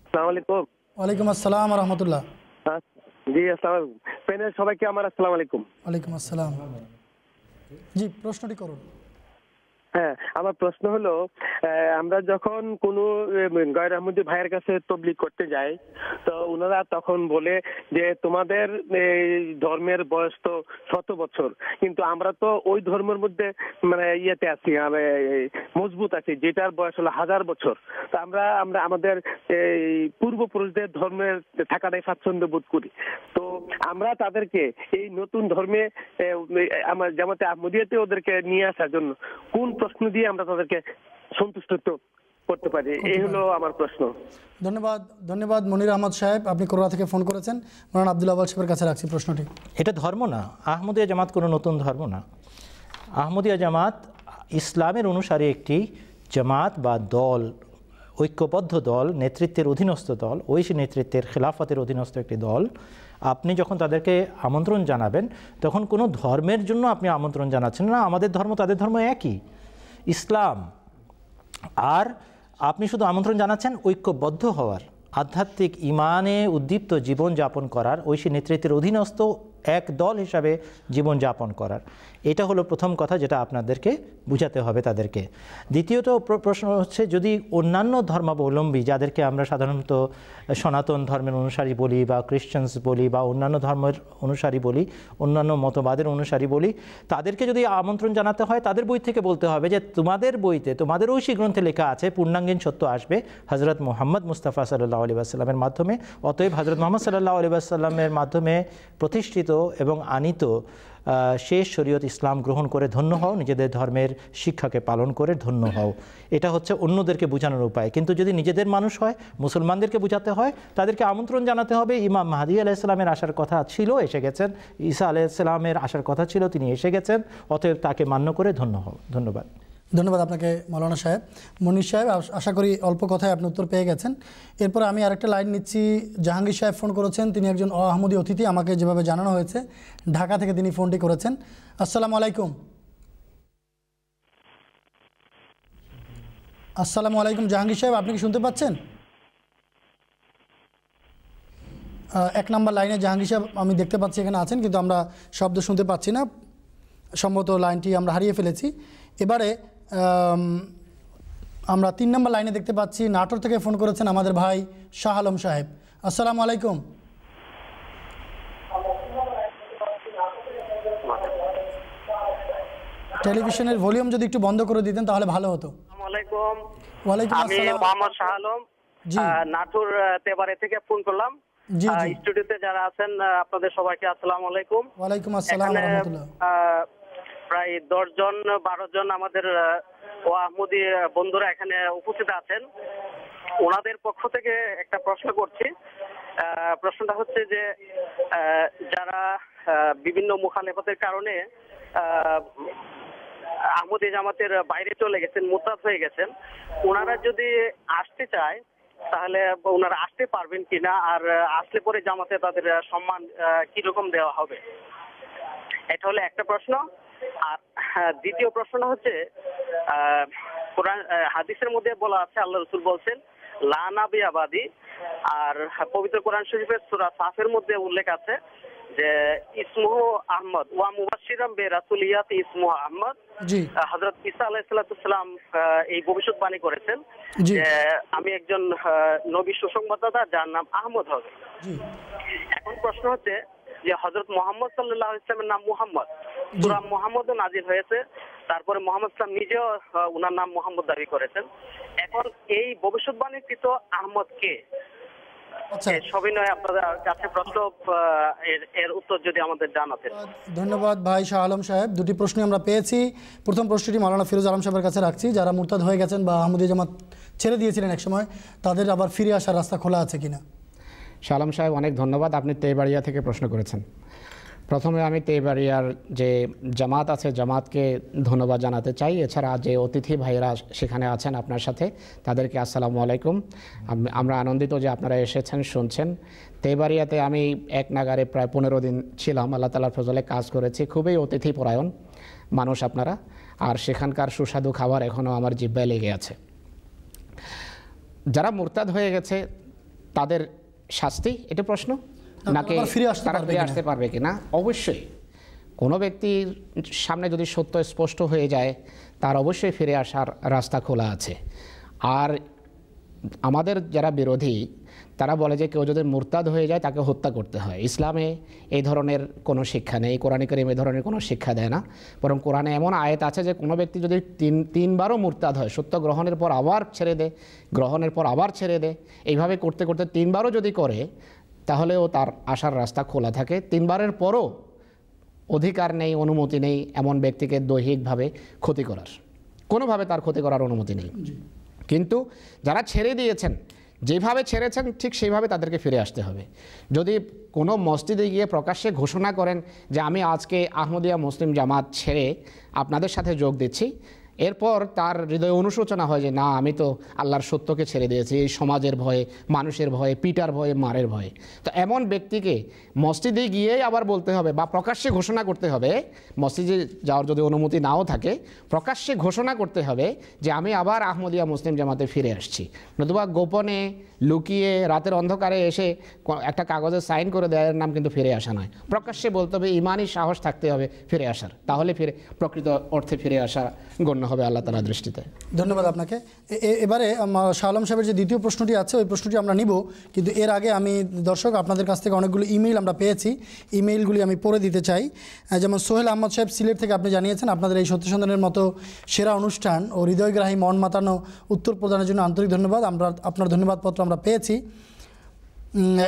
আসসালামু আলাইকুম। ওয়ালাইকুম আসসালাম ওয়া রাহমাতুল্লাহ। জি আসসালাম, প্যানেল সবাইকে আমার আসসালামু আলাইকুম। ওয়ালাইকুম আসসালাম। জি, প্রশ্নটি করুন। হ্যাঁ, আমার প্রশ্ন হলো, আমরা যখন কোনো গয়র আহমদী ভাইয়ের কাছে তবলিগ করতে যাই, তো ওনারা তখন বলে যে তোমাদের ধর্মের বয়স তো 100 বছর, কিন্তু আমরা তো ওই ধর্মের মধ্যে মানে ইয়েতে আছি, মজবুত আছি, যেটার বয়স হলো 1000 বছর। তো আমরা আমাদের পূর্বপুরুষদের ধর্মের থাকাটাই স্বাচ্ছন্দ্য বোধ করি। তো আমরা তাদেরকে এই নতুন ধর্মে আমার জামাতে আহমদিয়াতে ওদেরকে নিয়ে আসার জন্য কোন প্রশ্ন দিয়ে আমরা তাদেরকে সন্তুষ্ট করতে পারি? এই হলো আমার প্রশ্ন। ধন্যবাদ মনির আহমদ সাহেব, আপনি কোররা থেকে ফোন করেছেন। মাওলানা আব্দুল আওয়াল সাহেবের কাছে রাখছি প্রশ্নটি। এটা ধর্ম না, আহমদিয়া জামাত কোনো নতুন ধর্ম না। আহমদিয়া জামাত ইসলামের অনুসারী একটি জামাত বা দল, ঐক্যবদ্ধ দল, নেতৃত্বের অধীনস্থ দল, ঐশী নেতৃত্বের খেলাফতের অধীনস্থ একটি দল। আপনি যখন তাদেরকে আমন্ত্রণ জানাবেন, তখন কোনো ধর্মের জন্য আপনি আমন্ত্রণ জানাচ্ছেন না। আমাদের ধর্ম তাদের ধর্ম একই, ইসলাম। আর আপনি শুধু আমন্ত্রণ জানাচ্ছেন ঐক্যবদ্ধ হওয়ার, আধ্যাত্মিক ইমানে উদ্দীপ্ত জীবন যাপন করার, ঐশী নেতৃত্বের অধীনস্থ এক দল হিসাবে জীবন যাপন করার। এটা হলো প্রথম কথা যেটা আপনাদেরকে বুঝাতে হবে তাদেরকে। দ্বিতীয়ত প্রশ্ন হচ্ছে, যদি অন্যান্য ধর্মাবলম্বী, যাদেরকে আমরা সাধারণত সনাতন ধর্মের অনুসারী বলি বা খ্রিশ্চানস বলি বা অন্যান্য ধর্মের অনুসারী বলি, অন্যান্য মতবাদের অনুসারী বলি, তাদেরকে যদি আমন্ত্রণ জানাতে হয়, তাদের বই থেকে বলতে হবে যে তোমাদের বইতে, তোমাদের ঐশী গ্রন্থে লেখা আছে পূর্ণাঙ্গীন সত্য আসবে হজরত মুহাম্মদ মুস্তাফা সাল্লাল্লাহু আলাইহি ওয়াসাল্লামের মাধ্যমে। অতএব হজরত মুহাম্মদ সাল্লাল্লাহু আলাইহি ওয়াসাল্লামের মাধ্যমে প্রতিষ্ঠিত এবং আনিত শেষ শরীয়ত ইসলাম গ্রহণ করে ধন্য হও, নিজেদের ধর্মের শিক্ষাকে পালন করে ধন্য হও। এটা হচ্ছে অন্যদেরকে বোঝানোর উপায়। কিন্তু যদি নিজেদের মানুষ হয়, মুসলমানদেরকে বোঝাতে হয়, তাদেরকে আমন্ত্রণ জানাতে হবে ইমাম মাহদী আলাইহিস সালামের আসার কথা ছিল, এসে গেছেন। ঈসা আলাইহিস সালামের আসার কথা ছিল, তিনি এসে গেছেন। অতএব তাকে মান্য করে ধন্য হও। ধন্যবাদ। ধন্যবাদ আপনাকে মৌলানা সাহেব। মনির সাহেব, আশা করি অল্প কথায় আপনি উত্তর পেয়ে গেছেন। এরপরে আমি আরেকটা লাইন নিচ্ছি। জাহাঙ্গীর সাহেব ফোন করেছেন, তিনি একজন আহমদী অতিথি, আমাকে যেভাবে জানানো হয়েছে। ঢাকা থেকে তিনি ফোনটি করেছেন। আসসালামু আলাইকুম। আসসালামু আলাইকুম জাহাঙ্গীর সাহেব, আপনি কি শুনতে পাচ্ছেন? এক নম্বর লাইনে জাহাঙ্গীর সাহেব আমি দেখতে পাচ্ছি এখানে আছেন, কিন্তু আমরা শব্দ শুনতে পাচ্ছি না, সম্ভবত লাইনটি আমরা হারিয়ে ফেলেছি। এবারে আমরা 3 নম্বর লাইনে দেখতে পাচ্ছি নাটোর থেকে ফোন করেছেন আমাদের ভাই শাহ আলম সাহেব। আসসালামু আলাইকুম। টেলিভিশনের ভলিউম যদি একটু বন্ধ করে দিতেন তাহলে ভালো হতো। ওয়ালাইকুম আমি আসসালাম। মোহাম্মদ শাহ আলম, নাটোর তেবারে থেকে ফোন করলাম। স্টুডিওতে যারা আছেন আপনাদের সবাইকে আসসালামু আলাইকুম। ওয়ালাইকুম আসসালাম ওয়া রাহমাতুল্লাহ। প্রায় 10 জন 12 জন আমাদের ওয়াহমদি বন্ধুরা এখানে উপস্থিত আছেন। ওনাদের পক্ষ থেকে একটা প্রশ্ন করছি। প্রশ্নটা হচ্ছে যে যারা বিভিন্ন মুখালেফতের কারণে আহমদি জামাতের বাইরে চলে গেছেন, মুরতাদ হয়ে গেছেন, ওনারা যদি আসতে চায় তাহলে ওনারা আসতে পারবেন কিনা, আর আসলে পরে জামাতে তাদের সম্মান কিরকম দেওয়া হবে, এটা হলো একটা প্রশ্ন। আর দ্বিতীয় প্রশ্নটা হচ্ছে কোরআন হাদিসের মধ্যে বলা আছে, আল্লাহ রাসূল বলছেন লা নাবি আবাদি, আর পবিত্র কোরআন শরীফের সূরা সাফের মধ্যে উল্লেখ আছে যে ইসমুহু আহমদ ওয়া মুবাশশিরাম বিরাসুলিয়াতি ইসমুহু আহমদ। হযরত ঈসা আলাইহিস সালাম এই ভবিষ্যৎবাণী করেছেন যে আমি একজন নবী সুসংবাদদাতা যার নাম আহমদ হবে। এখন প্রশ্ন হচ্ছে যে হযরত মুহাম্মদ সাল্লাল্লাহু আলাইহি ওয়াসাল্লামের নাম মুহাম্মদ, সূরা মুহাম্মদও নাযিল হয়েছে, তারপরে মুহাম্মদ সাল্লাল্লাহু আলাইহি ওয়াসাল্লাম নিজেও ওনার নাম মুহাম্মদ দাবি করেছেন। এখন এই ভবিষ্যৎবাণীকৃত আহমদ কে? সবিনয় আপনাদের কাছে প্রশ্ন, এর উত্তর যদি আমাদের জানাতেন। ধন্যবাদ ভাই শাহ আলম সাহেব। দুটি প্রশ্নই আমরা পেয়েছি। প্রথম প্রশ্নটি মাওলানা ফিরোজ আলম সাহেবের কাছে রাখছি, যারা মুরতাদ হয়ে গেছেন বা আহমদি জামাত ছেড়ে দিয়েছিলেন একসময়, তাদের আবার ফিরে আসার রাস্তা খোলা আছে কিনা। শাহ আলম সাহেব অনেক ধন্যবাদ, আপনি তেবাড়িয়া থেকে প্রশ্ন করেছেন। প্রথমে আমি তেবাড়িয়ার যে জামাত আছে জামাতকে ধন্যবাদ জানাতে চাই। এছাড়া যে অতিথি ভাইয়েরা সেখানে আছেন আপনার সাথে, তাদেরকে আসসালামু আলাইকুম। আমরা আনন্দিত যে আপনারা এসেছেন, শুনছেন। তেবাড়িয়াতে আমি এক নাগারে প্রায় 15 দিন ছিলাম, আল্লাহ তাআলার ফজলে কাজ করেছি। খুবই অতিথি পরায়ণ মানুষ আপনারা, আর সেখানকার সুস্বাদু খাবার এখনও আমার জিহ্বায় লেগে আছে। যারা মুরতাদ হয়ে গেছে তাদের শাস্তি, এটা প্রশ্ন, নাকি তারা ফিরে আসতে পারবে কিনা? অবশ্যই কোনো ব্যক্তির সামনে যদি সত্য স্পষ্ট হয়ে যায় তার অবশ্যই ফিরে আসার রাস্তা খোলা আছে। আর আমাদের যারা বিরোধী তারা বলে যে কেউ যদি মুরতাদ হয়ে যায় তাকে হত্যা করতে হয়। ইসলামে এই ধরনের কোনো শিক্ষা নেই, কোরআনে কারীমে এই ধরনের কোনো শিক্ষা দেয় না। বরং কোরআনে এমন আয়াত আছে যে কোনো ব্যক্তি যদি তিনবারও মুরতাদ হয়, সত্য গ্রহণের পর আবার ছেড়ে দেয়, গ্রহণের পর আবার ছেড়ে দেয়, এইভাবে করতে করতে 3বারও যদি করে তাহলেও তার আসার রাস্তা খোলা থাকে। 3বারের পরও অধিকার নেই, অনুমতি নেই এমন ব্যক্তিকে দৈহিকভাবে ক্ষতি করার, কোনোভাবে তার ক্ষতি করার অনুমতি নেই। কিন্তু যারা ছেড়ে দিয়েছেন, যেভাবে ছেড়েছেন ঠিক সেইভাবে তাদেরকে ফিরে আসতে হবে। যদি কোনো মসজিদে গিয়ে প্রকাশ্যে ঘোষণা করেন যে আমি আজকে আহমদিয়া মুসলিম জামাত ছেড়ে আপনাদের সাথে যোগ দিচ্ছি, এরপর তার হৃদয়ে অনুশোচনা হয় যে না, আমি তো আল্লাহর সত্যকে ছেড়ে দিয়েছি এই সমাজের ভয়ে, মানুষের ভয়ে, পিটার ভয়ে, মারের ভয়ে, তো এমন ব্যক্তিকে মসজিদে গিয়েই আবার বলতে হবে বা প্রকাশ্যে ঘোষণা করতে হবে। মসজিদে যাওয়ার যদি অনুমতি নাও থাকে, প্রকাশ্যে ঘোষণা করতে হবে যে আমি আবার আহমদিয়া মুসলিম জামাতে ফিরে আসছি। নতুবা গোপনে লুকিয়ে রাতের অন্ধকারে এসে একটা কাগজে সাইন করে দেওয়ার নাম কিন্তু ফিরে আসা নয়। প্রকাশ্যে বলতে হবে, ইমানি সাহস থাকতে হবে ফিরে আসার, তাহলে প্রকৃত অর্থে ফিরে আসা গণ্য হবে আল্লাহ তাআলার দৃষ্টিতে। ধন্যবাদ আপনাকে। এবারে শাহ আলম সাহেবের যে দ্বিতীয় প্রশ্নটি আছে ওই প্রশ্নটি আমরা নিব, কিন্তু এর আগে আমি দর্শক আপনাদের কাছ থেকে অনেকগুলো ইমেইল আমরা পেয়েছি, ইমেইলগুলি আমি পড়ে দিতে চাই। যেমন সোহেল আহমদ সাহেব সিলেট থেকে আপনি জানিয়েছেন আপনাদের এই সত্য সন্ধানের মতো সেরা অনুষ্ঠান ও হৃদয়গ্রাহী মন মাতানো উত্তর প্রদানের জন্য আন্তরিক ধন্যবাদ। আমরা আপনার ধন্যবাদপত্র আমরা পেয়েছি।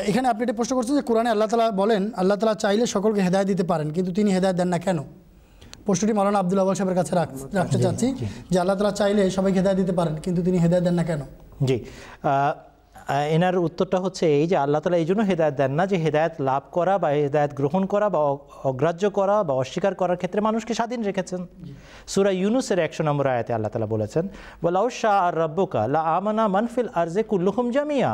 এখানে আপনি এটা প্রশ্ন করছেন যে কোরআনে আল্লাহ তাআলা বলেন আল্লাহ তাআলা চাইলে সকলকে হেদায়েত দিতে পারেন, কিন্তু তিনি হেদায়েত দেন না কেন? প্রশ্নটি মাওলানা আব্দুল আওয়াল সাহেবের কাছে রাখতে চাচ্ছি যে আল্লাহ তাআলা চাইলে সবাইকে হেদায়েত দিতে পারেন, কিন্তু তিনি হেদায়েত দেন না কেন? জি, এনার উত্তরটা হচ্ছে এই যে আল্লাহ তাআলা এই জন্য হেদায়েত দেন না যে হেদায়েত লাভ করা বা হেদায়েত গ্রহণ করা বা অগ্রাহ্য করা বা অস্বীকার করার ক্ষেত্রে মানুষকে স্বাধীন রেখেছেন। সূরা ইউনূসের 100 নম্বর আয়াতে আল্লাহ তাআলা বলেছেন, ওয়ালাউ শাআ রাব্বুকা লা আমানা মান ফিল আরজি কুল্লুহুম জামিয়া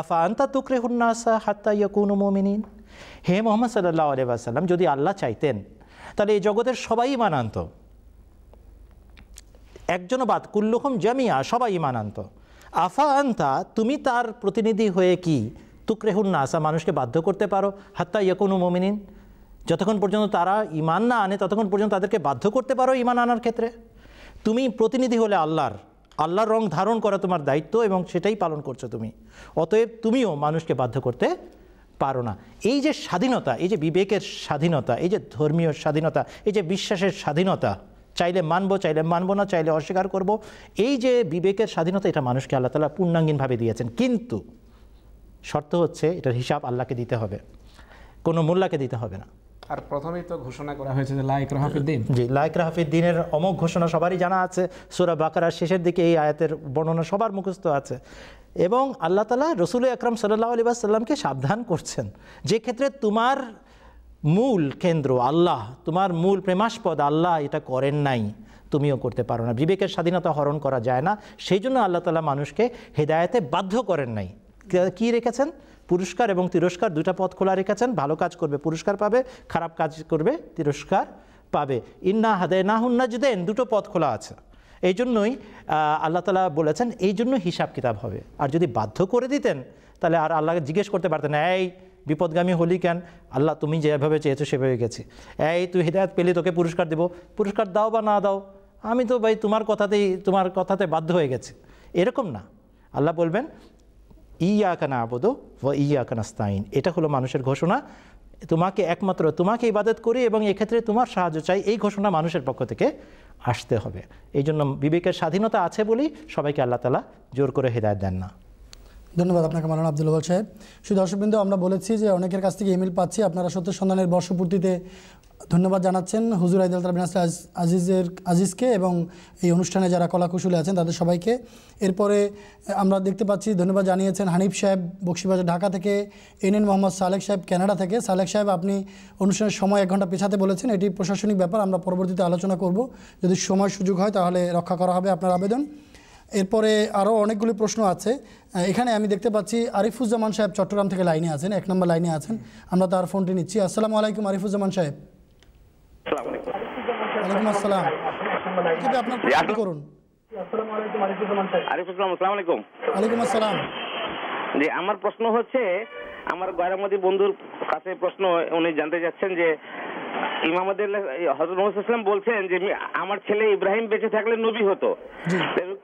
আফা আনতা তুকরিহুন নাসা হাত্তা ইয়াকুনু মুমিনিন। হে মুহাম্মদ সাল্লাল্লাহু আলাইহি ওয়াসাল্লাম, যদি আল্লাহ চাইতেন তাহলে এই জগতের সবাই ঈমান আনত, একজনও বাদ, কুল্লুহুম জামিয়া, সবাই ঈমান আনত। আফা আনতা, তুমি তার প্রতিনিধি হয়ে কি তুকরেহুন নাসা, মানুষকে বাধ্য করতে পারো, হাত্তা ইয়াকুনু মুমিনিন, যতক্ষণ পর্যন্ত তারা ঈমান না আনে ততক্ষণ পর্যন্ত তাদেরকে বাধ্য করতে পারো ঈমান আনার ক্ষেত্রে। তুমি প্রতিনিধি হলে আল্লাহর রং ধারণ করা তোমার দায়িত্ব এবং সেটাই পালন করছো তুমি। অতএব তুমিও মানুষকে বাধ্য করতে পারো না। এই যে স্বাধীনতা, এই যে বিবেকের স্বাধীনতা, এই যে ধর্মীয় স্বাধীনতা, এই যে বিশ্বাসের স্বাধীনতা, চাইলে মানবো চাইলে মানবো না, চাইলে অস্বীকার করব, এই যে বিবেকের স্বাধীনতা, এটা মানুষকে আল্লাহ তাআলা পূর্ণাঙ্গিনভাবে দিয়েছেন। কিন্তু শর্ত হচ্ছে এটার হিসাব আল্লাহকে দিতে হবে, কোনো মোল্লাকে দিতে হবে না। আর প্রথমেই তো ঘোষণা করা হয়েছে যে লা ইকরাহা ফিদ্দিন। জি, লা ইকরাহা ফিদ্দিনের অমোঘ ঘোষণা সবারই জানা আছে। সূরা বাকারার শেষের দিকে এই আয়াতের বর্ণনা সবার মুখস্থ আছে। এবং আল্লাহ তাআলা রাসূল আকরাম সাল্লাল্লাহু আলাইহি ওয়াসাল্লামকে সাবধান করছেন যে ক্ষেত্রে তোমার মূল কেন্দ্র আল্লাহ, তোমার মূল প্রেমাস্পদ আল্লাহ এটা করেন নাই, তুমিও করতে পারো না। বিবেকের স্বাধীনতা হরণ করা যায় না, সেই জন্য আল্লাহ তাআলা মানুষকে হেদায়েতে বাধ্য করেন নাই। কি রেখেছেন? পুরস্কার এবং তিরস্কার, দুটা পথ খোলা রেখেছেন। ভালো কাজ করবে পুরস্কার পাবে, খারাপ কাজ করবে তিরস্কার পাবে। ইন্না হাদায়নাহুন নাজদাইন, দুটো পথ খোলা আছে। এই জন্যই আল্লাহ তাআলা বলেছেন এই জন্য হিসাব কিতাব হবে। আর যদি বাধ্য করে দিতেন তাহলে আর আল্লাহকে জিজ্ঞেস করতে পারতেন না, এই বিপদগামী হলি কেন? আল্লাহ তুমি যেভাবে চেয়েছো সেভাবে গেছি, এই তুই হিদায়াত পেলি তোকে পুরস্কার দেবো, পুরস্কার দাও বা না দাও, আমি তো ভাই তোমার কথাতে বাধ্য হয়ে গেছি। এরকম না, আল্লাহ বলবেন ইয়াকা না'বুদু ওয়া ইয়াকা নাস্তাইন। এটা হলো মানুষের ঘোষণা, তোমাকে একমাত্র তোমাকে ইবাদত করি এবং এক্ষেত্রে তোমার সাহায্য চাই, এই ঘোষণা মানুষের পক্ষ থেকে আসতে হবে। এই জন্য বিবেকের স্বাধীনতা আছে বলেই সবাইকে আল্লাহ তাআলা জোর করে হেদায়েত দেন না। ধন্যবাদ আপনাকে মাওলানা আব্দুল ওয়াহাব সাহেব। শুধু দর্শকবৃন্দ, আমরা বলেছি যে অনেকের কাছ থেকে ইমেল পাচ্ছি, আপনারা সত্যের সন্ধানের বর্ষপূর্তিতে ধন্যবাদ জানাচ্ছেন হুজুর আইদাল তাআলা বিন আজিজকে এবং এই অনুষ্ঠানে যারা কলাকুশলী আছেন তাদের সবাইকে। এরপরে আমরা দেখতে পাচ্ছি ধন্যবাদ জানিয়েছেন হানিফ সাহেব বক্সিবাজার ঢাকা থেকে, এনএন মোহাম্মদ সালেক সাহেব কানাডা থেকে। সালেক সাহেব, আপনি অনুষ্ঠানের সময় 1 ঘন্টা পেছাতে বলেছেন, এটি প্রশাসনিক ব্যাপার, আমরা পরবর্তীতে আলোচনা করব, যদি সময় সুযোগ হয় তাহলে রক্ষা করা হবে আপনার আবেদন। এরপরে আরও অনেকগুলি প্রশ্ন আছে। এখানে আমি দেখতে পাচ্ছি আরিফুজ্জামান সাহেব চট্টগ্রাম থেকে লাইনে আছেন, 1 নম্বর লাইনে আছেন, আমরা তার ফোনটি নিচ্ছি। আসসালামু আলাইকুম আরিফুজ্জামান সাহেব। ওয়ালাইকুম আসসালাম, আপনার প্রশ্ন করুন। আসসালামু আলাইকুম। ওয়ালাইকুম আসসালাম। জি, আমার প্রশ্ন হচ্ছে, আমার গয়রামতি বন্ধুর কাছে প্রশ্ন, উনি জানতে চাচ্ছেন যে ইমামদের হযরত মুহাম্মদ সাল্লাল্লাহু আলাইহি ওয়াসাল্লাম বলছেন যে আমার ছেলে ইব্রাহিম বেঁচে থাকলে নবী হতো,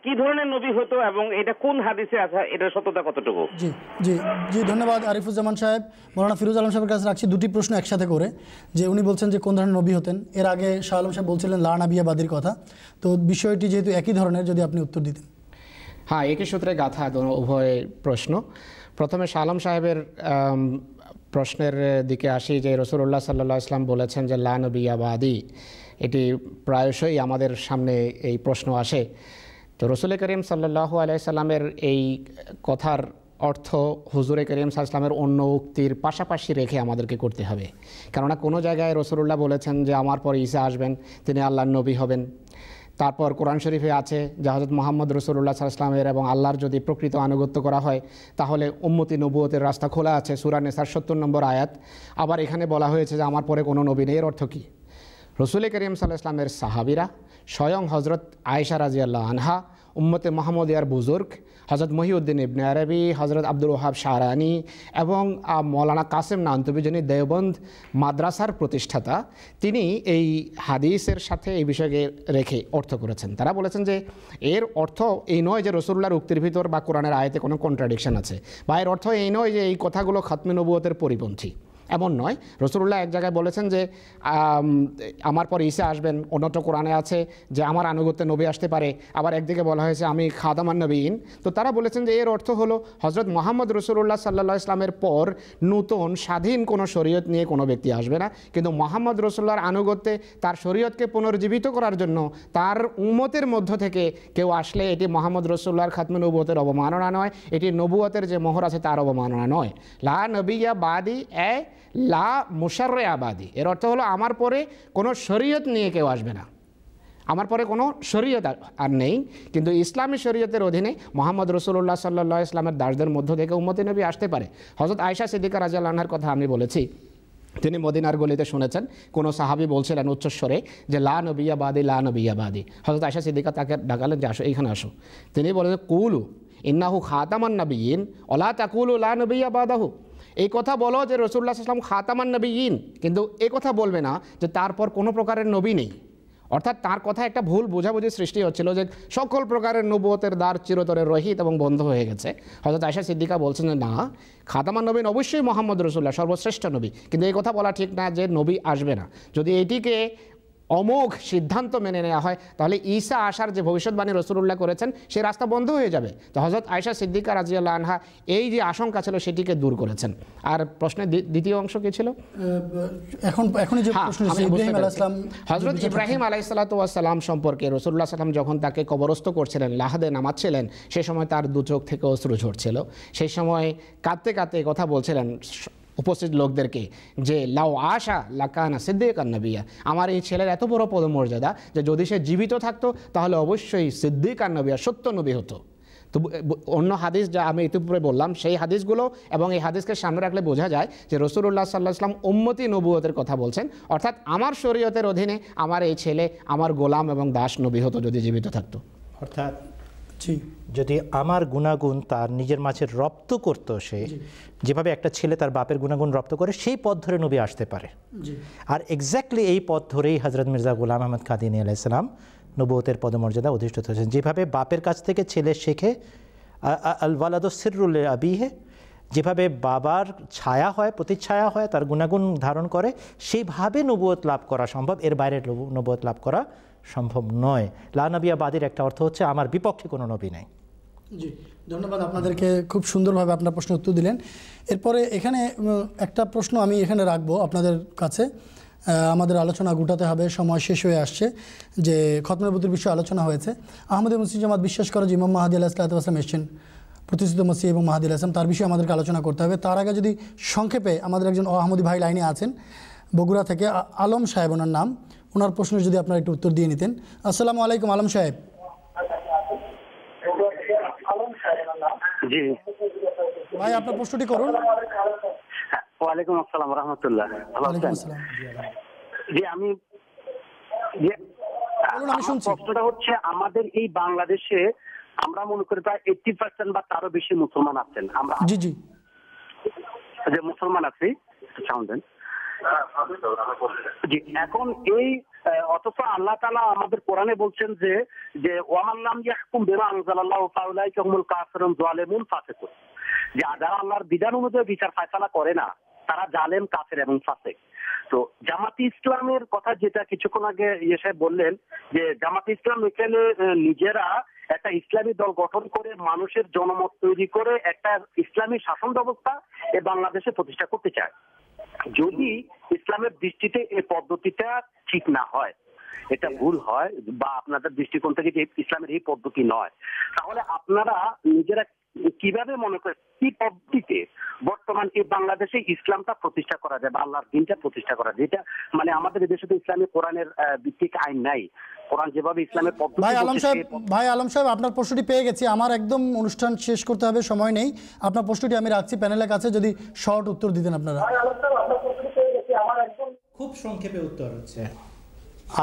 কি ধরনের নবী হতো এবং এটা কোন হাদিসে আছে, এটার সত্যতা কতটুকু? জি জি জি, ধন্যবাদ আরিফুজ্জামান সাহেব। মাওলানা ফিরোজ আলম সাহেবের কাছে রাখছি দুটি প্রশ্ন একসাথে করে, যে উনি বলছেন যে কোন ধরনের নবী হতেন। এর আগে শাহ আলম সাহেব বলছিলেন লা নাবিয়াবাদীর কথা, তো বিষয়টি যেহেতু একই ধরনের, যদি আপনি উত্তর দিতেন। হ্যাঁ, একই সূত্রে গাথা উভয় প্রশ্ন। প্রথমে শাহ আলম সাহেবের প্রশ্নের দিকে আসি, যে রাসূলুল্লাহ সাল্লাল্লাহু আলাইহি ওয়াসাল্লাম বলেছেন যে লা নবিয়্যা বাদি, এটি প্রায়শই আমাদের সামনে এই প্রশ্ন আসে। তো রাসূল করিম সাল্লাল্লাহু আলাইহি ওয়াসাল্লামের এই কথার অর্থ হুজুরে করিম সাল্লাল্লাহু আলাইহি ওয়াসাল্লামের অন্য উক্তির পাশাপাশি রেখে আমাদেরকে করতে হবে। কেননা কোনো জায়গায় রাসূলুল্লাহ বলেছেন যে আমার পরে ঈসা আসবেন, তিনি আল্লাহর নবী হবেন। তারপর কোরআন শরীফে আছে যে হযরত মুহাম্মদ রাসূলুল্লাহ সাল্লাল্লাহু আলাইহি ওয়াসাল্লামের এবং আল্লাহর যদি প্রকৃত আনুগত্য করা হয় তাহলে উম্মতি নবুয়তের রাস্তা খোলা আছে, সূরা নিসার ৭০ নম্বর আয়াত। আবার এখানে বলা হয়েছে যে আমার পরে কোনো নবী নেই। এর অর্থ কী? রাসূল করিম সাল্লাল্লাহু আলাইহি ওয়াসাল্লামের সাহাবীরা, স্বয়ং হযরত আয়েশা রাদিয়াল্লাহু আনহা, উম্মতে মুহাম্মদিয়ার বুজুর্গ হযরত মহিউদ্দিন ইবনে আরবি, হযরত আব্দুল ওয়াহাব শারানি এবং মৌলানা কাসেম নানতুবি, যিনি দেওবন্দ মাদ্রাসার প্রতিষ্ঠাতা, তিনি এই হাদিসের সাথে এই বিষয়কে রেখে অর্থ করেছেন। তারা বলেছেন যে এর অর্থ এই নয় যে রাসূলুল্লাহর উক্তির ভিতর বা কোরআনের আয়াতে কোনো কন্ট্রাডিকশন আছে, বা এর অর্থ এই নয় যে এই কথাগুলো খাতমে নবুয়তের পরিপন্থী, এমন নয়। রাসূলুল্লাহ এক জায়গায় বলেছেন যে আমার পর ঈসা আসবেন, অন্যটা কোরআনে আছে যে আমার আনুগত্যে নবী আসতে পারে, আবার একদিকে বলা হয়েছে আমি খাদামান নবীন। তো তারা বলেছেন যে এর অর্থ হলো হযরত মুহাম্মদ রাসূলুল্লাহ সাল্লাল্লাহু আলাইহি ওয়াসাল্লামের পর নূতন স্বাধীন কোনো শরীয়ত নিয়ে কোনো ব্যক্তি আসবে না, কিন্তু মুহাম্মদ রাসূলুল্লাহর আনুগত্যে তার শরীয়তকে পুনর্জীবিত করার জন্য তার উম্মতের মধ্য থেকে কেউ আসলে এটি মুহাম্মদ রাসূলুল্লাহর খাতমে নবুয়তের অবমাননা নয়, এটি নবুয়তের যে মোহর আছে তার অবমাননা নয়। লা নবিয়্যা বাদি এ লা মুশাররে আবাদি, এর অর্থ হলো আমার পরে কোনো শরীয়ত নিয়ে কেউ আসবে না, আমার পরে কোনো শরীয়ত আর নেই, কিন্তু ইসলামী শরীয়তের অধীনে মুহাম্মদ রাসূলুল্লাহ সাল্লাল্লাহু আলাইহি ওয়াসাল্লামের দাসদের মধ্য থেকে উম্মতে নবী আসতে পারে। হযরত আয়েশা সিদ্দিকা রাদিয়াল্লাহু আনহার কথা আমি বলেছি, তিনি মদিনার গলিতে শুনেছেন কোনো সাহাবী বলছিলেন উচ্চস্বরে যে লা নবিয়্যা বাদি লা নবিয়্যা বাদি। হযরত আয়েশা সিদ্দিকা তাকে ডাকালেন যে আসো, এইখানে আসো। তিনি বলেন কুলু ইন্নাহু খাতামান নবিয়িন ওয়ালা তাকুলু লা নবিয়্যা বাদাহু, এই কথা বলো যে রাসূলুল্লাহ সাল্লাল্লাহু আলাইহি ওয়াসাল্লাম খাতামান নবিয়িন, কিন্তু এই কথা বলবে না যে তারপর কোনো প্রকারের নবী নেই। অর্থাৎ তার কথা একটা ভুল বোঝাবুঝি সৃষ্টি হচ্ছিল যে সকল প্রকারের নবুয়তের দ্বার চিরতরে রহিত এবং বন্ধ হয়ে গেছে। হযরত আয়েশা সিদ্দিকা বলছেন যে না, খাতামান নবীন অবশ্যই মুহাম্মদ রাসূলুল্লাহ সর্বশ্রেষ্ঠ নবী, কিন্তু এই কথা বলা ঠিক না যে নবী আসবে না। যদি এটিকে অমোঘ সিদ্ধান্ত মেনে নেওয়া হয় তাহলে ঈসা আসার যে ভবিষ্যৎবাণী রাসূলুল্লাহ করেছেন সেই রাস্তা বন্ধ হয়ে যাবে। তো হযরত আয়েশা সিদ্দিকা রাদিয়াল্লাহু আনহা এই যে আশঙ্কা ছিল সেটিকে দূর করেছেন। আর প্রশ্নের দ্বিতীয় অংশ কি ছিল? এখন যে প্রশ্ন ইব্রাহিম আলাইহিস সালাম, হযরত ইব্রাহিম আলাইহিস সালাতু ওয়াস সালাম সম্পর্কে রাসূলুল্লাহ সাল্লাল্লাহু আলাইহি ওয়াসাল্লাম যখন তাকে কবরস্থ করছিলেন, লাহাদে নামাচ্ছিলেন, সেই সময় তার দু চোখ থেকে অশ্রু ঝরছিল। সেই সময় কাঁদতে কাঁদতে কথা বলছিলেন উপস্থিত লোকদেরকে যে লাউ আশা লাকানা সিদ্দিকান নবিয়্যা, আমার এই ছেলের এত বড় পদমর্যাদা যে যদি সে জীবিত থাকতো তাহলে অবশ্যই সিদ্দিকান নবিয়্যা, সত্য নবী হতো। তো অন্য হাদিস যা আমি ইতিপূর্বে বললাম সেই হাদিসগুলো এবং এই হাদিসকে সামনে রাখলে বোঝা যায় যে রাসূলুল্লাহ সাল্লাল্লাহু আলাইহি ওয়াসাল্লাম উম্মতি নবুয়তের কথা বলছেন, অর্থাৎ আমার শরীয়তের অধীনে আমার এই ছেলে আমার গোলাম এবং দাস নবী হতো যদি জীবিত থাকতো। অর্থাৎ যদি আমার গুণাগুণ তার নিজের মাঝে রপ্ত করত, সে যেভাবে একটা ছেলে তার বাপের গুণাগুণ রপ্ত করে সেই পথ ধরে নবী আসতে পারে। আর এক্স্যাক্টলি এই পথ ধরেই হযরত মির্জা গোলাম আহমদ কাদিয়ানী আলাইহিস সালাম নবুয়তের পদমর্যাদা অধিষ্ঠিত হয়েছেন। যেভাবে বাপের কাছ থেকে ছেলে শেখে, আল ওয়ালাদু সিররুল আবিহি, যেভাবে বাবার ছায়া হয়, প্রতিচ্ছায়া হয়, তার গুণাগুণ ধারণ করে, সেইভাবে নবুয়ত লাভ করা সম্ভব, এর বাইরে নবুয়ত লাভ করা সম্ভব নয়। লা নবিয়্যা বাদির একটা অর্থ হচ্ছে আমার বিপক্ষে কোনো নবী নাই। জি, ধন্যবাদ আপনাদেরকে, খুব সুন্দরভাবে আপনার প্রশ্নের উত্তর দিলেন। এরপরে এখানে একটা প্রশ্ন আমি এখানে রাখবো আপনাদের কাছে, আমাদের আলোচনা গুটাতে হবে, সময় শেষ হয়ে আসছে। যে খতমে নবুয়তের বিষয়ে আলোচনা হয়েছে, আহমদী মুসলিম জামাত বিশ্বাস করে যে ইমাম মাহদী আলাইহিস সালাতু ওয়াস সালাম এসেছেন, প্রতিষ্ঠিত মসিহ এবং মাহদী আলাইহিস সালাম, তার বিষয়ে আমাদেরকে আলোচনা করতে হবে। তার আগে যদি সংক্ষেপে আমাদের একজন আহমদী ভাই লাইনে আছেন বগুড়া থেকে, আলম সাহেব ওনার নাম, ওনার প্রশ্নের যদি আপনারা একটু উত্তর দিয়ে নিতেন। আসসালামু আলাইকুম আলম সাহেব। জি ভাই, আপনার প্রশ্নটি করুন। ওয়ালাইকুম আসসালাম রাহমাতুল্লাহ। ভালো আছেন? জি, আমি প্রশ্নটা হচ্ছে, আমাদের এই বাংলাদেশে আমরা মনে করি প্রায় 80% বা তারও বেশি মুসলমান আছেন। আমরা জি জি যে মুসলমান আছি, সাউন্ড দেন। জি, এখন এই অথচ আল্লাহ তাআলা আমাদের কোরআনে বলছেন যে ওয়ামান লাম ইয়াহকুম বিমা আনজালাল্লাহু ফাউলাইকা হুমুল কাফিরুন যালিমুন ফাসিকুন, যে যারা আল্লাহর বিধান অনুযায়ী বিচার ফায়সালা করে না তারা জালেম, কাফের এবং ফাসিক। তো জামাতে ইসলামের কথা যেটা কিছুক্ষণ আগে সাহেব বললেন, যে জামাতে ইসলাম এখানে নিজেরা একটা ইসলামী দল গঠন করে মানুষের জনমত তৈরি করে একটা ইসলামী শাসন ব্যবস্থা এই বাংলাদেশে প্রতিষ্ঠা করতে চায়। যদি ইসলামের দৃষ্টিতে এই পদ্ধতিটা ঠিক না হয়, এটা ভুল হয়, বা আপনাদের দৃষ্টিকোণ থেকে যে ইসলামের এই পদ্ধতি নয়, তাহলে আপনারা নিজেরা কিভাবে মনে করেন কি পদ্ধতিতে বর্তমান এই বাংলাদেশে ইসলামটা প্রতিষ্ঠা করা যায় বা আল্লাহর দ্বীনটা প্রতিষ্ঠা করা যায়? এটা মানে আমাদের দেশে তো ইসলামী কোরআনের ভিত্তিক আইন নাই। কোরআন যেভাবে ইসলামের পদ্ধতি। ভাই আলম সাহেব, আপনার প্রশ্নটি পেয়ে গেছি। আমার একদম অনুষ্ঠান শেষ করতে হবে, সময় নেই। আপনার প্রশ্নটি আমি রাখছি প্যানেলের কাছে, যদি শর্ট উত্তর দিতেন আপনারা। খুব সংক্ষেপে উত্তর হচ্ছে,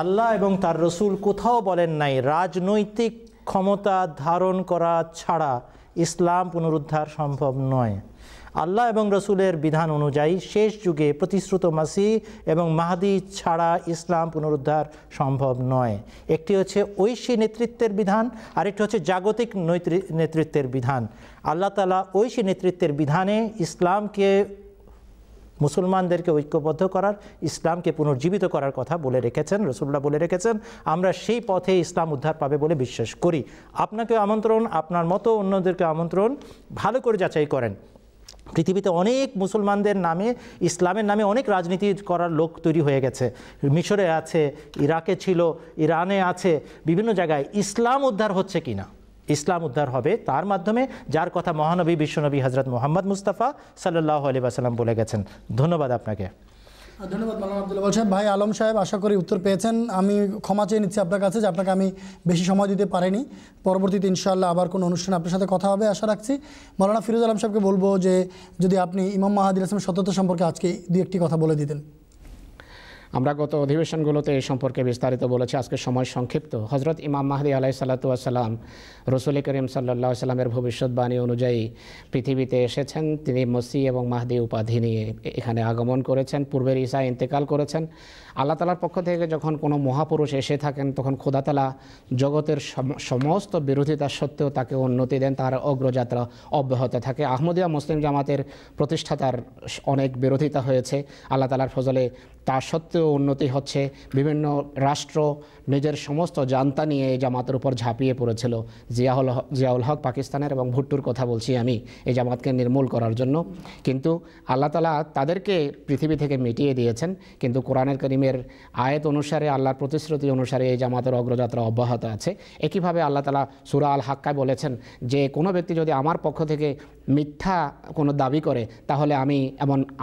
আল্লাহ এবং তার রসুল কোথাও বলেন নাই রাজনৈতিক ক্ষমতা ধারণ করা ছাড়া ইসলাম পুনরুদ্ধার সম্ভব নয়। আল্লাহ এবং রসুলের বিধান অনুযায়ী শেষ যুগে প্রতিশ্রুত মাসিহ এবং মাহদী ছাড়া ইসলাম পুনরুদ্ধার সম্ভব নয়। একটি হচ্ছে ঐশী নেতৃত্বের বিধান, আরেকটি হচ্ছে জাগতিক নেতৃত্বের বিধান। আল্লাহ তাআলা ঐশী নেতৃত্বের বিধানে ইসলামকে, মুসলমানদেরকে ঐক্যবদ্ধ করার, ইসলামকে পুনর্জীবিত করার কথা বলে রেখেছেন, রাসূলুল্লাহ বলে রেখেছেন। আমরা সেই পথে ইসলাম উদ্ধার পাবে বলে বিশ্বাস করি। আপনাকে আমন্ত্রণ, আপনার মতো অন্যদেরকে আমন্ত্রণ, ভালো করে যাচাই করেন। পৃথিবীতে অনেক মুসলমানদের নামে, ইসলামের নামে অনেক রাজনীতি করার লোক তৈরি হয়ে গেছে। মিশরে আছে, ইরাকে ছিল, ইরানে আছে, বিভিন্ন জায়গায়। ইসলাম উদ্ধার হচ্ছে কিনা? ইসলাম উদ্ধার হবে তার মাধ্যমে, যার কথা মহানবী বিশ্বনবী হযরত মুহাম্মদ মুস্তাফা সাল্লাল্লাহু আলাইহি ওয়াসাল্লাম বলে গেছেন। ধন্যবাদ আপনাকে। ধন্যবাদ মাওলানা আব্দুল ওয়াহাব সাহেব। ভাই আলম সাহেব, আশা করি উত্তর পেয়েছেন। আমি ক্ষমা চেয়ে নিচ্ছি আপনার কাছে যে আপনাকে আমি বেশি সময় দিতে পারিনি। পরবর্তীতে ইনশাআল্লাহ আবার কোনো অনুষ্ঠানে আপনার সাথে কথা হবে আশা রাখছি। মাওলানা ফিরোজ আলম সাহেবকে বলবো যে যদি আপনি ইমাম মাহদী আলাইহিস সালামের সত্যতা সম্পর্কে আজকে দুই একটি কথা বলে দিতেন। আমরা গত অধিবেশনগুলোতে এই সম্পর্কে বিস্তারিত বলেছি, আজকে সময় সংক্ষিপ্ত। হজরত ইমাম মাহদী আলাইহিস সালাতু ওয়াস সালাম রসুল করিম সাল্লাল্লাহু আলাইহি সাল্লামের ভবিষ্যৎবাণী অনুযায়ী পৃথিবীতে এসেছেন। তিনি মসিহ এবং মাহদী উপাধি নিয়ে এখানে আগমন করেছেন। পূর্বের ঈসা ইন্তেকাল করেছেন। আল্লাহ তাআলার পক্ষ থেকে যখন কোনো মহাপুরুষ এসে থাকেন তখন খোদা তাআলা জগতের সমস্ত বিরোধিতা সত্ত্বেও তাকে উন্নতি দেন, তার অগ্রযাত্রা অব্যাহত থাকে। আহমদিয়া মুসলিম জামাতের প্রতিষ্ঠাতার অনেক বিরোধিতা হয়েছে, আল্লাহ তাআলার ফজলে তা সত্ত্বেও উন্নতি হচ্ছে। বিভিন্ন রাষ্ট্র নিজের সমস্ত জান্তা নিয়ে এই জামাতের উপর ঝাঁপিয়ে পড়েছিল। জিয়াউল হক পাকিস্তানের এবং ভুট্টোর কথা বলছি আমি, এই জামাতকে নির্মূল করার জন্য। কিন্তু আল্লাহ তাআলা তাদেরকে পৃথিবী থেকে মিটিয়ে দিয়েছেন। কিন্তু কোরআনের কারীমের আয়াত অনুসারে, আল্লাহর প্রতিশ্রুতি অনুসারে এই জামাতের অগ্রযাত্রা অব্যাহত আছে। একইভাবে আল্লাহ তাআলা সূরা আল হাক্কায় বলেছেন যে কোনো ব্যক্তি যদি আমার পক্ষ থেকে মিথ্যা কোনো দাবি করে, তাহলে আমি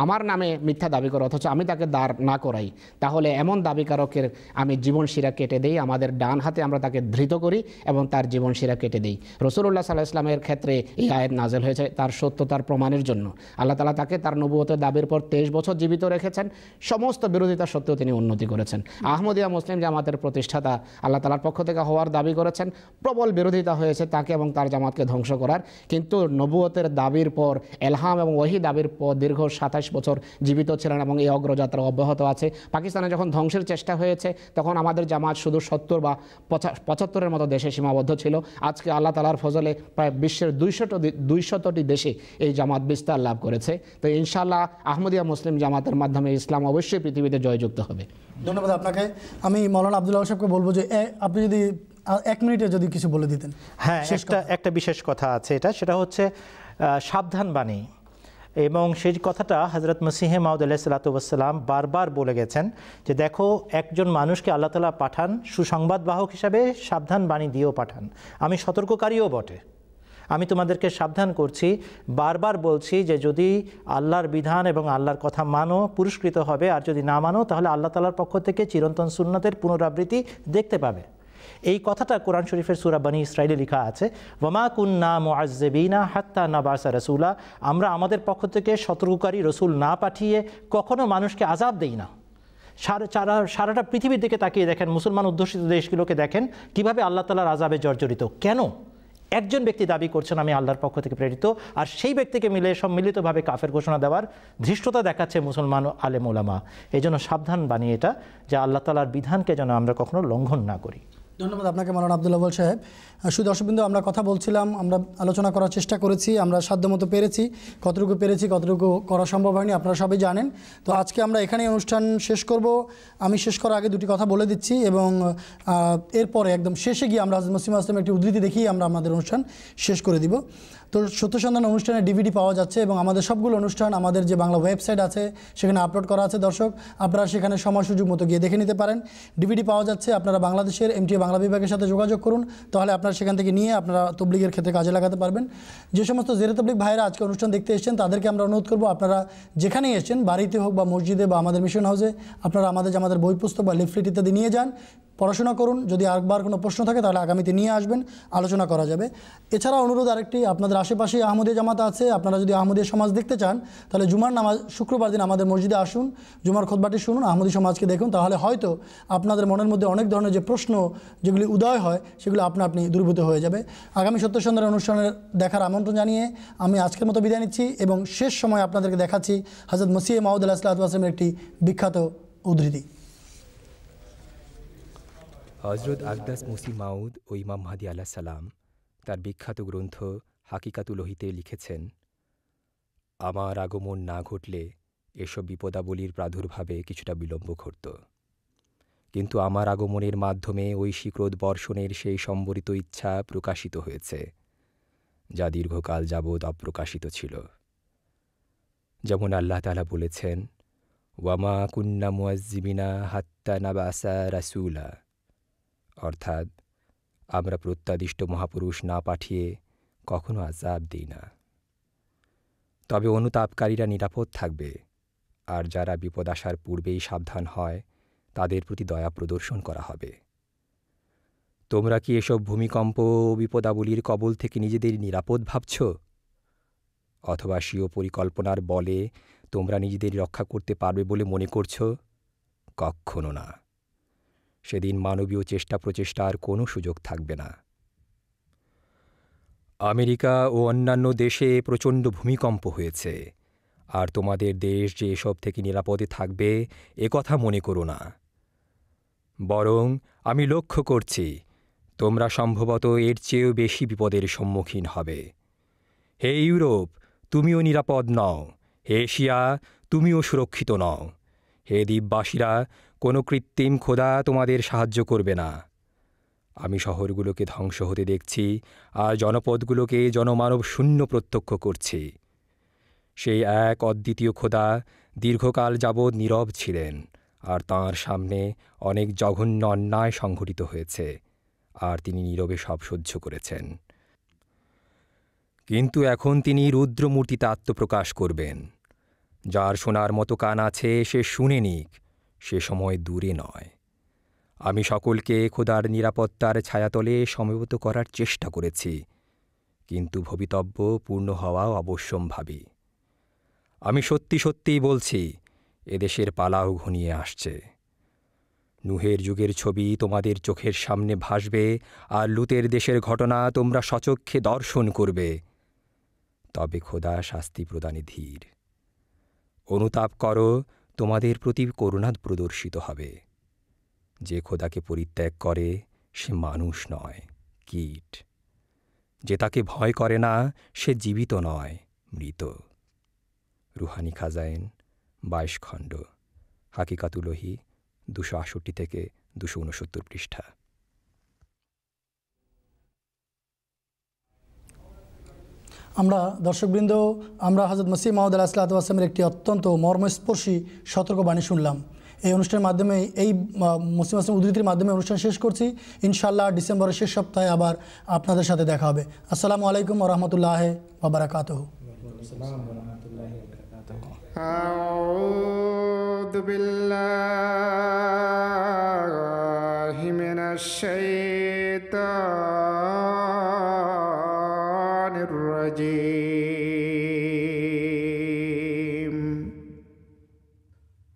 আমার নামে মিথ্যা দাবি করে অথচ আমি তাকে দাঁড় না করাই, তাহলে এমন দাবিকারকের আমি জীবনশিরা কেটে দেই। আমাদের ডান হাতে আমরা তাকে ধৃত করি এবং তার জীবনশিরা কেটে দিই। রাসূলুল্লাহ সাল্লাল্লাহু আলাইহি ওয়াসাল্লামের ক্ষেত্রে এই আয়াত নাযিল হয়েছে তার সত্যতার প্রমাণের জন্য। আল্লাহ তাআলা তাকে তার নবুয়তের দাবির পর 23 বছর জীবিত রেখেছেন। সমস্ত বিরোধিতা সত্ত্বেও তিনি উন্নতি করেছেন। আহমদিয়া মুসলিম জামাতের প্রতিষ্ঠাতা আল্লাহ তাআলার পক্ষ থেকে হওয়ার দাবি করেছেন। প্রবল বিরোধিতা হয়েছে তাকে এবং তার জামাতকে ধ্বংস করার। কিন্তু নবুয়তের দাবির পর, এলহাম এবং ওহী দাবির পর দীর্ঘ 27 বছর জীবিত ছিলেন এবং এই অগ্রযাত্রা অব্যাহত আছে। পাকিস্তানে যখন ধ্বংসের চেষ্টা হয়েছে তখন আমাদের জামাত শুধু 70 বা 75-এর মতো দেশে সীমাবদ্ধ ছিল। আজকে আল্লাহ তাআলার ফজলে প্রায় বিশ্বের 200টি দেশে এই জামাত বিস্তার লাভ করেছে। তো ইনশাআল্লাহ আহমদিয়া মুসলিম জামাতের মাধ্যমে ইসলাম অবশ্যই পৃথিবীতে জয়যুক্ত হবে। ধন্যবাদ আপনাকে। আমি মাওলানা আব্দুল্লাহ সাহেবকে বলবো যে আপনি যদি 1 মিনিটে যদি কিছু বলে দিতেন। হ্যাঁ, একটা বিশেষ কথা আছে, সেটা হচ্ছে সাবধান বাণী। এবং সেই কথাটা হযরত মসিহ মাউদ আলাইহিস সালাতু ওয়াস সালাম বারবার বলে গেছেন যে দেখো, একজন মানুষকে আল্লাহ তাআলা পাঠান সুসংবাদবাহক হিসাবে, সাবধান বাণী দিয়েও পাঠান। আমি সতর্ককারীও বটে। আমি তোমাদেরকে সাবধান করছি, বারবার বলছি যে যদি আল্লাহর বিধান এবং আল্লাহর কথা মানো পুরস্কৃত হবে, আর যদি না মানো তাহলে আল্লাহ তাআলার পক্ষ থেকে চিরন্তন সুন্নতের পুনরাবৃত্তি দেখতে পাবে। এই কথাটা কোরআন শরীফের সূরা বনী ইসরাঈলে লেখা আছে, ওয়ামা কুন্না মুআজ্জিবিনা হাত্তা নাবাসা রাসূলা। আমরা আমাদের পক্ষ থেকে সতর্ককারী রসুল না পাঠিয়ে কখনো মানুষকে আযাব দেই না। সারাটা পৃথিবীর দিকে তাকিয়ে দেখেন, মুসলমান অধ্যুষিত দেশগুলোকে দেখেন কিভাবে আল্লাহ তাআলার আযাবে জর্জরিত। কেন? একজন ব্যক্তি দাবি করছেন আমি আল্লাহর পক্ষ থেকে প্রেরিত, আর সেই ব্যক্তিকে সম্মিলিতভাবে কাফের ঘোষণা দেওয়ার ধৃষ্টতা দেখাচ্ছে মুসলমান আলেম ওলামা। এই জন্য সাবধান বাণী এটা, যে আল্লাহ তাআলার বিধানকে যেন আমরা কখনো লঙ্ঘন না করি। ধন্যবাদ আপনাকে মাওলানা আব্দুল্লাহ সাহেব। শুধু দর্শকবৃন্দ, আমরা কথা বলছিলাম, আমরা আলোচনা করার চেষ্টা করেছি, আমরা সাধ্যমতো পেরেছি, কতটুকু পেরেছি কতটুকু করা সম্ভব হয়নি আপনারা সবাই জানেন। তো আজকে আমরা এখানেই অনুষ্ঠান শেষ করব। আমি শেষ করার আগে দুটি কথা বলে দিচ্ছি এবং এরপরে একদম শেষে গিয়ে আমরা হযরত মসিহ মাউদের একটি উদ্ধৃতি দেখিয়ে আমরা আমাদের অনুষ্ঠান শেষ করে দিব। তো সত্য সন্ধান অনুষ্ঠানের DVD পাওয়া যাচ্ছে এবং আমাদের সবগুলো অনুষ্ঠান আমাদের যে বাংলা ওয়েবসাইট আছে সেখানে আপলোড করা আছে। দর্শক আপনারা সেখানে সময় সুযোগ মতো গিয়ে দেখে নিতে পারেন। DVD পাওয়া যাচ্ছে। আপনারা বাংলাদেশের MTA বাংলা বিভাগের সাথে যোগাযোগ করুন, তাহলে আপনারা সেখান থেকে নিয়ে আপনারা তবলিগের ক্ষেত্রে কাজে লাগাতে পারবেন। যে সমস্ত জেরে তবলিগ ভাইরা আজকে অনুষ্ঠান দেখতে এসেছেন তাদেরকে আমরা অনুরোধ করবো, আপনারা যেখানেই এসেছেন, বাড়িতে হোক বা মসজিদে বা আমাদের মিশন হাউসে, আপনারা আমাদের বই পুস্তক বা লিফলেট ইত্যাদি নিয়ে যান, পড়াশোনা করুন। যদি আরেকবার কোনো প্রশ্ন থাকে তাহলে আগামীতে নিয়ে আসবেন, আলোচনা করা যাবে। এছাড়া অনুরোধ আরেকটি, আপনাদের আশেপাশেই আহমদিয়া জামাত আছে, আপনারা যদি আহমদিয়া সমাজ দেখতে চান তাহলে জুমার নামাজ শুক্রবার দিন আমাদের মসজিদে আসুন, জুমার খুতবাটি শুনুন, আহমদি সমাজকে দেখুন। তাহলে হয়তো আপনাদের মনের মধ্যে অনেক ধরনের যে প্রশ্ন যেগুলি উদয় হয় সেগুলো আপনি দূরীভূত হয়ে যাবে। আগামী সত্য সন্ধানের অনুষ্ঠানের দেখার আমন্ত্রণ জানিয়ে আমি আজকের মতো বিদায় নিচ্ছি এবং শেষ সময় আপনাদেরকে দেখাচ্ছি হযরত মসিহ মাউদ আলাইহিস সালাতু ওয়াস সালামের একটি বিখ্যাত উদ্ধৃতি। হযরত আকদাস মসিহ মাউদ ও ইমাম মাহদী আলাইহিস সালাম তার বিখ্যাত গ্রন্থ হাকিকাতুল ওহীতে লিখেছেন, আমার আগমন না ঘটলে এসব বিপদাবলীর প্রাদুর্ভাবে কিছুটা বিলম্ব ঘটত, কিন্তু আমার আগমনের মাধ্যমে ঐশী ক্রোধ বর্ষণের সেই সম্বরিত ইচ্ছা প্রকাশিত হয়েছে, যা দীর্ঘকাল যাবৎ অপ্রকাশিত ছিল। যেমন আল্লাহ তাআলা বলেছেন, ওয়ামা কুন্না মুআজ্জিবিনা হাত্তা নাবাসা রাসূলা, অর্থাৎ আমরা প্রত্যাদিষ্ট মহাপুরুষ না পাঠিয়ে কখনো আযাব দিই না। তবে অনুতাপকারীরা নিরাপদ থাকবে, আর যারা বিপদ আসার পূর্বেই সাবধান হয় তাদের প্রতি দয়া প্রদর্শন করা হবে। তোমরা কি এসব ভূমিকম্প ও বিপদাবলীর কবল থেকে নিজেদের নিরাপদ ভাবছ, অথবা স্বীয় পরিকল্পনার বলে তোমরা নিজেদের রক্ষা করতে পারবে বলে মনে করছ? কক্ষনো না। সেদিন মানবীয় চেষ্টা প্রচেষ্টার কোনো সুযোগ থাকবে না। আমেরিকা ও অন্যান্য দেশে প্রচণ্ড ভূমিকম্প হয়েছে, আর তোমাদের দেশ যে এসব থেকে নিরাপদে থাকবে এ কথা মনে করো না। বরং আমি লক্ষ্য করছি তোমরা সম্ভবত এর চেয়েও বেশি বিপদের সম্মুখীন হবে। হে ইউরোপ, তুমিও নিরাপদ নও। হে এশিয়া, তুমিও সুরক্ষিত নও। হে দ্বীপবাসীরা, কোনো কৃত্রিম খোদা তোমাদের সাহায্য করবে না। আমি শহরগুলোকে ধ্বংস হতে দেখছি, আর জনপদগুলোকে জনমানব শূন্য প্রত্যক্ষ করছি। সেই এক অদ্বিতীয় খোদা দীর্ঘকাল যাবৎ নীরব ছিলেন, আর তাঁর সামনে অনেক জঘন্য অন্যায় সংঘটিত হয়েছে, আর তিনি নীরবে সব সহ্য করেছেন। কিন্তু এখন তিনি রুদ্রমূর্তিতে আত্মপ্রকাশ করবেন। যার শোনার মতো কান আছে সে শুনে নিক, সে সময় দূরে নয়। আমি সকলকে খোদার নিরাপত্তার ছায়াতলে সমবেত করার চেষ্টা করেছি, কিন্তু ভবিতব্য পূর্ণ হওয়াও অবশ্যম্ভাবী। আমি সত্যি সত্যিই বলছি, এদেশের পালাও ঘনিয়ে আসছে। নুহের যুগের ছবি তোমাদের চোখের সামনে ভাসবে, আর লুতের দেশের ঘটনা তোমরা সচক্ষে দর্শন করবে। তবে খোদা শাস্তি প্রদানে ধীর। অনুতাপ করো, তোমাদের প্রতি করুণা প্রদর্শিত হবে। যে খোদাকে পরিত্যাগ করে সে মানুষ নয়, কীট। যে তাকে ভয় করে না সে জীবিত নয়, মৃত। রুহানি খাজাইন 22 খণ্ড, হাকিকাতুলহি 268 থেকে 269 পৃষ্ঠা। আমরা দর্শকবৃন্দ, আমরা হযরত মসিহ মাউদ আলাইহিস সালাতু ওয়াস সালামের একটি অত্যন্ত মর্মস্পর্শী সতর্কবাণী শুনলাম। এই অনুষ্ঠানের মাধ্যমে, এই মুসলিম আসলাম উদ্ধৃতির মাধ্যমে অনুষ্ঠান শেষ করছি। ইনশাআল্লাহ ডিসেম্বরের শেষ সপ্তাহে আবার আপনাদের সাথে দেখা হবে। আসসালামু আলাইকুম ওয়া রাহমাতুল্লাহি ওয়া বারাকাতুহু। আউযু বিল্লাহি মিনাশ শাইতানির রাজীম।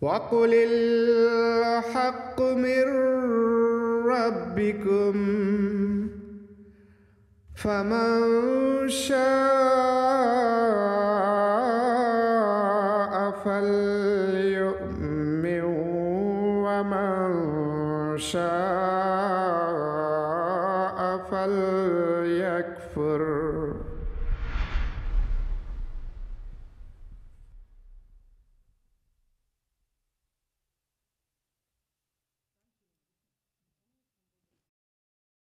ওয়াকুলিল হাক্কু মির রাব্বিকুম ফামান শাআ ফালইউমিন ওয়া মান শাআ ফালইয়াক